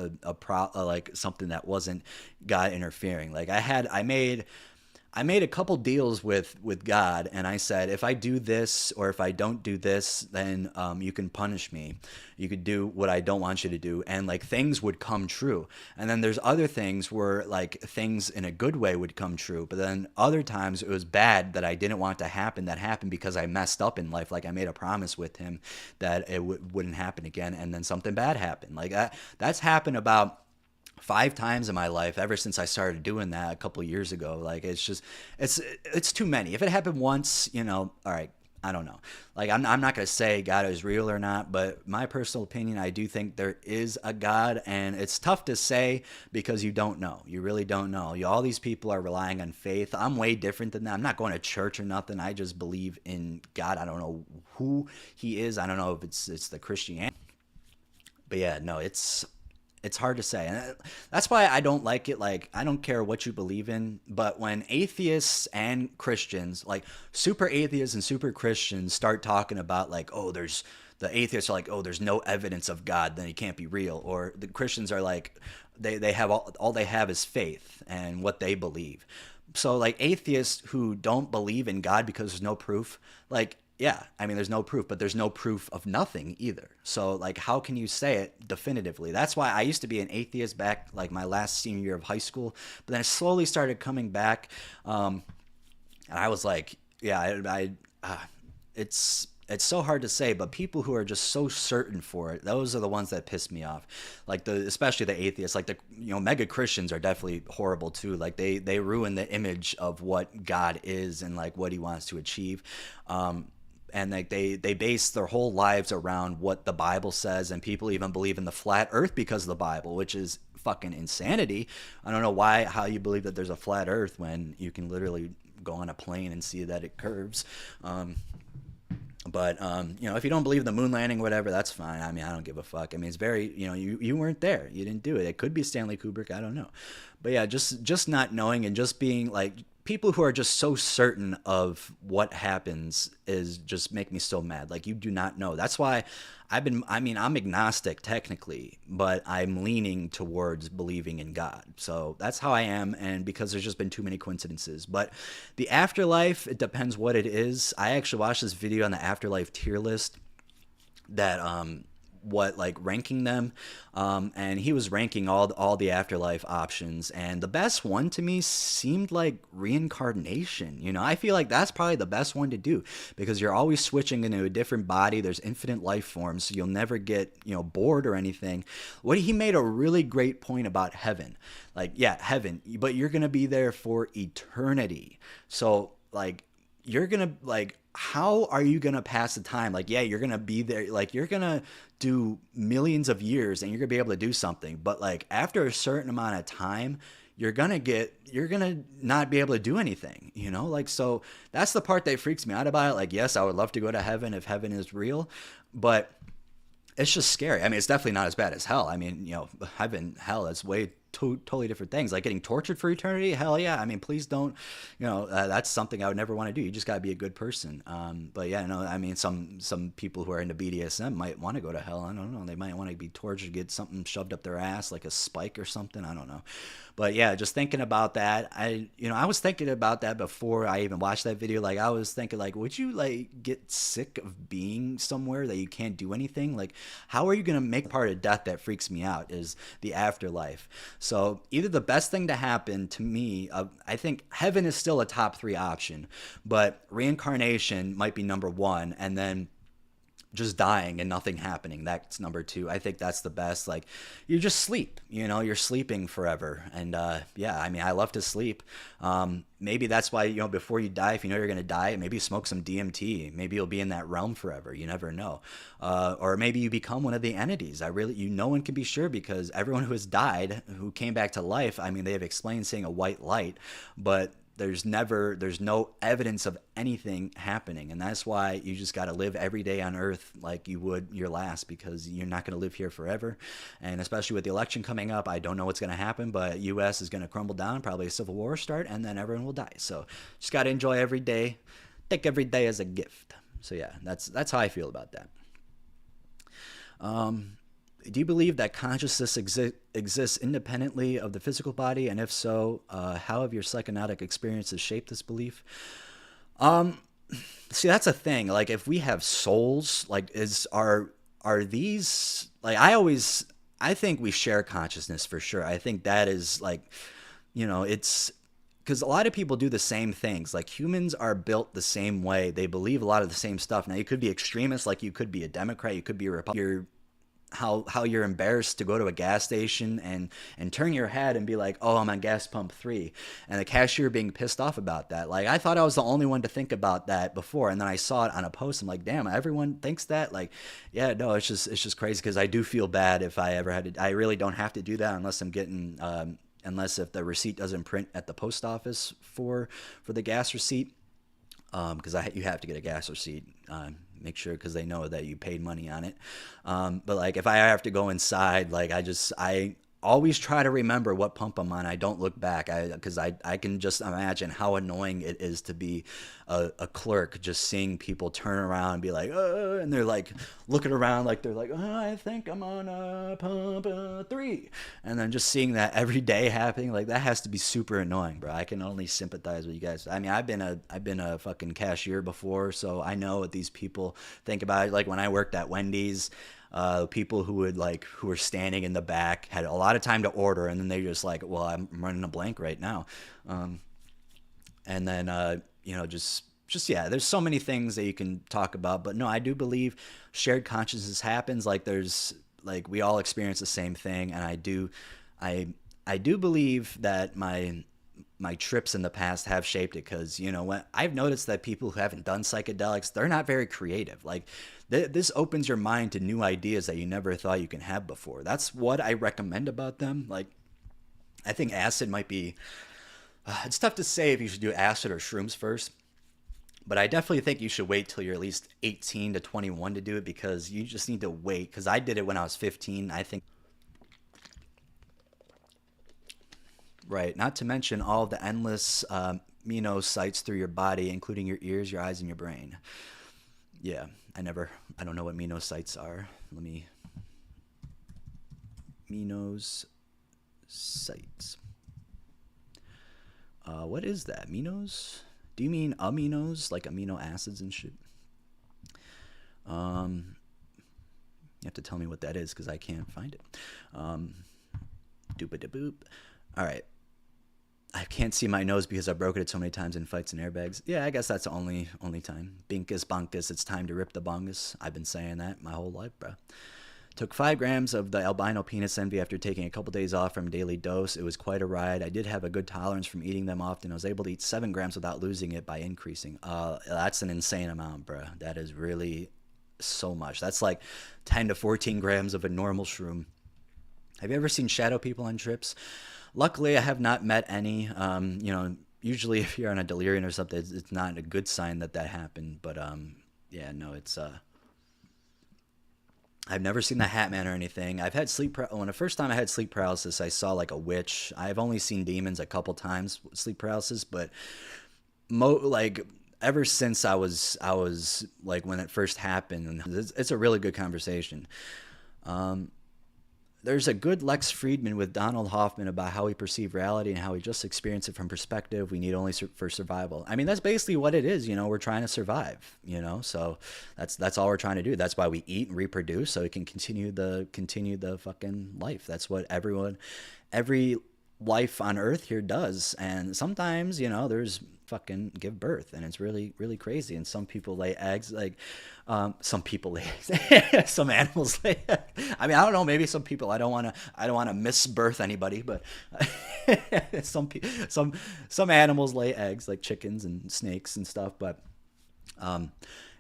like something that wasn't God interfering. Like I made a couple deals with God, and I said, if I do this or if I don't do this, then you can punish me. You could do what I don't want you to do, and like things would come true. And then there's other things where like things in a good way would come true, but then other times it was bad that I didn't want to happen. That happened because I messed up in life. Like I made a promise with him that it wouldn't happen again, and then something bad happened. Like that's happened about 5 times in my life ever since I started doing that a couple of years ago. Like it's just it's too many. If it happened once, all right, I don't know. Like I'm not gonna say God is real or not, but my personal opinion, I do think there is a God, and it's tough to say because you don't know. You really don't know. All these people are relying on faith. I'm way different than that. I'm not going to church or nothing. I just believe in God. I don't know who he is. I don't know if it's the Christianity. But yeah, no, it's hard to say, and that's why I don't like it. Like I don't care what you believe in, but when atheists and Christians, like super atheists and super Christians, start talking about like, oh, there's the atheists are like, oh, there's no evidence of God, then he can't be real, or the Christians are like, they have all they have is faith and what they believe. So like atheists who don't believe in God because there's no proof, like yeah, I mean, there's no proof, but there's no proof of nothing either. So, like, how can you say it definitively? That's why I used to be an atheist back, like, my last senior year of high school. But then I slowly started coming back. And I was like, yeah, it's so hard to say, but people who are just so certain for it, those are the ones that piss me off. Like especially the atheists, like the mega Christians are definitely horrible too. Like they ruin the image of what God is and like what he wants to achieve. And like they base their whole lives around what the Bible says, and people even believe in the flat earth because of the Bible, which is fucking insanity. I don't know how you believe that there's a flat earth when you can literally go on a plane and see that it curves. But if you don't believe the moon landing, whatever, that's fine. I mean, I don't give a fuck. I mean, it's very, you weren't there. You didn't do it. It could be Stanley Kubrick. I don't know. But yeah, just not knowing and just being like, people who are just so certain of what happens is just make me so mad. Like, you do not know. That's why I'm agnostic technically, but I'm leaning towards believing in God. So that's how I am. And because there's just been too many coincidences. But the afterlife, it depends what it is. I actually watched this video on the afterlife tier list that, ranking them, and he was ranking all the afterlife options, and the best one to me seemed like reincarnation. I feel like that's probably the best one to do because you're always switching into a different body. There's infinite life forms, so you'll never get bored or anything. He made a really great point about heaven. Like, yeah, heaven, but you're gonna be there for eternity. So like, you're gonna like, how are you gonna pass the time? Like, yeah, you're gonna be there, like you're gonna do millions of years and you're gonna be able to do something, but like after a certain amount of time, you're gonna not be able to do anything, like, so that's the part that freaks me out about it. Like, yes, I would love to go to heaven if heaven is real, but it's just scary. I mean, it's definitely not as bad as hell. I mean, heaven, hell, that's way totally different things. Like getting tortured for eternity, hell yeah. I mean, please don't, that's something I would never want to do. You just got to be a good person. But yeah, no, I mean, some people who are into BDSM might want to go to hell. I don't know. They might want to be tortured, get something shoved up their ass, like a spike or something. I don't know. But yeah, just thinking about that, I was thinking about that before I even watched that video. Like, I was thinking, like, would you like get sick of being somewhere that you can't do anything? Like, how are you going to make part of death that freaks me out is the afterlife. So either the best thing to happen to me, I think heaven is still a top 3 option, but reincarnation might be number 1, and then just dying and nothing happening, that's number 2. I think that's the best. Like, you just sleep, you're sleeping forever. And yeah, I mean, I love to sleep. Maybe that's why, before you die, if you know you're going to die, maybe smoke some DMT. Maybe you'll be in that realm forever. You never know. Or maybe you become one of the entities. No one can be sure, because everyone who has died, who came back to life, I mean, they have explained seeing a white light, but there's no evidence of anything happening, and that's why you just got to live every day on earth like you would your last, because you're not going to live here forever. And especially with the election coming up, I don't know what's going to happen, but US is going to crumble down, probably a civil war start, and then everyone will die. So just got to enjoy every day, take every day as a gift. So yeah, that's how I feel about that. Do you believe that consciousness exists independently of the physical body? And if so, how have your psychonaut experiences shaped this belief? See, that's a thing. Like, if we have souls, like, are these, like, I think we share consciousness for sure. I think that is, like, it's because a lot of people do the same things. Like, humans are built the same way. They believe a lot of the same stuff. Now, you could be extremist, like you could be a Democrat, you could be a Republican. How you're embarrassed to go to a gas station and turn your head and be like, oh, I'm on gas pump 3, and the cashier being pissed off about that. Like, I thought I was the only one to think about that before, and then I saw it on a post. I'm like, damn, everyone thinks that. Like, yeah, no, it's just crazy, because I do feel bad if I ever had to. I really don't have to do that unless I'm getting unless if the receipt doesn't print at the post office for the gas receipt, because you have to get a gas receipt. Make sure, because they know that you paid money on it. But like, if I have to go inside, like, I always try to remember what pump I'm on. I don't look back, because I can just imagine how annoying it is to be a clerk, just seeing people turn around and be like, and they're like looking around like they're like, oh, I think I'm on pump 3, and then just seeing that every day happening, like, that has to be super annoying, bro. I can only sympathize with you guys. I mean, I've been a fucking cashier before, so I know what these people think about it. Like, when I worked at Wendy's, people who were standing in the back had a lot of time to order, and then they just like, well, I'm running a blank right now. And then, just, yeah, there's so many things that you can talk about, but no, I do believe shared consciousness happens. Like, we all experience the same thing. And I do believe that my trips in the past have shaped it, because when I've noticed that people who haven't done psychedelics, they're not very creative. Like, this opens your mind to new ideas that you never thought you can have before. That's what I recommend about them. Like, I think acid might be it's tough to say if you should do acid or shrooms first, but I definitely think you should wait till you're at least 18 to 21 to do it, because you just need to wait. Because I did it when I was 15. I think. Right. Not to mention all of the endless sights through your body, including your ears, your eyes, and your brain. Yeah. I don't know what sights are. Sights. What is that? Minos? Do you mean aminos, like amino acids and shit? You have to tell me what that is, because I can't find it. Doop-a-da-boop. All right. I can't see my nose because I broke it so many times in fights and airbags. Yeah, I guess that's the only time. Binkus, bunkus, it's time to rip the bungus. I've been saying that my whole life, bro. Took 5 grams of the albino penis envy after taking a couple days off from daily dose. It was quite a ride. I did have a good tolerance from eating them often. I was able to eat 7 grams without losing it by increasing. That's an insane amount, bro. That is really so much. That's like 10 to 14 grams of a normal shroom. Have you ever seen shadow people on trips? Luckily, I have not met any. Usually if you're on a delirium or something, it's not a good sign that happened. But yeah, no, it's I've never seen the Hat Man or anything. I've had when the first time I had sleep paralysis, I saw like a witch. I've only seen demons a couple times with sleep paralysis, but ever since I was like, when it first happened, it's a really good conversation. There's a good Lex Friedman with Donald Hoffman about how we perceive reality and how we just experience it from perspective we need only for survival. I mean, that's basically what it is. We're trying to survive, so that's all we're trying to do. That's why we eat and reproduce, so we can continue the fucking life. That's what every life on earth here does. And sometimes, there's fucking give birth, and it's really, really crazy. And some people lay eggs, like some people lay eggs. Some animals lay eggs. I mean, I don't know, maybe some people, I don't want to misbirth anybody, but some animals lay eggs, like chickens and snakes and stuff. But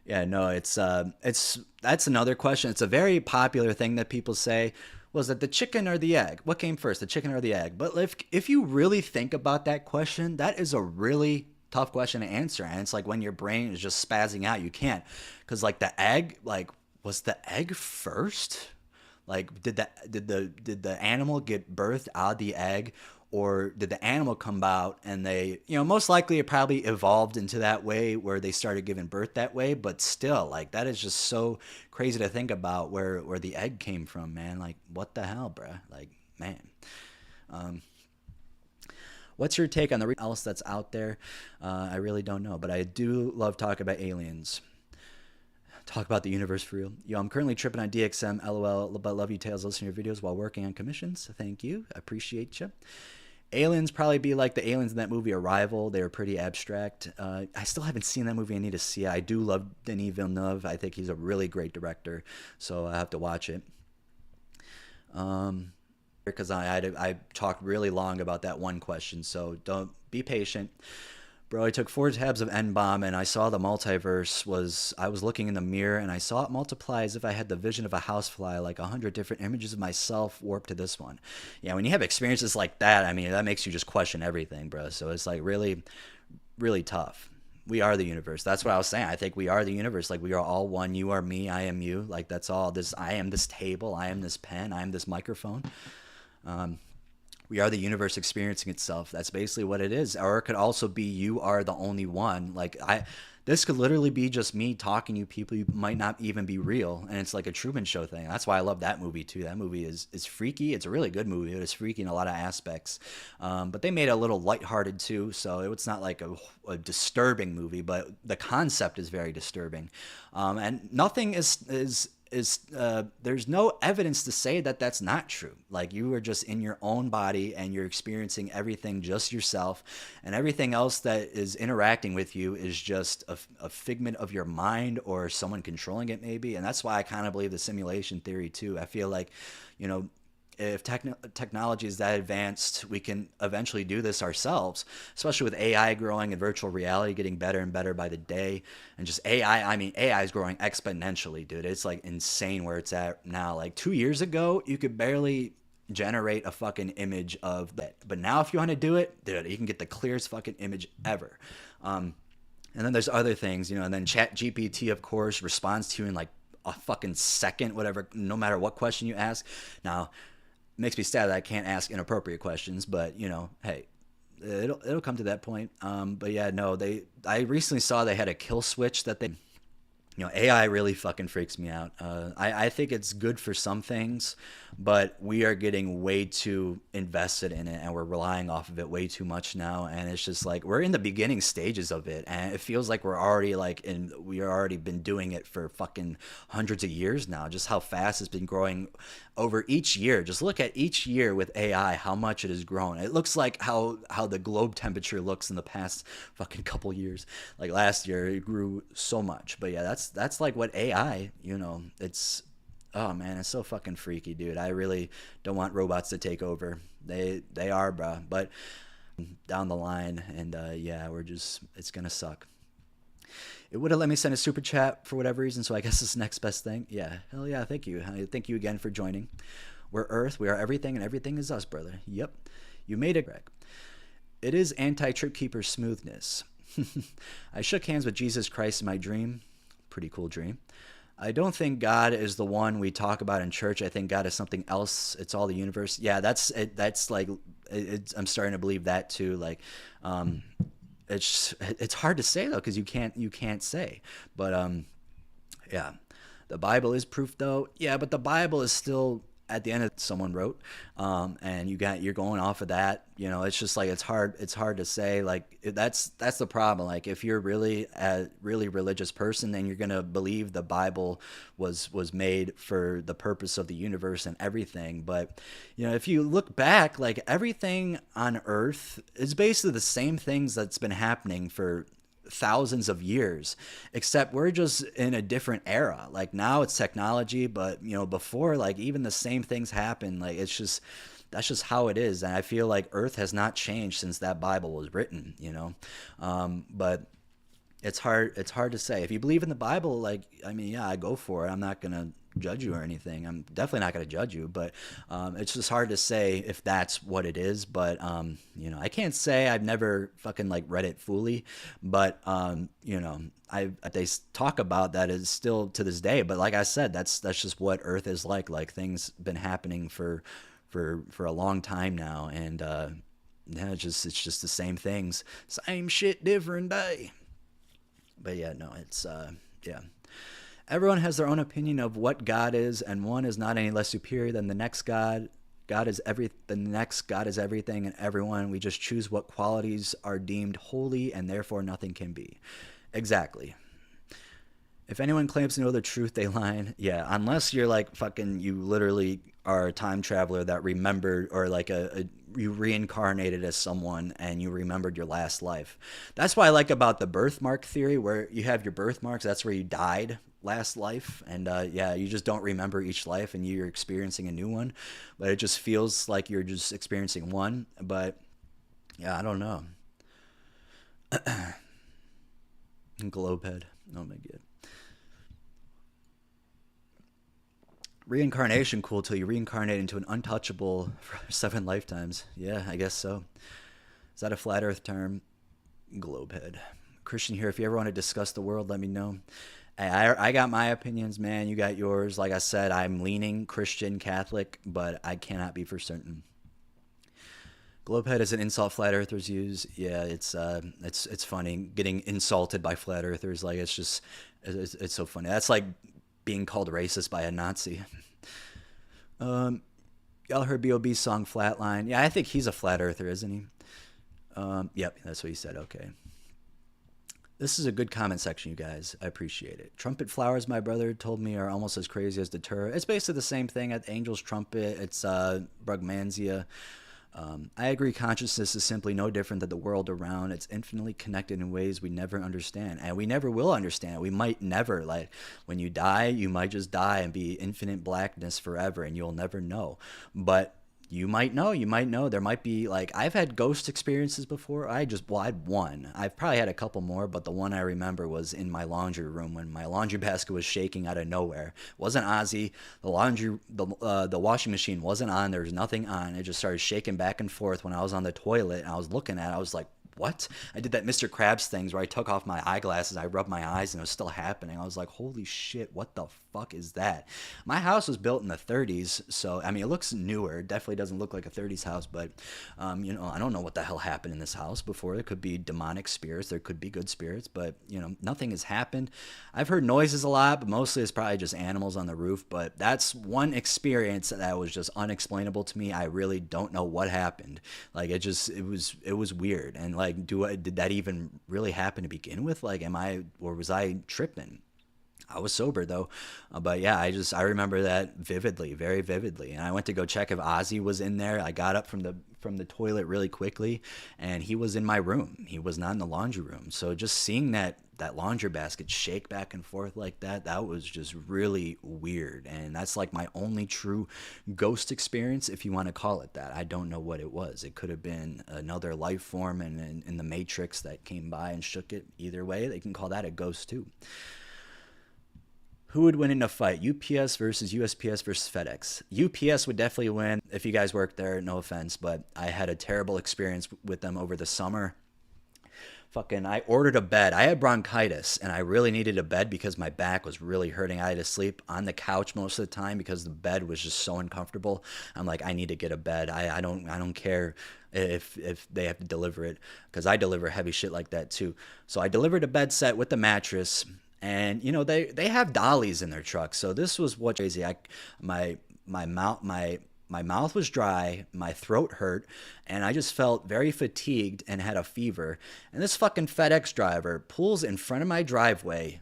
yeah, no, it's that's another question. It's a very popular thing that people say. Was it the chicken or the egg? What came first, the chicken or the egg? But if you really think about that question, that is a really tough question to answer. And it's like when your brain is just spazzing out, you can't. Because like the egg, like was the egg first? Like did the animal get birthed out of the egg, or did the animal come out and they, most likely it probably evolved into that way where they started giving birth that way. But still, like that is just so crazy to think about where the egg came from, man. Like what the hell, bruh? Like, man. What's your take on the else that's out there? I really don't know, but I do love talking about aliens. Talk about the universe for real. Yo, I'm currently tripping on DXM, lol, but love you tales, listening to your videos while working on commissions. Thank you. I appreciate you. Aliens probably be like the aliens in that movie Arrival. They were pretty abstract. I still haven't seen that movie. I need to see it. I do love Denis Villeneuve. I think he's a really great director, so I have to watch it. Because I talked really long about that one question, so don't be patient. Bro, I took 4 tabs of N-bomb and I saw the multiverse I was looking in the mirror and I saw it multiply as if I had the vision of a housefly, like 100 different images of myself warped to this one. Yeah, when you have experiences like that, I mean, that makes you just question everything, bro. So it's like really, really tough. We are the universe. That's what I was saying. I think we are the universe. Like we are all one. You are me. I am you. Like that's all. I am this table. I am this pen. I am this microphone. We are the universe experiencing itself. That's basically what it is. Or it could also be you are the only one. Like this could literally be just me talking to you people. You might not even be real, and it's like a Truman Show thing. That's why I love that movie too. That movie is freaky. It's a really good movie. It is freaky in a lot of aspects, but they made it a little lighthearted too. So it's not like a disturbing movie, but the concept is very disturbing, and nothing is there's no evidence to say that that's not true. Like you are just in your own body and you're experiencing everything just yourself, and everything else that is interacting with you is just a figment of your mind or someone controlling it maybe. And that's why I kind of believe the simulation theory too. I feel like, if technology is that advanced, we can eventually do this ourselves, especially with AI growing and virtual reality getting better and better by the day. And just AI, I mean, AI is growing exponentially, dude. It's like insane where it's at now. Like 2 years ago, you could barely generate a fucking image of that. But now if you want to do it, dude, you can get the clearest fucking image ever. And then there's other things, and then Chat GPT, of course, responds to you in like a fucking second, whatever, no matter what question you ask. Now, makes me sad that I can't ask inappropriate questions, but hey, it'll come to that point. But yeah, no, I recently saw they had a kill switch that they, AI really fucking freaks me out. I think it's good for some things, but we are getting way too invested in it and we're relying off of it way too much now. And it's just like, we're in the beginning stages of it. And it feels like we're already we already been doing it for fucking hundreds of years now. Just how fast it's been growing over each year. Just look at each year with AI, how much it has grown. It looks like how the globe temperature looks in the past fucking couple years. Like last year, it grew so much. But yeah, that's like what AI, it's, oh man, it's so fucking freaky, dude. I really don't want robots to take over. They are, bruh. But down the line, and yeah, it's gonna suck. It would have let me send a super chat for whatever reason, so I guess it's the next best thing. Yeah, hell yeah, thank you. Thank you again for joining. We're Earth, we are everything, and everything is us, brother. Yep, you made it, Greg. It is anti-trip keeper smoothness. I shook hands with Jesus Christ in my dream. Pretty cool dream. I don't think God is the one we talk about in church. I think God is something else. It's all the universe. Yeah, that's like, I'm starting to believe that too. Like, it's hard to say though, because you can't say. But yeah, the Bible is proof though. Yeah, but the Bible is still at the end of someone wrote, and you're going off of that. It's just like it's hard to say. Like that's the problem. Like if you're really a really religious person, then you're gonna believe the Bible was made for the purpose of the universe and everything. But if you look back, like everything on Earth is basically the same things that's been happening for thousands of years, except we're just in a different era. Like now it's technology, but before, like even the same things happen. Like that's just how it is. And I feel like Earth has not changed since that Bible was written, but it's hard to say. If you believe in the Bible, like, I mean, yeah, I go for it. I'm not gonna judge you or anything. I'm definitely not going to judge you, but it's just hard to say if that's what it is. But I can't say I've never fucking like read it fully, but I they talk about that is still to this day. But like I said, that's just what Earth is like. Like things been happening for a long time now, and yeah, it's just the same things, same shit, different day. But yeah, no, it's yeah. Everyone has their own opinion of what God is, and one is not any less superior than the next God. The next God is everything and everyone. We just choose what qualities are deemed holy, and therefore nothing can be. Exactly. If anyone claims to know the truth, they lie. Yeah, unless you're like fucking, you literally are a time traveler that remembered, or like you reincarnated as someone and you remembered your last life. That's what I like about the birthmark theory, where you have your birthmarks. That's where you died last life, and yeah, you just don't remember each life, and you're experiencing a new one, but it just feels like you're just experiencing one. But yeah, I don't know. Globehead. Oh my god. Reincarnation cool till you reincarnate into an untouchable for 7 lifetimes. Yeah, I guess so. Is that a flat earth term? Globehead. Christian here. If you ever want to discuss the world, let me know. I got my opinions, man. You got yours. Like I said, I'm leaning Christian, Catholic, but I cannot be for certain. Globehead is an insult flat earthers use. Yeah, it's funny getting insulted by flat earthers. Like it's so funny. That's like being called racist by a Nazi. Y'all heard B.O.B.'s song Flatline? Yeah, I think he's a flat earther, isn't he? Yep, that's what he said. Okay. This is a good comment section, you guys. I appreciate it. Trumpet flowers, my brother told me, are almost as crazy as Datura. It's basically the same thing. At Angel's Trumpet, it's Brugmansia. I agree, consciousness is simply no different than the world around. It's infinitely connected in ways we never understand, and we never will understand. We might never, like, when you die, you might just die and be infinite blackness forever, and you'll never know. But you might know. There might be, like, I've had ghost experiences before. I had one. I've probably had a couple more, but the one I remember was in my laundry room when my laundry basket was shaking out of nowhere. It wasn't Ozzy. The washing machine wasn't on. There was nothing on. It just started shaking back and forth when I was on the toilet, and I was looking at it. I was like, what? I did that Mr. Krabs things where I took off my eyeglasses, I rubbed my eyes, and it was still happening. I was like, holy shit, what the fuck is that? My house was built in the 30s, so, I mean, it looks newer. It definitely doesn't look like a 30s house, but, I don't know what the hell happened in this house before. There could be demonic spirits. There could be good spirits, but, nothing has happened. I've heard noises a lot, but mostly it's probably just animals on the roof, but that's one experience that was just unexplainable to me. I really don't know what happened. Like, it was weird, and, like, did that even really happen to begin with? Like, was I tripping? I was sober though, but yeah, I remember that vividly, very vividly. And I went to go check if Ozzy was in there. I got up from the toilet really quickly, and he was in my room. He was not in the laundry room. So just seeing that laundry basket shake back and forth like that was just really weird. And that's like my only true ghost experience, if you want to call it that. I don't know what it was. It could have been another life form in the Matrix that came by and shook it. Either way, they can call that a ghost too. Who would win in a fight, UPS versus USPS versus FedEx? UPS would definitely win. If you guys work there, no offense, but I had a terrible experience with them over the summer. I ordered a bed. I had bronchitis, and I really needed a bed because my back was really hurting. I had to sleep on the couch most of the time because the bed was just so uncomfortable. I'm like, I need to get a bed. I don't care if they have to deliver it, because I deliver heavy shit like that too. So I delivered a bed set with the mattress. And they have dollies in their truck, so this was what crazy. My mouth was dry, my throat hurt, and I just felt very fatigued and had a fever. And this fucking FedEx driver pulls in front of my driveway,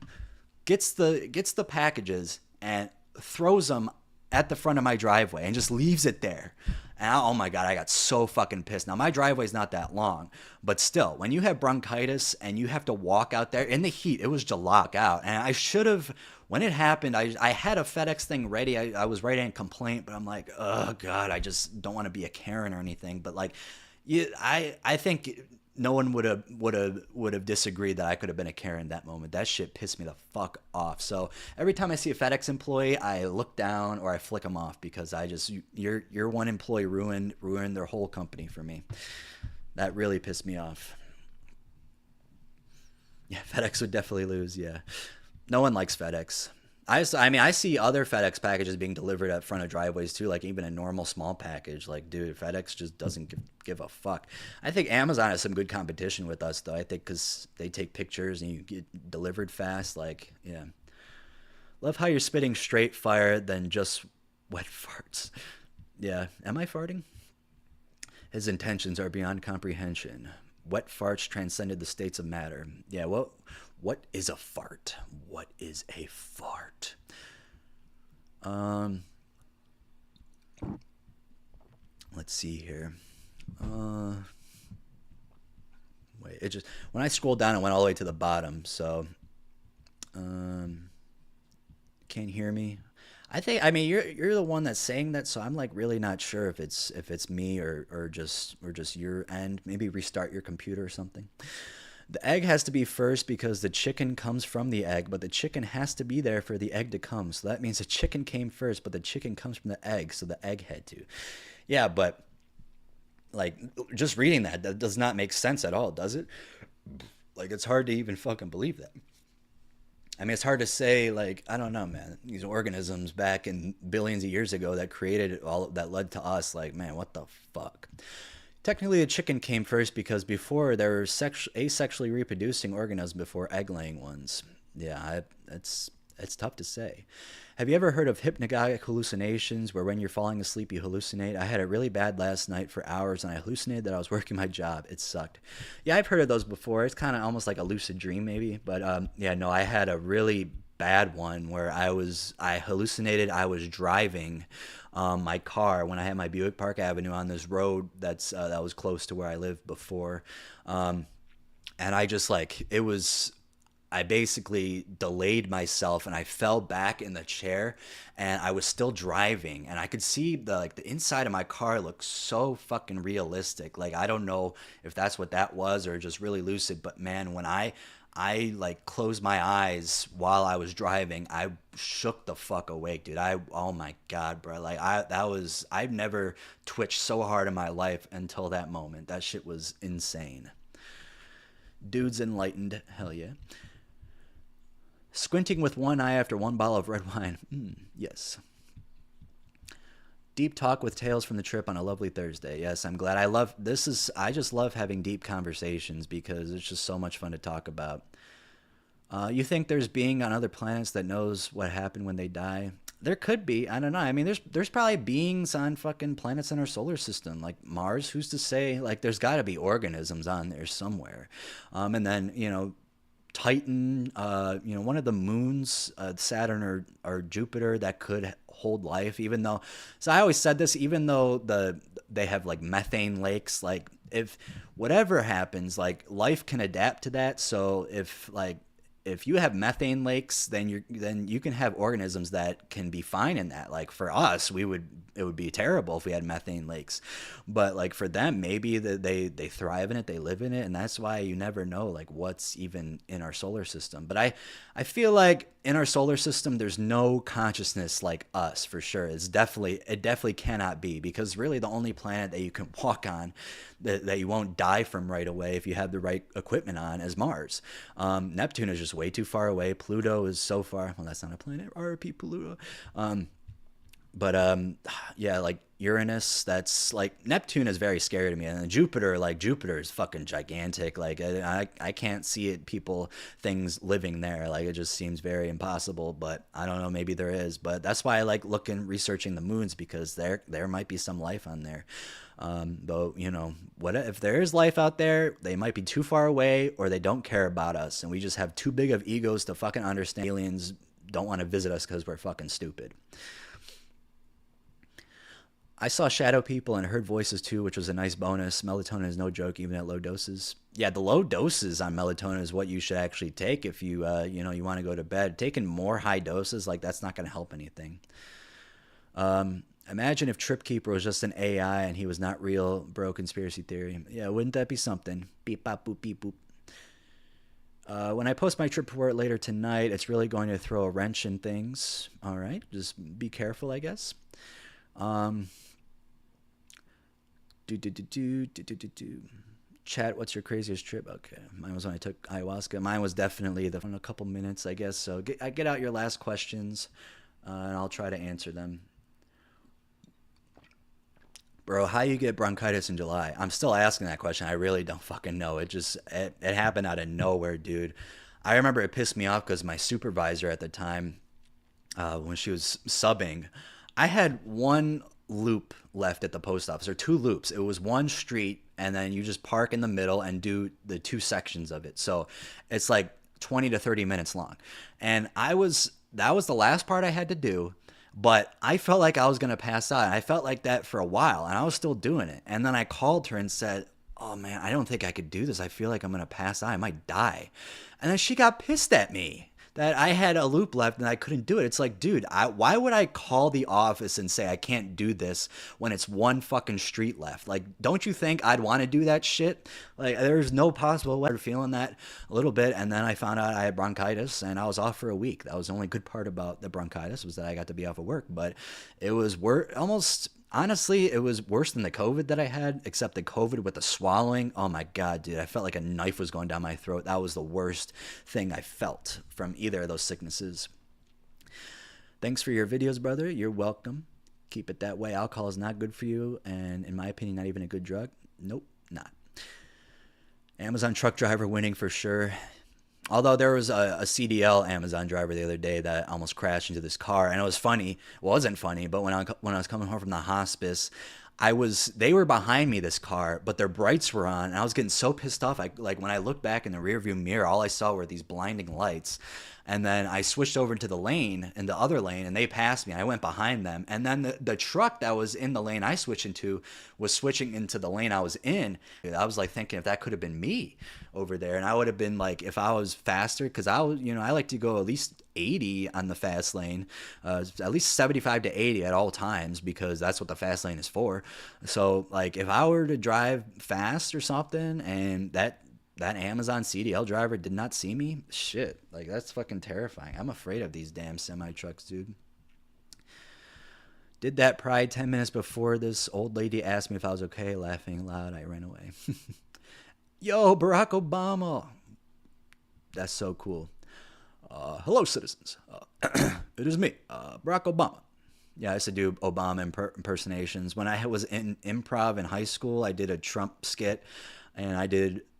gets the packages and throws them at the front of my driveway and just leaves it there. And oh my God, I got so fucking pissed. Now, my driveway's not that long, but still, when you have bronchitis and you have to walk out there in the heat, it was July out. And I should have, when it happened, I had a FedEx thing ready. I was writing a complaint, but I'm like, oh God, I just don't want to be a Karen or anything. But like, I think no one would have disagreed that I could have been a Karen in that moment. That shit pissed me the fuck off. So every time I see a FedEx employee, I look down or I flick them off because I just your one employee ruined their whole company for me. That really pissed me off. Yeah, FedEx would definitely lose. Yeah, no one likes FedEx. I mean, I see other FedEx packages being delivered at front of driveways too, like even a normal small package. Like, dude, FedEx just doesn't give a fuck. I think Amazon has some good competition with us, though. I think because they take pictures and you get delivered fast. Like, yeah. Love how you're spitting straight fire than just wet farts. Yeah. Am I farting? His intentions are beyond comprehension. Wet farts transcended the states of matter. Yeah, well, what is a fart? What is a fart? Um, let's see here. Wait, it just when I scrolled down, it went all the way to the bottom. So, can't hear me. I mean you're the one that's saying that, so I'm like really not sure if it's me or just your end. Maybe restart your computer or something. The egg has to be first because the chicken comes from the egg, but the chicken has to be there for the egg to come. So that means the chicken came first, but the chicken comes from the egg, so the egg had to. Yeah, but like just reading that does not make sense at all, does it? Like it's hard to even fucking believe that. I mean, it's hard to say, like, I don't know, man. These organisms back in billions of years ago that created all that led to us, like, man, what the fuck? Technically, the chicken came first because before there were asexually reproducing organisms before egg-laying ones. Yeah, it's tough to say. Have you ever heard of hypnagogic hallucinations, where when you're falling asleep you hallucinate? I had it really bad last night for hours, and I hallucinated that I was working my job. It sucked. Yeah, I've heard of those before. It's kind of almost like a lucid dream, maybe. But yeah, no, I had a really bad one where I hallucinated I was driving my car when I had my Buick Park Avenue on this road that was close to where I lived before, and I just like it was. I basically delayed myself and I fell back in the chair and I was still driving and I could see the inside of my car looked so fucking realistic. Like I don't know if that's what that was or just really lucid, but man, when I like closed my eyes while I was driving, I shook the fuck awake, dude. Oh my God, bro. Like I've never twitched so hard in my life until that moment. That shit was insane. Dude's enlightened. Hell yeah. Squinting with one eye after one bottle of red wine. Yes. Deep talk with tales from the trip on a lovely Thursday. Yes, I'm glad. I just love having deep conversations because it's just so much fun to talk about. You think there's being on other planets that knows what happened when they die? There could be. I don't know. I mean, there's probably beings on fucking planets in our solar system, like Mars. Who's to say? Like, there's got to be organisms on there somewhere. And then, Titan, one of the moons, Saturn or Jupiter, that could hold life. Even though, so I always said this, even though they have like methane lakes, like if whatever happens, like life can adapt to that. So if you have methane lakes, then you can have organisms that can be fine in that. Like for us, it would be terrible if we had methane lakes, but like for them, maybe they thrive in it, they live in it, and that's why you never know like what's even in our solar system. But I feel like in our solar system, there's no consciousness like us for sure. It definitely cannot be, because really the only planet that you can walk on that you won't die from right away if you have the right equipment on is Mars. Neptune is just way too far away. Pluto is so far. Well, that's not a planet. R.I.P. Pluto. But yeah, like Uranus, that's like Neptune is very scary to me, and then Jupiter is fucking gigantic. Like I can't see things living there. Like it just seems very impossible. But I don't know, maybe there is. But that's why I like researching the moons, because there might be some life on there. Though what if there is life out there? They might be too far away, or they don't care about us, and we just have too big of egos to fucking understand. Aliens don't want to visit us because we're fucking stupid. I saw shadow people and heard voices too, which was a nice bonus. Melatonin is no joke, even at low doses. Yeah, the low doses on melatonin is what you should actually take if you you want to go to bed. Taking more high doses, like that's not going to help anything. Imagine if Trip Keeper was just an AI and he was not real, bro. Conspiracy theory. Yeah, wouldn't that be something? Beep bop boop beep boop. When I post my trip report later tonight, it's really going to throw a wrench in things. All right, just be careful, I guess. Um, do. Chat, what's your craziest trip? Okay, mine was when I took ayahuasca. Mine was definitely the in a couple minutes, I guess. So get out your last questions, and I'll try to answer them. Bro, how you get bronchitis in July? I'm still asking that question. I really don't fucking know. It happened out of nowhere, dude. I remember it pissed me off because my supervisor at the time, when she was subbing, I had one loop left at the post office, or two loops. It was one street, and then you just park in the middle and do the two sections of it. So it's like 20 to 30 minutes long. And that was the last part I had to do. But I felt like I was going to pass out. And I felt like that for a while, and I was still doing it. And then I called her and said, oh man, I don't think I could do this. I feel like I'm going to pass out. I might die. And then she got pissed at me that I had a loop left and I couldn't do it. It's like, dude, why would I call the office and say I can't do this when it's one fucking street left? Like, don't you think I'd want to do that shit? Like, there's no possible way of feeling that a little bit. And then I found out I had bronchitis and I was off for a week. That was the only good part about the bronchitis, was that I got to be off of work. But it was almost... Honestly, it was worse than the COVID that I had, except the COVID with the swallowing. Oh my God, dude. I felt like a knife was going down my throat. That was the worst thing I felt from either of those sicknesses. Thanks for your videos, brother. You're welcome. Keep it that way. Alcohol is not good for you, and in my opinion, not even a good drug. Nope, not. Amazon truck driver winning for sure. Although there was a CDL Amazon driver the other day that almost crashed into this car, and it was funny. Well, it wasn't funny, but when I was coming home from the hospice, they were behind me, this car, but their brights were on, and I was getting so pissed off. Like when I looked back in the rearview mirror, all I saw were these blinding lights. And then I switched over into the other lane, and they passed me. I went behind them. And then the truck that was in the lane I switched into was switching into the lane I was in. I was like thinking if that could have been me over there. And I would have been like, if I was faster, because I like to go at least 80 on the fast lane, at least 75 to 80 at all times, because that's what the fast lane is for. So like if I were to drive fast or something, and that Amazon CDL driver did not see me, shit, like that's fucking terrifying. I'm afraid of these damn semi trucks, dude. Did that pride 10 minutes before this old lady asked me if I was okay. Laughing loud, I ran away. Yo, Barack Obama. That's so cool. Hello, citizens. It is me, Barack Obama. Yeah, I used to do Obama impersonations. When I was in improv in high school, I did a Trump skit. And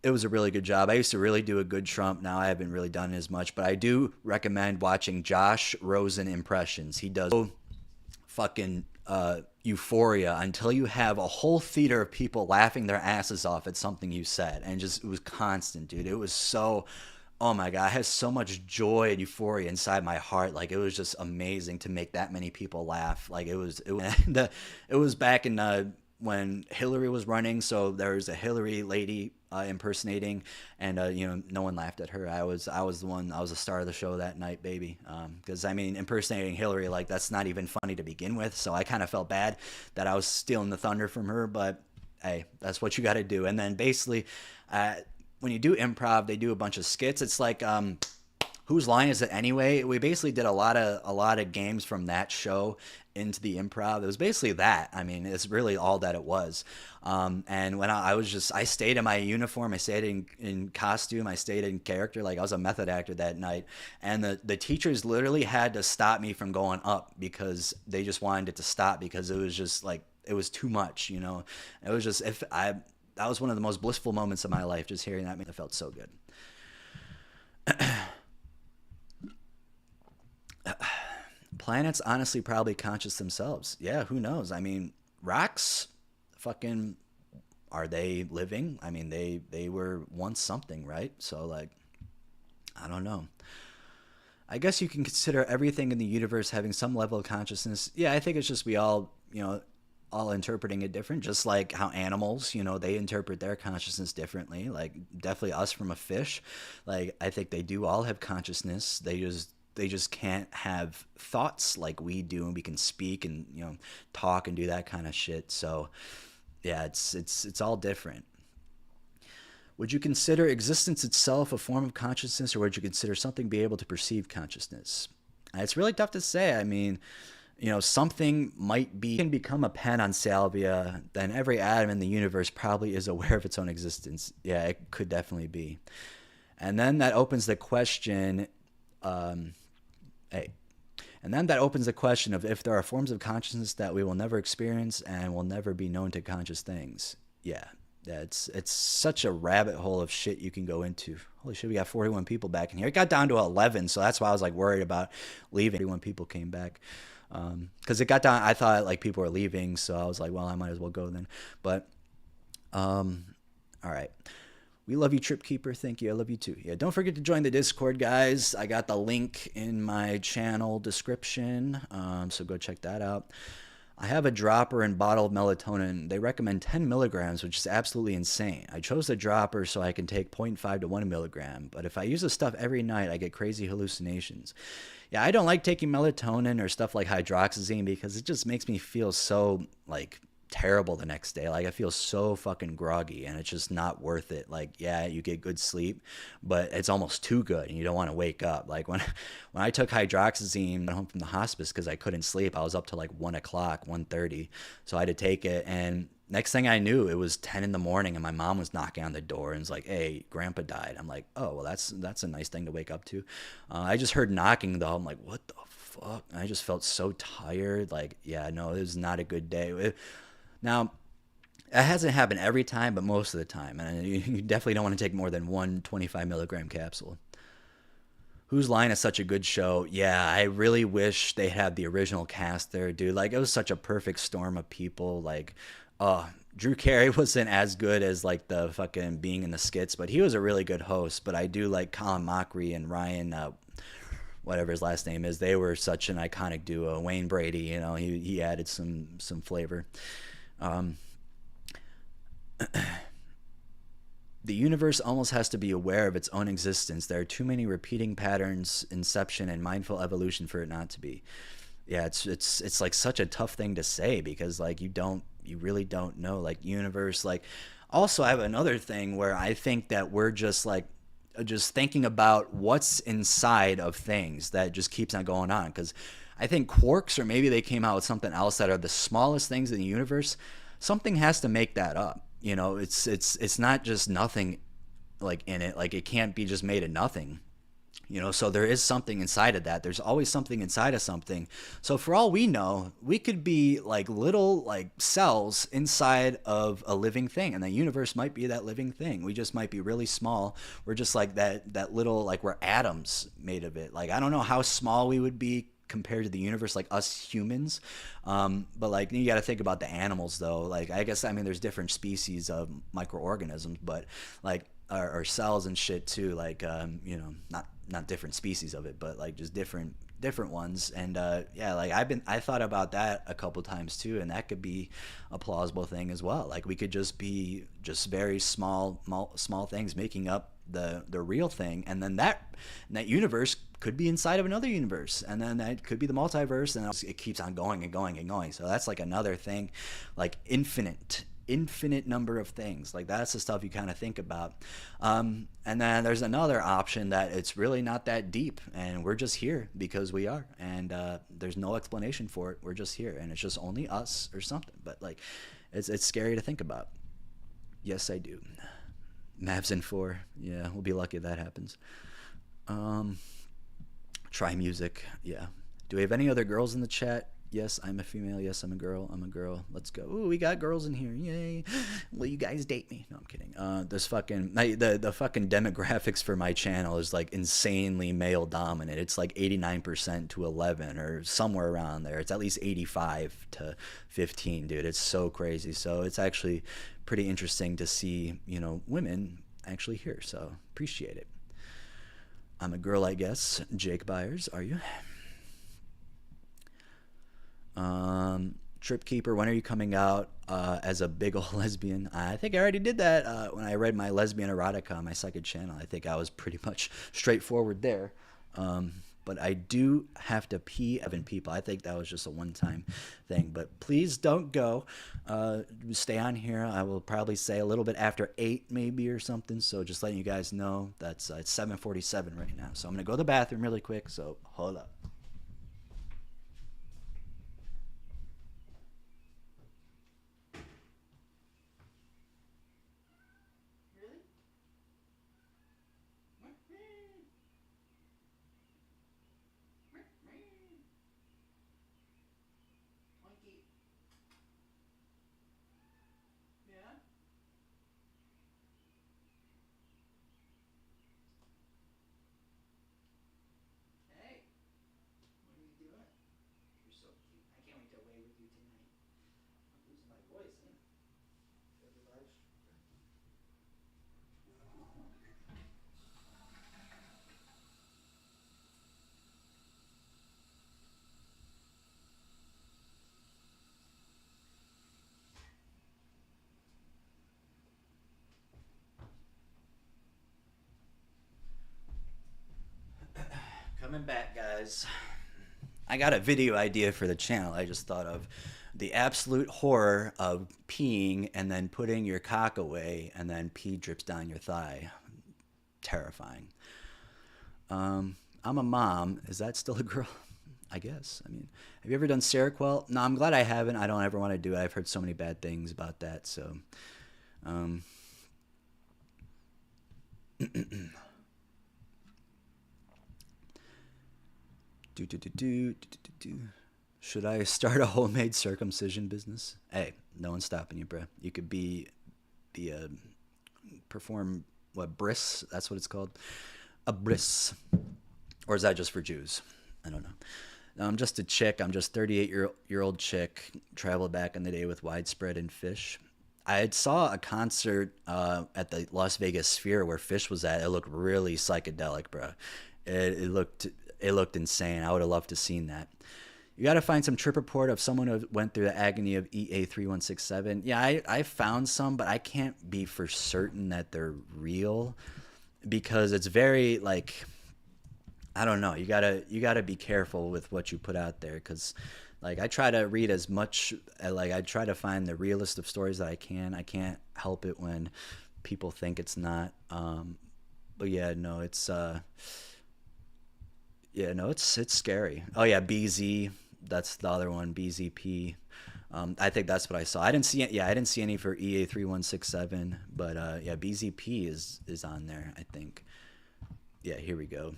it was a really good job. I used to really do a good Trump. Now I haven't really done as much, but I do recommend watching Josh Rosen impressions. He does fucking euphoria until you have a whole theater of people laughing their asses off at something you said. And just, it was constant, dude. It was so, oh my God, I had so much joy and euphoria inside my heart. Like, it was just amazing to make that many people laugh. Like, it was back in, when Hillary was running, so there was a Hillary lady impersonating, and no one laughed at her. I was the star of the show that night, baby. Because I mean, impersonating Hillary, like, that's not even funny to begin with. So I kind of felt bad that I was stealing the thunder from her, but hey, that's what you got to do. And then basically, when you do improv, they do a bunch of skits. It's like, whose line is it anyway? We basically did a lot of games from that show into the improv. It was basically that. I mean, it's really all that it was. And when I stayed in my uniform, I stayed in costume, I stayed in character. Like, I was a method actor that night. And the teachers literally had to stop me from going up because they just wanted it to stop, because it was just like, it was too much, It was just, that was one of the most blissful moments of my life, just hearing that. It felt so good. Planets honestly probably conscious themselves. Yeah, who knows? I mean, rocks, fucking, are they living? I mean, they were once something, right? So, like, I don't know. I guess you can consider everything in the universe having some level of consciousness. Yeah, I think it's just we all, all interpreting it different, just like how animals, they interpret their consciousness differently. Like, definitely us from a fish. Like, I think they do all have consciousness. They just they just can't have thoughts like we do, and we can speak and, you know, talk and do that kind of shit. So yeah, it's all different. Would you consider existence itself a form of consciousness, or would you consider something be able to perceive consciousness? It's really tough to say. I mean, you know, something might be can become a pen on salvia, then every atom in the universe probably is aware of its own existence. Yeah, it could definitely be. And then that opens the question, hey, and then that opens the question of if there are forms of consciousness that we will never experience and will never be known to conscious things. Yeah, it's such a rabbit hole of shit you can go into. Holy shit, we got 41 people back in here. It got down to 11, so that's why I was like worried about leaving. 41 people came back. Because it got down, I thought like people were leaving, so I was like, well, I might as well go then. But, all right. We love you, Trip Keeper. Thank you. I love you too. Yeah, don't forget to join the Discord, guys. I got the link in my channel description, so go check that out. I have a dropper and bottle of melatonin. They recommend 10 milligrams, which is absolutely insane. I chose the dropper so I can take 0.5 to 1 milligram, but if I use the stuff every night, I get crazy hallucinations. Yeah, I don't like taking melatonin or stuff like hydroxyzine because it just makes me feel so, like, terrible the next day. Like, I feel so fucking groggy, and it's just not worth it. Like, yeah, you get good sleep, but it's almost too good and you don't want to wake up. Like when I took hydroxyzine, I went home from the hospice because I couldn't sleep. I was up to like 1 o'clock, 1:30, so I had to take it. And next thing I knew, it was 10 in the morning and my mom was knocking on the door and was like, hey, grandpa died. I'm like, oh, well, that's a nice thing to wake up to. I just heard knocking though. I'm like, what the fuck? And I just felt so tired. Like, yeah, no, it was not a good day. Now, it hasn't happened every time, but most of the time. And you definitely don't want to take more than one 25 milligram capsule. Whose Line is such a good show. Yeah, I really wish they had the original cast there, dude. Like, it was such a perfect storm of people. Like, Drew Carey wasn't as good as, like, the fucking being in the skits, but he was a really good host. But I do like Colin Mockery and Ryan, whatever his last name is. They were such an iconic duo. Wayne Brady, you know, he added some flavor. The universe almost has to be aware of its own existence. There are too many repeating patterns, inception, and mindful evolution for it not to be. Yeah, it's like such a tough thing to say because like you really don't know, like universe. Like also I have another thing where I think that we're just like just thinking about what's inside of things that just keeps on going on, because I think quarks, or maybe they came out with something else, that are the smallest things in the universe. Something has to make that up. You know, it's not just nothing like in it. Like it can't be just made of nothing. You know, so there is something inside of that. There's always something inside of something. So for all we know, we could be like little like cells inside of a living thing, and the universe might be that living thing. We just might be really small. We're just like that little, like we're atoms made of it. Like I don't know how small we would be compared to the universe, like us humans, but like you got to think about the animals though. Like I guess, I mean, there's different species of microorganisms, but like our cells and shit too, like you know, not different species of it, but like just different ones. And yeah, like I thought about that a couple times too, and that could be a plausible thing as well. Like we could just be just very small things making up the real thing, and then that universe could be inside of another universe, and then that could be the multiverse, and it keeps on going and going and going. So that's like another thing, like infinite number of things. Like that's the stuff you kind of think about. And then there's another option that it's really not that deep, and we're just here because we are, and there's no explanation for it. We're just here, and it's just only us or something. But like it's scary to think about. Yes, I do. Mavs in 4. Yeah, we'll be lucky if that happens. Try music. Yeah. Do we have any other girls in the chat? Yes, I'm a female. Yes, I'm a girl. Let's go. Ooh, we got girls in here. Yay. Will you guys date me? No, I'm kidding. This fucking the fucking demographics for my channel is like insanely male dominant. It's like 89% to 11 or somewhere around there. It's at least 85 to 15, dude. It's so crazy. So it's actually pretty interesting to see, you know, women actually here. So appreciate it. I'm a girl, I guess. Jake Byers, are you? Trip Keeper, when are you coming out as a big old lesbian? I think I already did that when I read my lesbian erotica on my second channel. I think I was pretty much straightforward there. but I do have to pee 7 people. I think that was just a one-time thing, but please don't go. Stay on here. I will probably say a little bit after 8 maybe or something, so just letting you guys know. That's it's 7:47 right now, so I'm gonna go to the bathroom really quick, so hold up. Hey, what are you doing? You're so cute. I can't wait to lay with you tonight. I'm losing my voice, huh? Coming back, guys. I got a video idea for the channel I just thought of. The absolute horror of peeing and then putting your cock away and then pee drips down your thigh. Terrifying. I'm a mom. Is that still a girl? I guess. I mean, have you ever done Seroquel? No, I'm glad I haven't. I don't ever want to do it. I've heard so many bad things about that. So, um, do do do do do do do. Should I start a homemade circumcision business? Hey, no one's stopping you, bro. You could be a perform what bris? That's what it's called, a bris, or is that just for Jews? I don't know. No, I'm just a chick. I'm just 38 year old chick. Traveled back in the day with widespread and Fish. I had saw a concert at the Las Vegas Sphere where Fish was at. It looked really psychedelic, bro. It looked insane. I would have loved to seen that. You got to find some trip report of someone who went through the agony of EA3167. Yeah, I found some, but I can't be for certain that they're real because it's very like I don't know. You gotta be careful with what you put out there because like I try to read as much like I try to find the realest of stories that I can. I can't help it when people think it's not. But yeah, no, it's scary. Oh yeah, BZ. That's the other one, BZP. I think that's what I saw. I didn't see it. Yeah, I didn't see any for EA3167, but yeah, BZP is on there. I think. Yeah, here we go.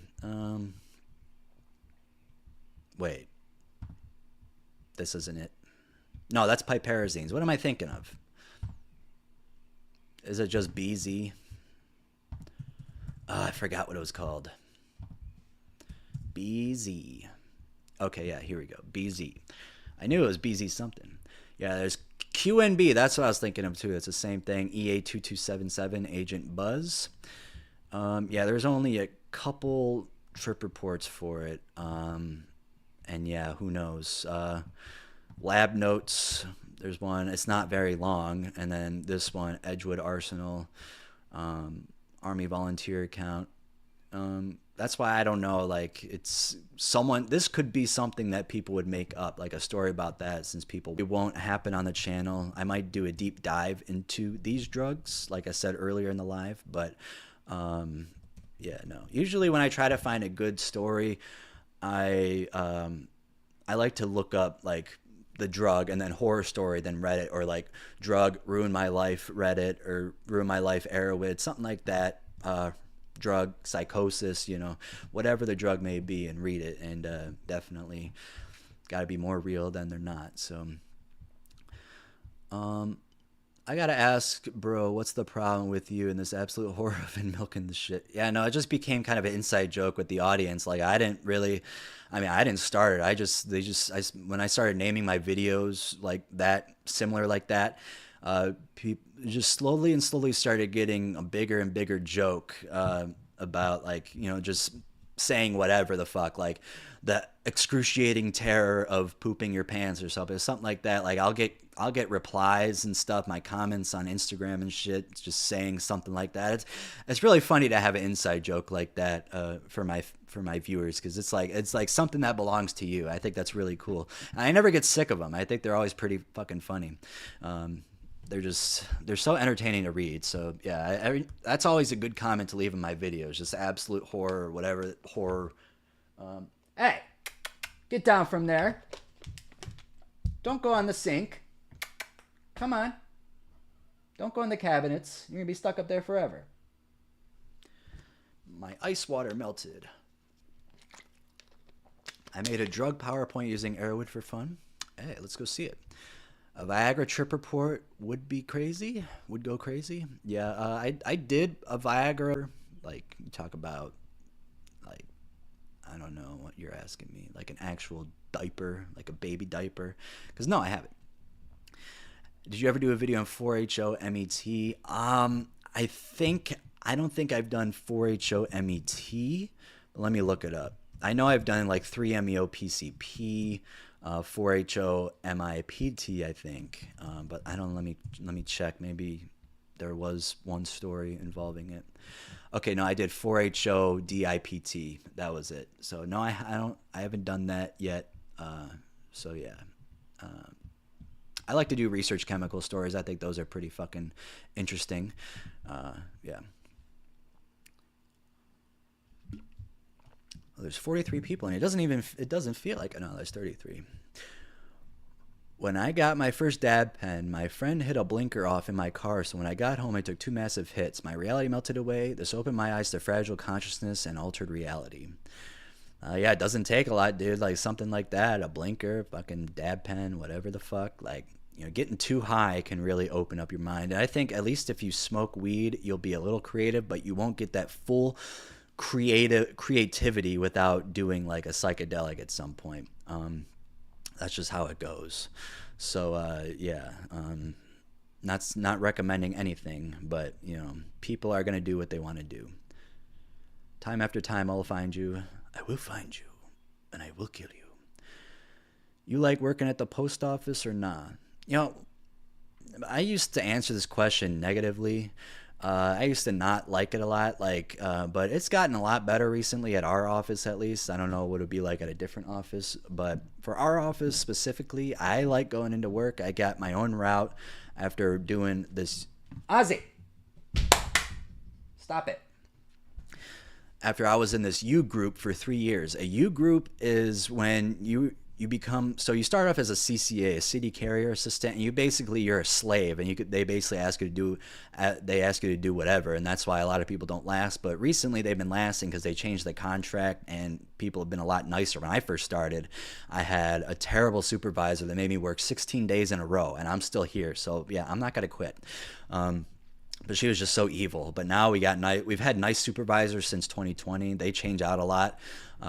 Wait, this isn't it. No, that's piperazines. What am I thinking of? Is it just BZ? I forgot what it was called. BZ. Okay, yeah, here we go. BZ. I knew it was BZ something. Yeah, there's QNB. That's what I was thinking of too. It's the same thing. EA2277 Agent Buzz. Yeah, there's only a couple trip reports for it. And yeah, who knows? Lab notes. There's one. It's not very long. And then this one, Edgewood Arsenal, Army volunteer account. That's why I don't know. Like, it's someone. This could be something that people would make up, like a story about that. Since people, it won't happen on the channel. I might do a deep dive into these drugs, like I said earlier in the live. But yeah, no. Usually, when I try to find a good story, I I like to look up like the drug and then horror story, then Reddit, or like drug ruin my life Reddit, or ruin my life Arrowhead, something like that. Drug psychosis, whatever the drug may be, and read it. And definitely got to be more real than they're not. So I gotta ask, bro, what's the problem with you and this absolute horror of milking the shit? Yeah, no, it just became kind of an inside joke with the audience. Like, I didn't really, I mean, I didn't start it. When I started naming my videos like that, similar like that, people just slowly and slowly started getting a bigger and bigger joke about, like, just saying whatever the fuck, like the excruciating terror of pooping your pants or something like that. Like I'll get replies and stuff, my comments on Instagram and shit, just saying something like that. It's really funny to have an inside joke like that for my viewers, because it's like something that belongs to you. I think that's really cool. And I never get sick of them. I think they're always pretty fucking funny. They're so entertaining to read. So yeah, that's always a good comment to leave in my videos. Just absolute horror or whatever horror. Hey, get down from there. Don't go on the sink. Come on. Don't go in the cabinets. You're gonna be stuck up there forever. My ice water melted. I made a drug PowerPoint using Arrowwood for fun. Hey, let's go see it. A Viagra trip report would go crazy. Yeah, I did a Viagra. Like, you talk about, like, I don't know what you're asking me, like an actual diaper, like a baby diaper. Because no, I haven't. Did you ever do a video on 4-HO MET? I don't think I've done 4-HO MET. But let me look it up. I know I've done like 3-MeO PCP. 4-HO MIPT, I think, but I don't. Let me check. Maybe there was one story involving it. Okay, no, I did 4-HO DIPT. That was it. So no, I haven't done that yet. So yeah, I like to do research chemical stories. I think those are pretty fucking interesting. Yeah. Well, there's 43 people, and it doesn't feel like, no, there's 33. When I got my first dab pen, my friend hit a blinker off in my car, so when I got home, I took 2 massive hits. My reality melted away. This opened my eyes to fragile consciousness and altered reality. Yeah, it doesn't take a lot, dude. Like, something like that, a blinker, fucking dab pen, whatever the fuck. Like, you know, getting too high can really open up your mind. And I think at least if you smoke weed, you'll be a little creative, but you won't get that full creativity without doing like a psychedelic at some point. That's just how it goes. So yeah, not recommending anything, but you know, people are gonna do what they want to do. Time after time, I'll find you. I will find you, and I will kill you. You like working at the post office or not? You know, I used to answer this question negatively. I used to not like it a lot, but it's gotten a lot better recently at our office, at least. I don't know what it would be like at a different office, but for our office specifically, I like going into work. I got my own route after doing this. Ozzy, stop it. After I was in this U group for 3 years. A U group is when you become, so you start off as a CCA, a city carrier assistant, and you're a slave, and they basically ask you to do whatever, and that's why a lot of people don't last. But recently they've been lasting because they changed the contract, and people have been a lot nicer. When I first started, I had a terrible supervisor that made me work 16 days in a row, and I'm still here. So yeah, I'm not gonna quit. But she was just so evil. But now we've had nice supervisors since 2020. They change out a lot.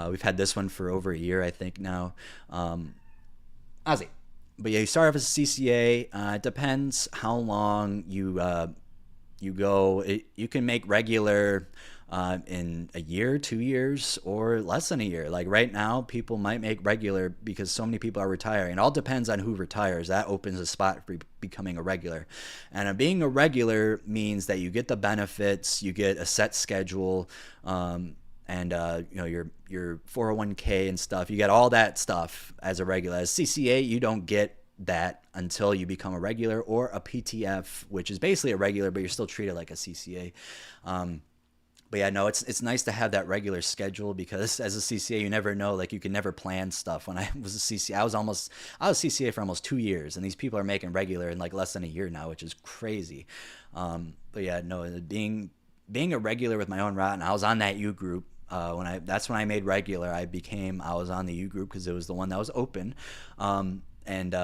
We've had this one for over a year, I think now. Ozzy. But yeah, you start off as a CCA. It depends how long you go. You can make regular in a year, 2 years, or less than a year. Like right now, people might make regular because so many people are retiring. It all depends on who retires. That opens a spot for becoming a regular. And being a regular means that you get the benefits, you get a set schedule, and you know, your 401k and stuff. You get all that stuff as a regular. As CCA, you don't get that until you become a regular, or a PTF, which is basically a regular, but you're still treated like a CCA. But yeah, no, it's nice to have that regular schedule, because as a CCA, you never know, like you can never plan stuff. When I was a CCA, I was CCA for almost 2 years, and these people are making regular in like less than a year now, which is crazy. But yeah, no, being a regular with my own route, and I was on that U group. That's when I made regular. I was on the U group because it was the one that was open. And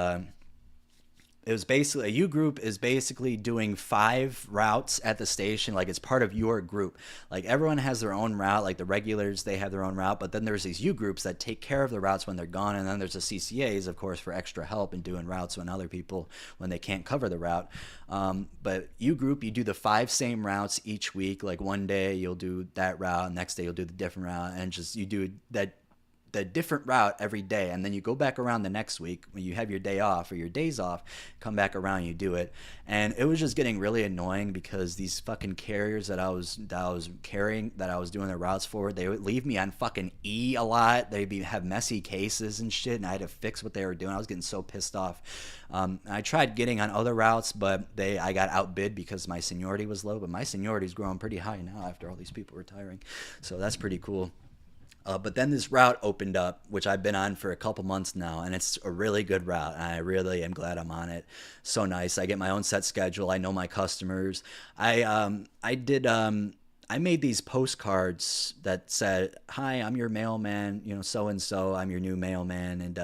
It was basically a U group is basically doing 5 routes at the station. Like it's part of your group. Like everyone has their own route. Like the regulars, they have their own route. But then there's these U groups that take care of the routes when they're gone. And then there's the CCAs, of course, for extra help in doing routes when other people, when they can't cover the route. But U group, you do the 5 same routes each week. Like one day you'll do that route. Next day you'll do the different route. And just you do that the different route every day, and then you go back around the next week when you have your day off or your days off, come back around, you do it. And it was just getting really annoying because these fucking carriers that I was carrying, that I was doing the routes for, they would leave me on fucking E a lot. They'd have messy cases and shit, and I had to fix what they were doing. I was getting so pissed off. I tried getting on other routes, but I got outbid because my seniority was low, but my seniority's growing pretty high now after all these people retiring, so that's pretty cool. But then this route opened up, which I've been on for a couple months now, and it's a really good route. And I really am glad I'm on it. So nice. I get my own set schedule. I know my customers. I made these postcards that said, "Hi, I'm your mailman. You know, so and so. I'm your new mailman, and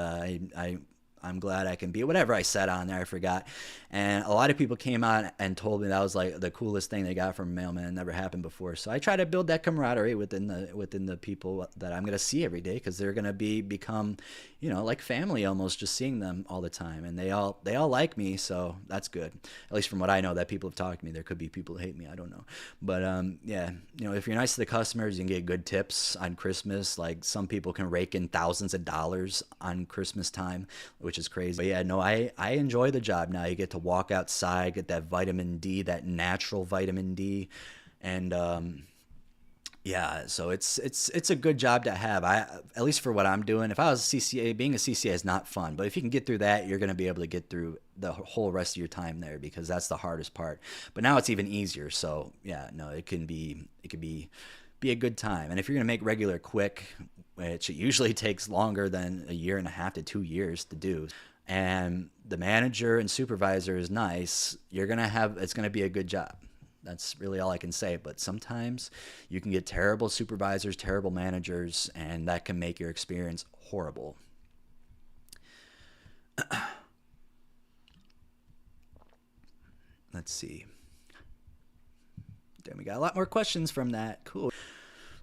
I'm glad I can be," whatever I said on there, I forgot. And a lot of people came out and told me that was like the coolest thing they got from a mailman. It never happened before. So I try to build that camaraderie within the people that I'm going to see every day, because they're going to become, like family almost, just seeing them all the time. And they all like me, so that's good. At least from what I know, that people have talked to me. There could be people who hate me, I don't know. But yeah, if you're nice to the customers, you can get good tips on Christmas. Like some people can rake in thousands of dollars on Christmas time, which is crazy. But yeah, no, I enjoy the job now. You get to walk outside, get that vitamin D, that natural vitamin D, and yeah, so it's a good job to have. At least for what I'm doing. If I was a CCA, being a CCA is not fun, but if you can get through that, you're going to be able to get through the whole rest of your time there, because that's the hardest part. But now it's even easier. So yeah, no, it could be a good time. And if you're going to make regular quick, which it usually takes longer than a year and a half to 2 years to do, and the manager and supervisor is nice, it's going to be a good job. That's really all I can say. But sometimes you can get terrible supervisors, terrible managers, and that can make your experience horrible. Let's see. Then we got a lot more questions from that. Cool.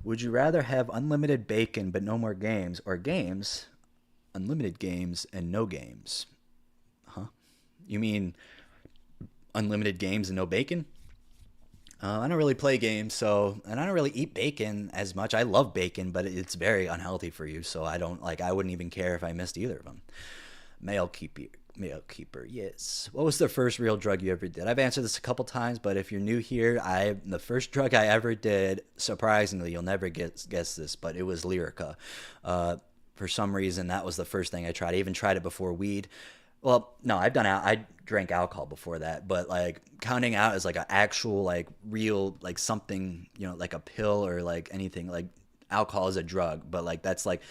Would you rather have unlimited bacon but no more games, or unlimited games and no games? Huh? You mean unlimited games and no bacon? I don't really play games, and I don't really eat bacon as much. I love bacon, but it's very unhealthy for you, so I wouldn't even care if I missed either of them. Mail keeper, yes. What was the first real drug you ever did? I've answered this a couple times, but if you're new here, the first drug I ever did, surprisingly, you'll never guess this, but it was Lyrica. For some reason, that was the first thing I tried. I even tried it before weed. Well, no, I drank alcohol before that, but like counting out as like an actual, like real, like something, like a pill or like anything, like alcohol is a drug, but like that's like,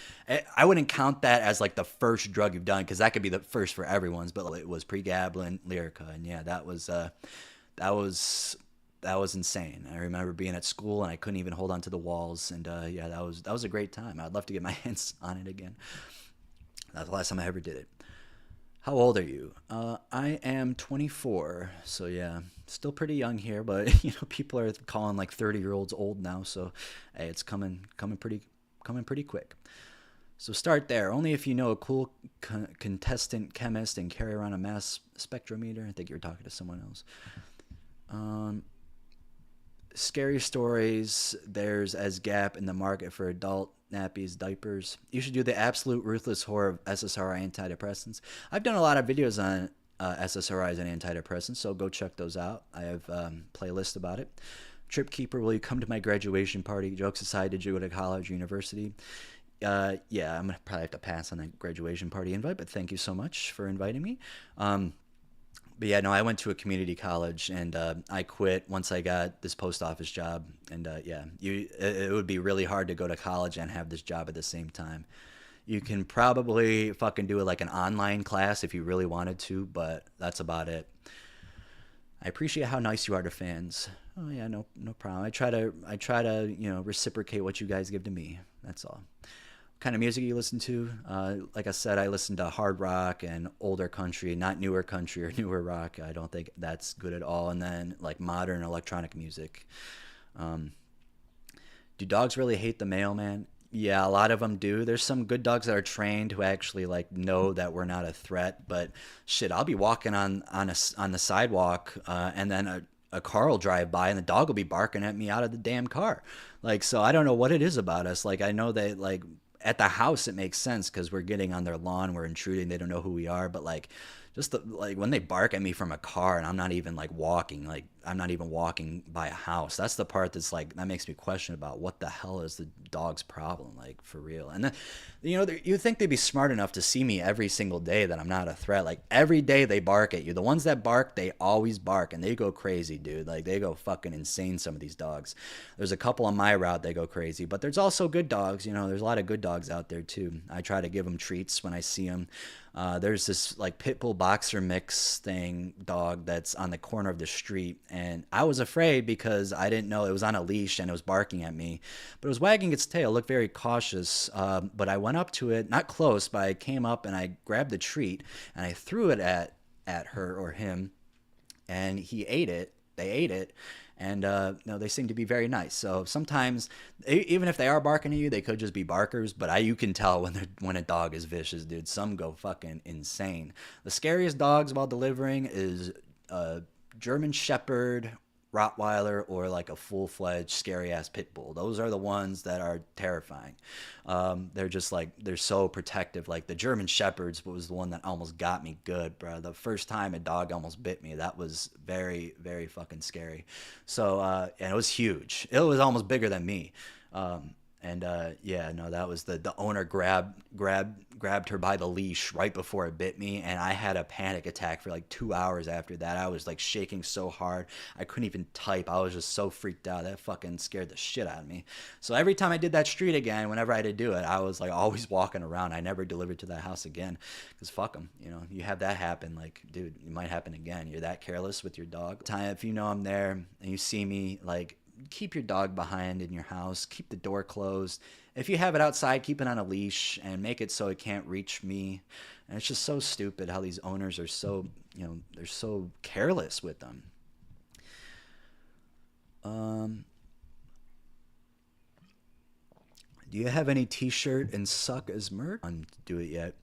I wouldn't count that as like the first drug you've done, because that could be the first for everyone's, but it was pregabalin, Lyrica, and yeah, that was insane. I remember being at school and I couldn't even hold on to the walls, and yeah, that was a great time. I'd love to get my hands on it again. That's the last time I ever did it. How old are you? I am 24, so yeah, still pretty young here, but people are calling like 30-year-olds old now, so hey, it's coming pretty quick. So start there. Only if you know a cool contestant chemist and carry around a mass spectrometer. I think you're talking to someone else. Scary stories. There's as gap in the market for adult nappies, diapers. You should do the absolute ruthless horror of SSRI antidepressants. I've done a lot of videos on SSRIs and antidepressants, so go check those out. I have playlist about it. Trip keeper, will you come to my graduation party? Jokes aside, did you go to college or university? Yeah, I'm gonna probably have to pass on that graduation party invite, but thank you so much for inviting me. But yeah, no, I went to a community college, and I quit once I got this post office job. And yeah, it would be really hard to go to college and have this job at the same time. You can probably fucking do it like an online class if you really wanted to, but that's about it. I appreciate how nice you are to fans. Oh yeah, no problem. I try to reciprocate what you guys give to me. That's all. Kind of music you listen to? Like I said, I listen to hard rock and older country, not newer country or newer rock. I don't think that's good at all. And then like modern electronic music. Um, do dogs really hate the mailman? Yeah, a lot of them do. There's some good dogs that are trained who actually like know that we're not a threat. But shit, I'll be walking on the sidewalk, and then a car will drive by, and the dog will be barking at me out of the damn car. Like, so I don't know what it is about us. Like, I know that like at the house it makes sense because we're getting on their lawn, we're intruding, they don't know who we are. But like, just like when they bark at me from a car and I'm not even like walking, like I'm not even walking by a house. That's the part that's like that makes me question about what the hell is the dog's problem, like for real. And then, you know, you think they'd be smart enough to see me every single day that I'm not a threat. Like every day they bark at you. The ones that bark, they always bark and they go crazy, dude. Like they go fucking insane. Some of these dogs. There's a couple on my route they go crazy, but there's also good dogs. You know, there's a lot of good dogs out there too. I try to give them treats when I see them. There's this like pit bull boxer mix thing dog that's on the corner of the street, and I was afraid because I didn't know it was on a leash and it was barking at me, but it was wagging its tail, looked very cautious. But I went up to it, not close, but I came up and I grabbed the treat and I threw it at her or him, and he ate it. They ate it, and no, they seem to be very nice. So sometimes, even if they are barking at you, they could just be barkers. But you can tell when a dog is vicious, dude. Some go fucking insane. The scariest dogs while delivering is German Shepherd, Rottweiler, or like a full-fledged scary ass pit bull. Those are the ones that are terrifying. They're just like they're so protective. Like the German Shepherds was the one that almost got me good, bro. The first time a dog almost bit me, that was very, very fucking scary. So and it was huge. It was almost bigger than me. And yeah, no, that was the owner grabbed her by the leash right before it bit me, and I had a panic attack for like 2 hours after that. I was like shaking so hard I couldn't even type. I was just so freaked out. That fucking scared the shit out of me. So every time I did that street again, whenever I had to do it, I was like always walking around. I never delivered to that house again because fuck them. You know, you have that happen, like dude, it might happen again. You're that careless with your dog. Time if you know I'm there and you see me, like keep your dog behind in your house, keep the door closed. If you have it outside, keep it on a leash and make it so it can't reach me. And it's just so stupid how these owners are so, you know, they're so careless with them. Do you have any t-shirt and suck as merch? I didn't do it yet.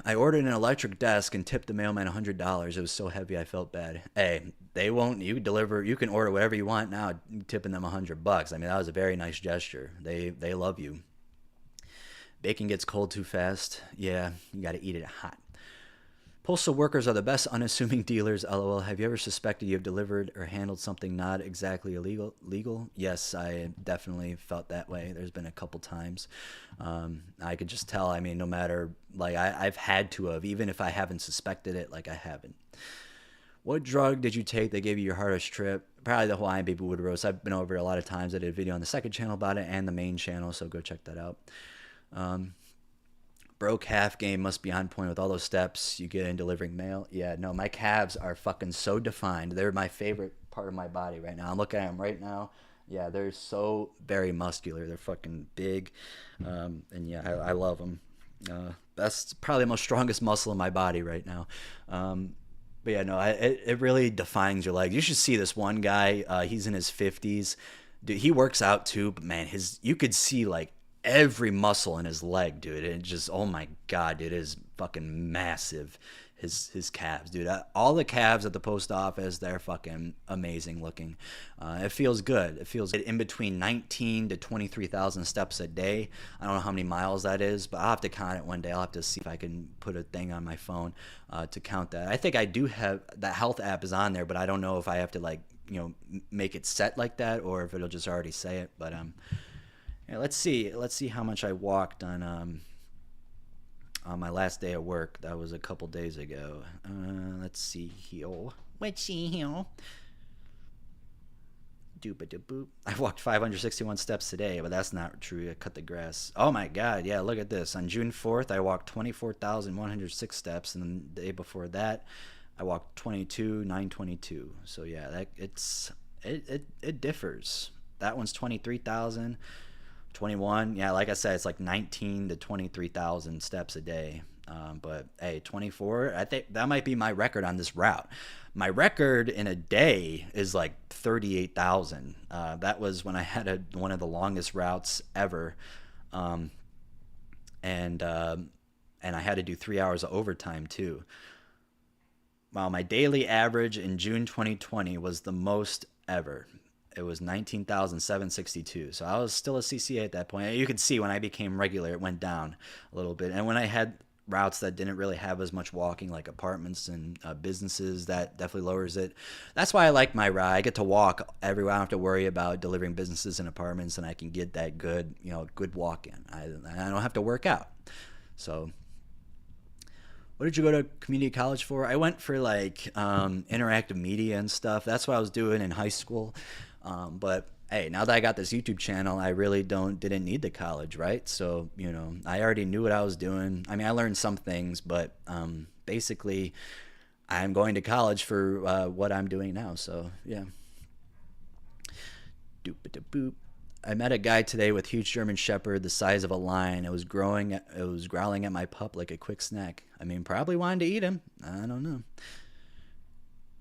I ordered an electric desk and tipped the mailman $100. It was so heavy I felt bad. Hey, they won't. You deliver. You can order whatever you want now. Tipping them $100. I mean, that was a very nice gesture. They love you. Bacon gets cold too fast. Yeah, you got to eat it hot. Postal workers are the best unassuming dealers. LOL. Have you ever suspected you have delivered or handled something not exactly illegal? Legal? Yes, I definitely felt that way. There's been a couple times. I could just tell. I mean, no matter like I've had to have, even if I haven't suspected it, like I haven't. What drug did you take that gave you your hardest trip? Probably the Hawaiian Baby Wood Roast. I've been over it a lot of times. I did a video on the second channel about it and the main channel, so go check that out. Broke half game must be on point with all those steps you get in delivering mail. Yeah, no, my calves are fucking so defined. They're my favorite part of my body right now. I'm looking at them right now. Yeah, they're so very muscular. They're fucking big. And yeah, I love them. That's probably the most strongest muscle in my body right now. But yeah, no, it really defines your legs. You should see this one guy. He's in his 50s. Dude, he works out too, but man, you could see like every muscle in his leg, dude. It just, oh my god, dude, it is fucking massive. His calves, dude. All the calves at the post office, they're fucking amazing looking. It feels good. It feels good. In between 19 to 23,000 steps a day. I don't know how many miles that is, but I'll have to count it one day. I'll have to see if I can put a thing on my phone to count that. I think I do have that health app is on there, but I don't know if I have to like, you know, make it set like that or if it'll just already say it. But yeah, let's see how much I walked on my last day of work. That was a couple days ago. Let's see here. Let's see here. Doop-a-doop-boop. I walked 561 steps today, but that's not true. I cut the grass. Oh my god, yeah, look at this. On June 4th, I walked 24,106 steps, and the day before that, I walked 22,922. So yeah, it differs. That one's 23,000. 21. Yeah, like I said, it's like 19 to 23,000 steps a day. But hey, 24, I think that might be my record on this route. My record in a day is like 38,000. That was when I had one of the longest routes ever. Um, and and I had to do 3 hours of overtime too. Wow, my daily average in June 2020 was the most ever. It was 19,762. So I was still a CCA at that point. You could see when I became regular, it went down a little bit. And when I had routes that didn't really have as much walking, like apartments and businesses, that definitely lowers it. That's why I like my route. I get to walk everywhere. I don't have to worry about delivering businesses and apartments, and I can get that good, good walk in. I don't have to work out. So what did you go to community college for? I went for like interactive media and stuff. That's what I was doing in high school. But hey, now that I got this YouTube channel, I really didn't need the college, right? So, I already knew what I was doing. I mean, I learned some things, but basically I'm going to college for what I'm doing now. So, yeah. Doop-a-doop-boop. I met a guy today with huge German Shepherd the size of a lion. It was growling at my pup like a quick snack. I mean, probably wanted to eat him. I don't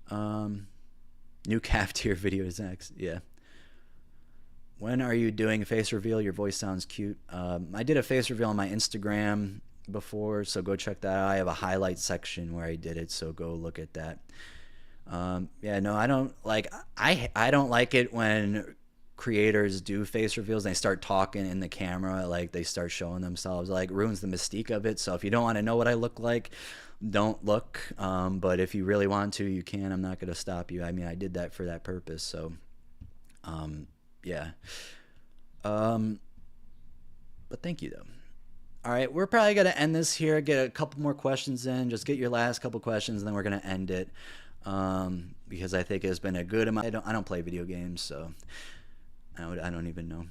know. New cafeteria video is next. Yeah. When are you doing a face reveal? Your voice sounds cute. I did a face reveal on my Instagram before, so go check that out. I have a highlight section where I did it, so go look at that. Yeah, no, I don't like. I don't like it when creators do face reveals and they start talking in the camera, like they start showing themselves, like ruins the mystique of it. So if you don't want to know what I look like, don't look. But if you really want to, you can. I'm not going to stop you. I mean, I did that for that purpose. So yeah. But thank you though. All right, we're probably going to end this here, get a couple more questions in, just get your last couple questions, and then we're going to end it. Because I think it's been a good amount. I don't play video games, so I don't even know.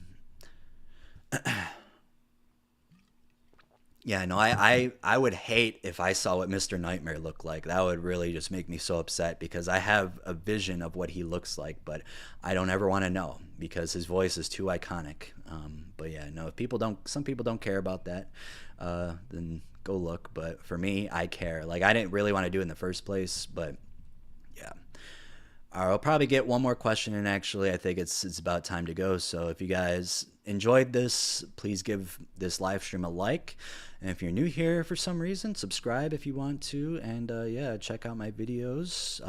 Yeah, no, I would hate if I saw what Mr. Nightmare looked like. That would really just make me so upset because I have a vision of what he looks like, but I don't ever want to know because his voice is too iconic. But yeah, no, if some people don't care about that, then go look. But for me, I care. Like I didn't really want to do it in the first place, but yeah. I'll probably get one more question in. Actually, I think it's about time to go. So if you guys enjoyed this, please give this live stream a like. And if you're new here for some reason, subscribe if you want to. And yeah, check out my videos.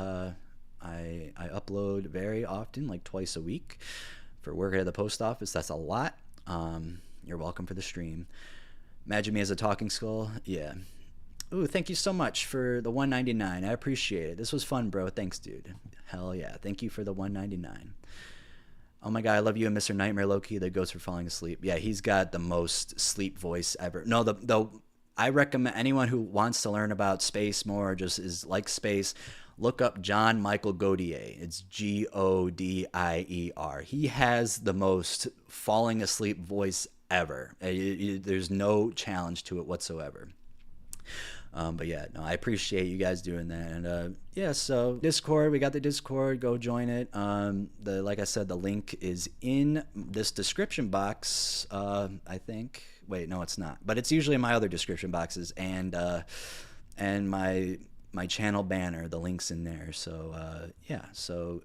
I upload very often, like twice a week. For working at the post office, that's a lot. You're welcome for the stream. Imagine me as a talking skull. Yeah. Ooh, thank you so much for the $1.99. I appreciate it. This was fun, bro. Thanks, dude. Hell yeah. Thank you for the $1.99. Oh my god, I love you and Mr. Nightmare Loki that goes for falling asleep. Yeah, he's got the most sleep voice ever. No, I recommend anyone who wants to learn about space more, or just is like space, look up John Michael Godier. It's Godier. He has the most falling asleep voice ever. There's no challenge to it whatsoever. But yeah, no, I appreciate you guys doing that. And yeah, so Discord, we got the Discord. Go join it. Like I said, the link is in this description box. I think. Wait, no, it's not. But it's usually in my other description boxes and my channel banner. The link's in there. So yeah. So.